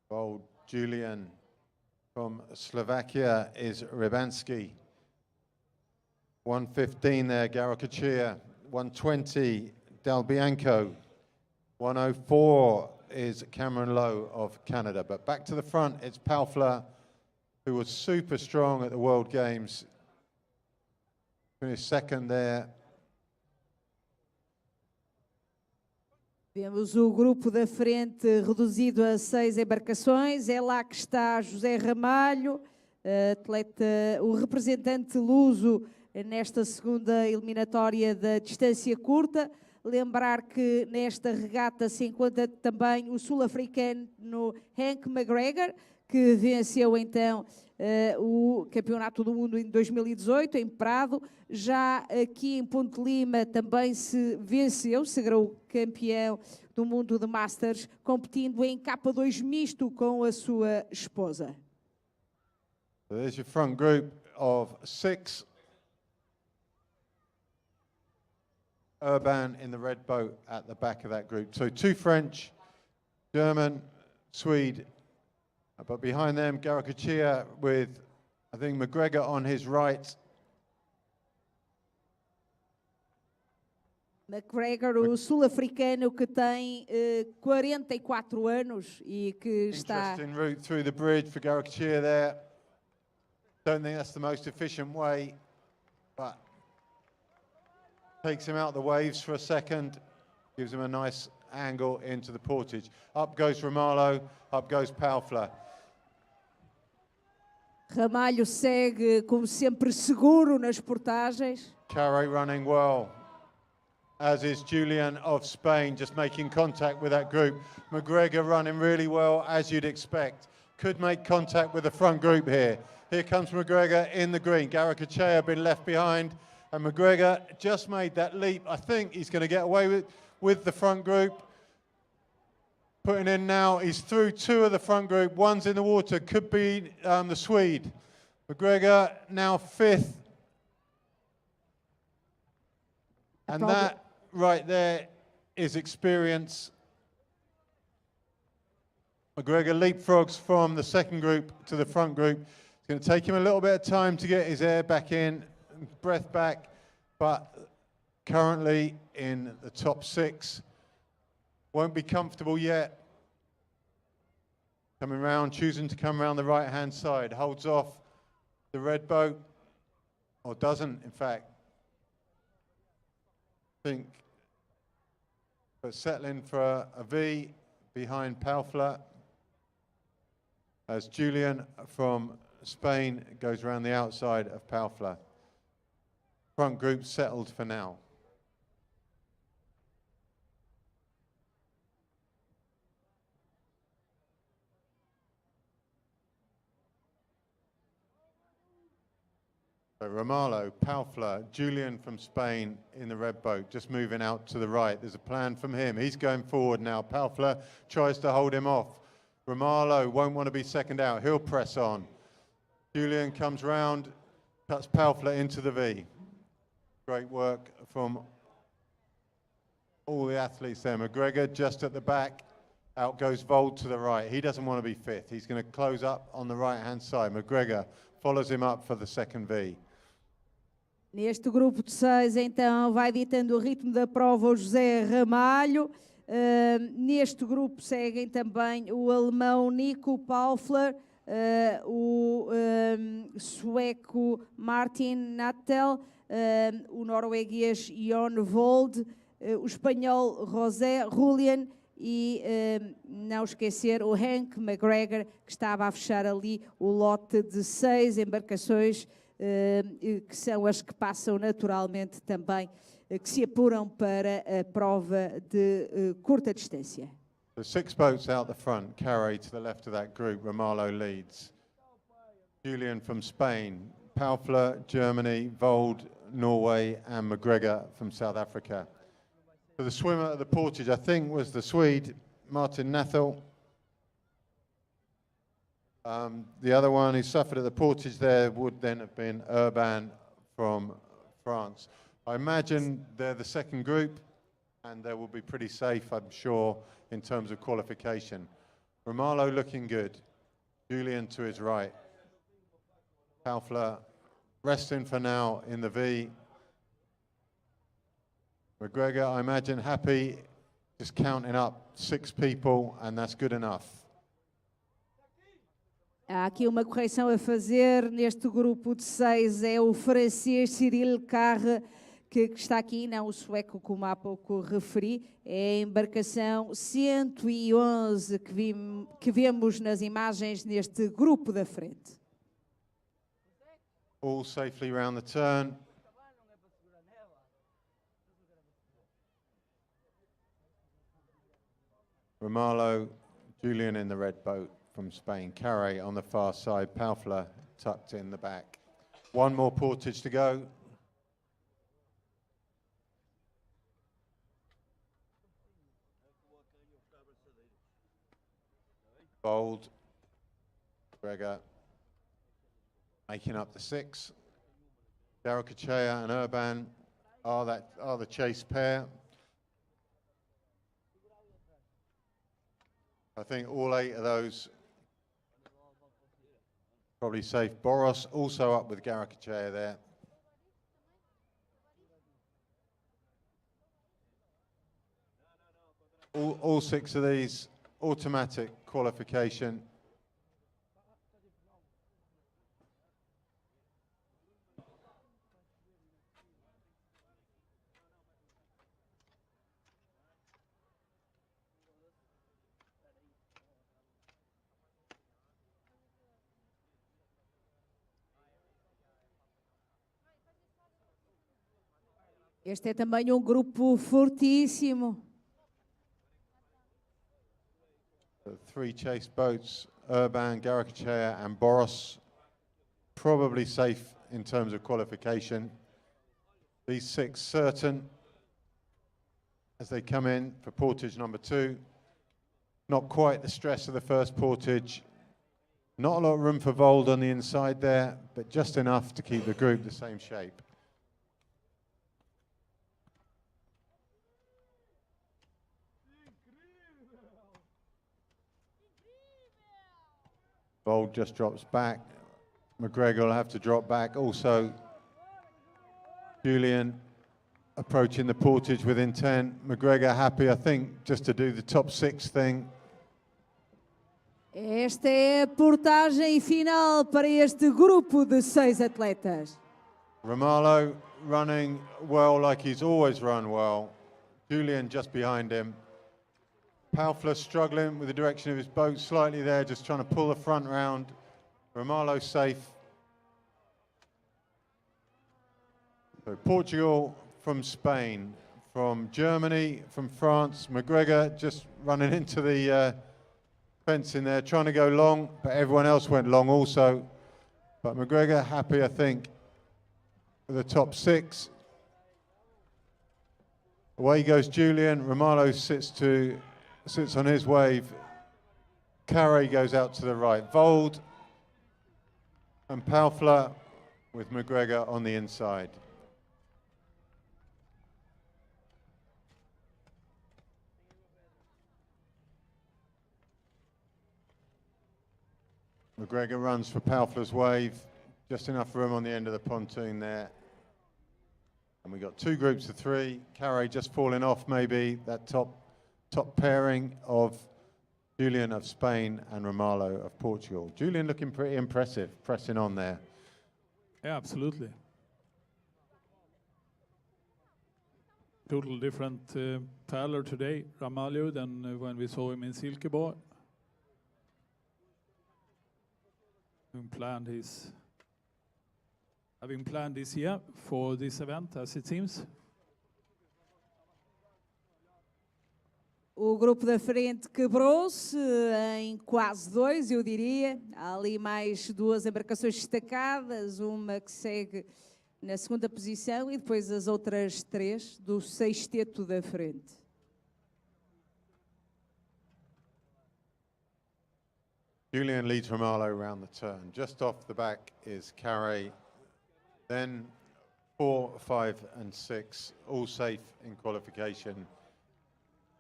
Bold Julian from Slovakia is Rybanski. 115 there, Garakachia. 120, Del Bianco. 104 is Cameron Lowe of Canada. But back to the front, it's Paufler, who was super strong at the World Games. Finished second there. Temos o grupo da frente reduzido a 6 embarcações. É lá que está José Ramalho, atleta, o representante luso nesta segunda eliminatória da distância curta. Lembrar que nesta regata se encontra também o sul-africano McGregor, que venceu então o Campeonato do Mundo em 2018, em Prado. Já aqui em Ponte Lima também se venceu, sagrou campeão do mundo de Masters, competindo em K2 misto com a sua esposa. So there's your front group of 6. Urban in the red boat at the back of that group. So 2 French, German, Swede, but behind them Garakachia with I think McGregor on his right. McGregor, o sul-africano que tem 44 anos e que está... Interesting route through the bridge for Kayak there. Don't think that's the most efficient way, but takes him out the waves for a second, gives him a nice angle into the portage. Up goes Romalo, up goes Paufler. Ramalho segue, como sempre, seguro nas portagens. Kayak running well, as is Julian of Spain, just making contact with that group. McGregor running really well, as you'd expect. Could make contact with the front group here. Here comes McGregor in the green. Kayak been left behind, and McGregor just made that leap. I think he's going to get away with the front group. Putting in now, he's through two of the front group. One's in the water, could be the Swede. McGregor now fifth. And that right there is experience. McGregor leapfrogs from the second group to the front group. It's going to take him a little bit of time to get his air back in, breath back, but currently in the top 6. Won't be comfortable yet. Coming round, choosing to come around the right-hand side. Holds off the red boat, or doesn't, in fact. Think, but settling for a V behind Paufler as Julian from Spain goes around the outside of Paufler. Front group settled for now. So Romalo, Paufler, Julian from Spain in the red boat, just moving out to the right. There's a plan from him. He's going forward now. Paufler tries to hold him off. Romalo won't want to be second out. He'll press on. Julian comes round, cuts Paufler into the V. Great work from all the athletes there. McGregor just at the back. Out goes Vold to the right. He doesn't want to be fifth. He's going to close up on the right-hand side. McGregor follows him up for the second V. Neste grupo de 6, então, vai ditando o ritmo da prova o José Ramalho. Neste grupo seguem também o alemão Nico Paufler, o sueco Martin Nattel, o norueguês Jon Vold, o espanhol José Julian e não esquecer o Hank McGregor, que estava a fechar ali o lote de 6 embarcações, que são as que passam naturalmente também, que se apuram para a prova de curta distância. The 6 boats out the front, Kayak to the left of that group, Romalo leads. Julian from Spain, Paufler, Germany, Vold, Norway, and McGregor from South Africa. So the swimmer at the portage, I think, was the Swede, Martin Nathel. The other one who suffered at the portage there would then have been Urban from France. I imagine they're the second group, and they will be pretty safe, I'm sure, in terms of qualification. Romalo looking good. Julian to his right. Paufler resting for now in the V. McGregor, I imagine, happy, just counting up 6 people, and that's good enough. Há aqui uma correção a fazer. Neste grupo de 6 é o francês Cyril Carre que está aqui, não o sueco, como há pouco referi. É a embarcação 111 que vemos nas imagens neste grupo da frente. All safely round the turn. Romalo, Julian in the red boat from Spain. Kayak on the far side. Paufler tucked in the back. One more portage to go. Bold. McGregor making up the 6. Kayak and Urban are the chase pair. I think all 8 of those Probably safe. Boros also up with Garakachea there. All 6 of these automatic qualification. Este é também um grupo fortíssimo. The 3 chase boats, Urban, Garakachea and Boros, probably safe in terms of qualification. These 6 certain as they come in for portage number 2. Not quite the stress of the first portage. Not a lot of room for Vold on the inside there, but just enough to keep the group the same shape. Vold just drops back. McGregor will have to drop back. Also, Julian approaching the portage with intent. McGregor happy, I think, just to do the top 6 thing. Esta é a portagem final para este grupo de 6 atletas. Romalo running well like he's always run well. Julian just behind him. Paufler struggling with the direction of his boat slightly there, just trying to pull the front round. Romalo safe. So Portugal from Spain, from Germany, from France. McGregor just running into the fence in there, trying to go long, but everyone else went long also. But McGregor happy, I think, with the top 6. Away goes Julian. Romalo sits on his wave. Carey goes out to the right. Vold and Paufler with McGregor on the inside. McGregor runs for Paufler's wave. Just enough room on the end of the pontoon there. And we got 2 groups of 3. Carey just falling off maybe, that top pairing of Julian of Spain and Romalo of Portugal. Julian looking pretty impressive, pressing on there. Yeah, absolutely. Total different paddler today, Ramalho, than when we saw him in Silkeborg. Having planned this year for this event, as it seems. O grupo da frente quebrou-se em quase 2, eu diria. Há ali mais 2 embarcações destacadas, uma que segue na 2ª posição e depois as outras 3 do sexteto da frente. Julian leads Romalo around the turn. Just off the back is Carey. Then 4, 5 and 6, all safe in qualification,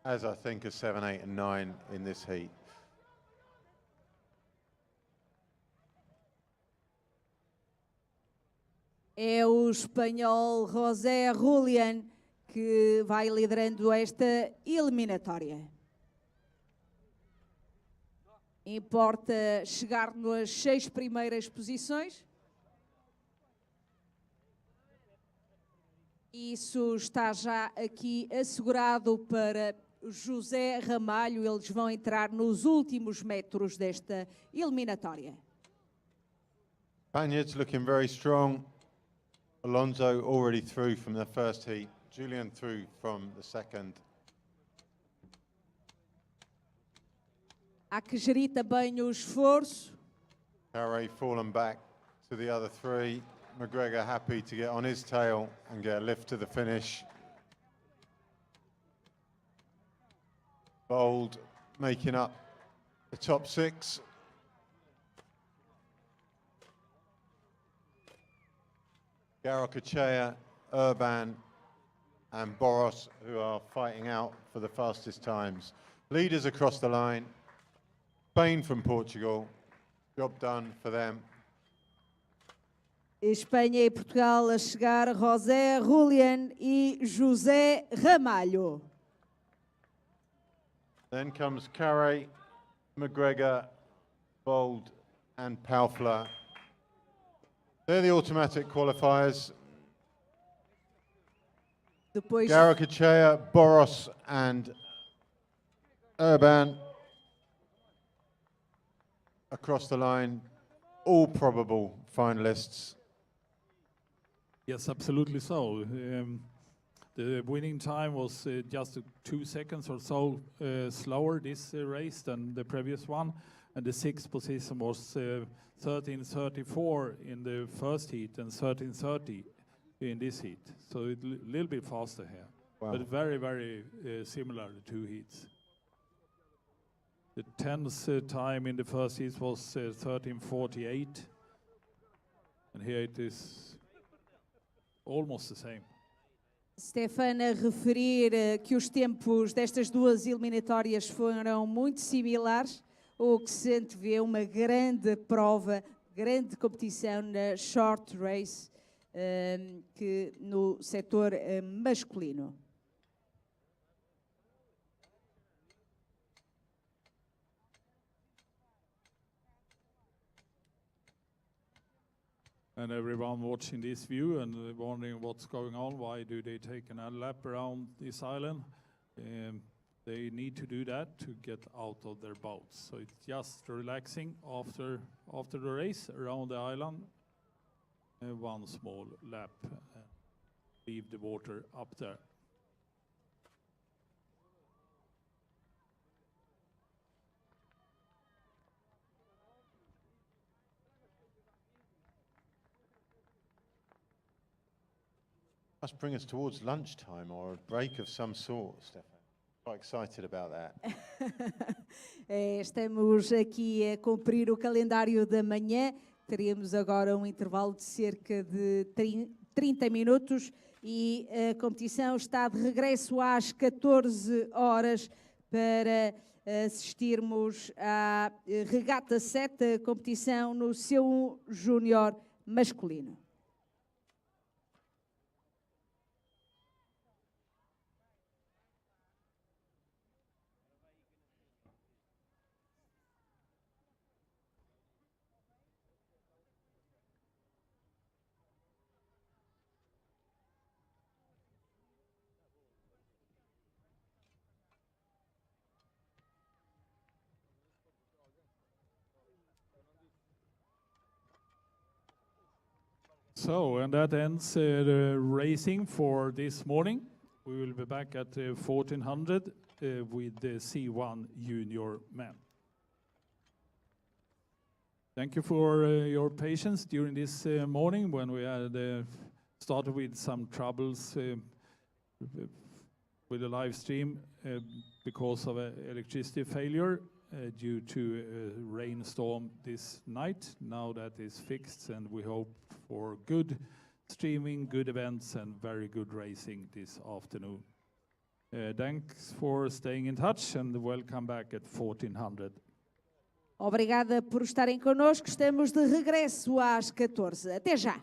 as I think are 7, 8 and 9 in this heat. É o espanhol José Julián que vai liderando esta eliminatória. Importa chegar nas 6 primeiras posições. Isso está já aqui assegurado para José Ramalho. Eles vão entrar nos últimos metros desta eliminatória. Spaniards looking very strong. Alonso already through from the first heat. Julian through from the second. Há que gerir também o esforço. Carey fallen back to the other 3. McGregor happy to get on his tail and get a lift to the finish. Vold making up the top 6. Garakachea, Urban and Boros, who are fighting out for the fastest times. Leaders across the line. Spain from Portugal. Job done for them. Espanha e Portugal a chegar, José, Julian e José Ramalho. Then comes Carey, McGregor, Bold and Palfler. They're the automatic qualifiers. Depois, Garacachea, Boros and Urban across the line, all probable finalists. Yes, absolutely so. The winning time was just 2 seconds or so slower this race than the previous one, and the sixth position was 13:34 in the first heat and 13:30 in this heat. So a little bit faster here, but very, very similar, the two heats. The 10th time in the first heat was 13:48, and here it is almost the same. Stefan a referir que os tempos destas duas eliminatórias foram muito similares, o que se antevê uma grande prova, grande competição na short race, que no setor masculino. And everyone watching this view and wondering what's going on, why do they take a lap around this island? They need to do that to get out of their boats. So it's just relaxing after the race around the island. One small lap, leave the water up there. Must bring us towards lunchtime or a break of some sort, Stefan. Quite excited about that. Estamos aqui a cumprir o calendário da manhã. Teremos agora um intervalo de cerca de 30 minutos e a competição está de regresso às 14 horas para assistirmos à regata 7, a competição no seu júnior masculino. So, and that ends the racing for this morning. We will be back at 1400 with the C1 Junior men. Thank you for your patience during this morning when we had started with some troubles with the live stream because of electricity failure. Due to a rainstorm this night. Now that is fixed, and we hope for good streaming, good events, and very good racing this afternoon. Thanks for staying in touch, and welcome back at 1400. Obrigada por estarem connosco. Estamos de regresso às 14. Até já!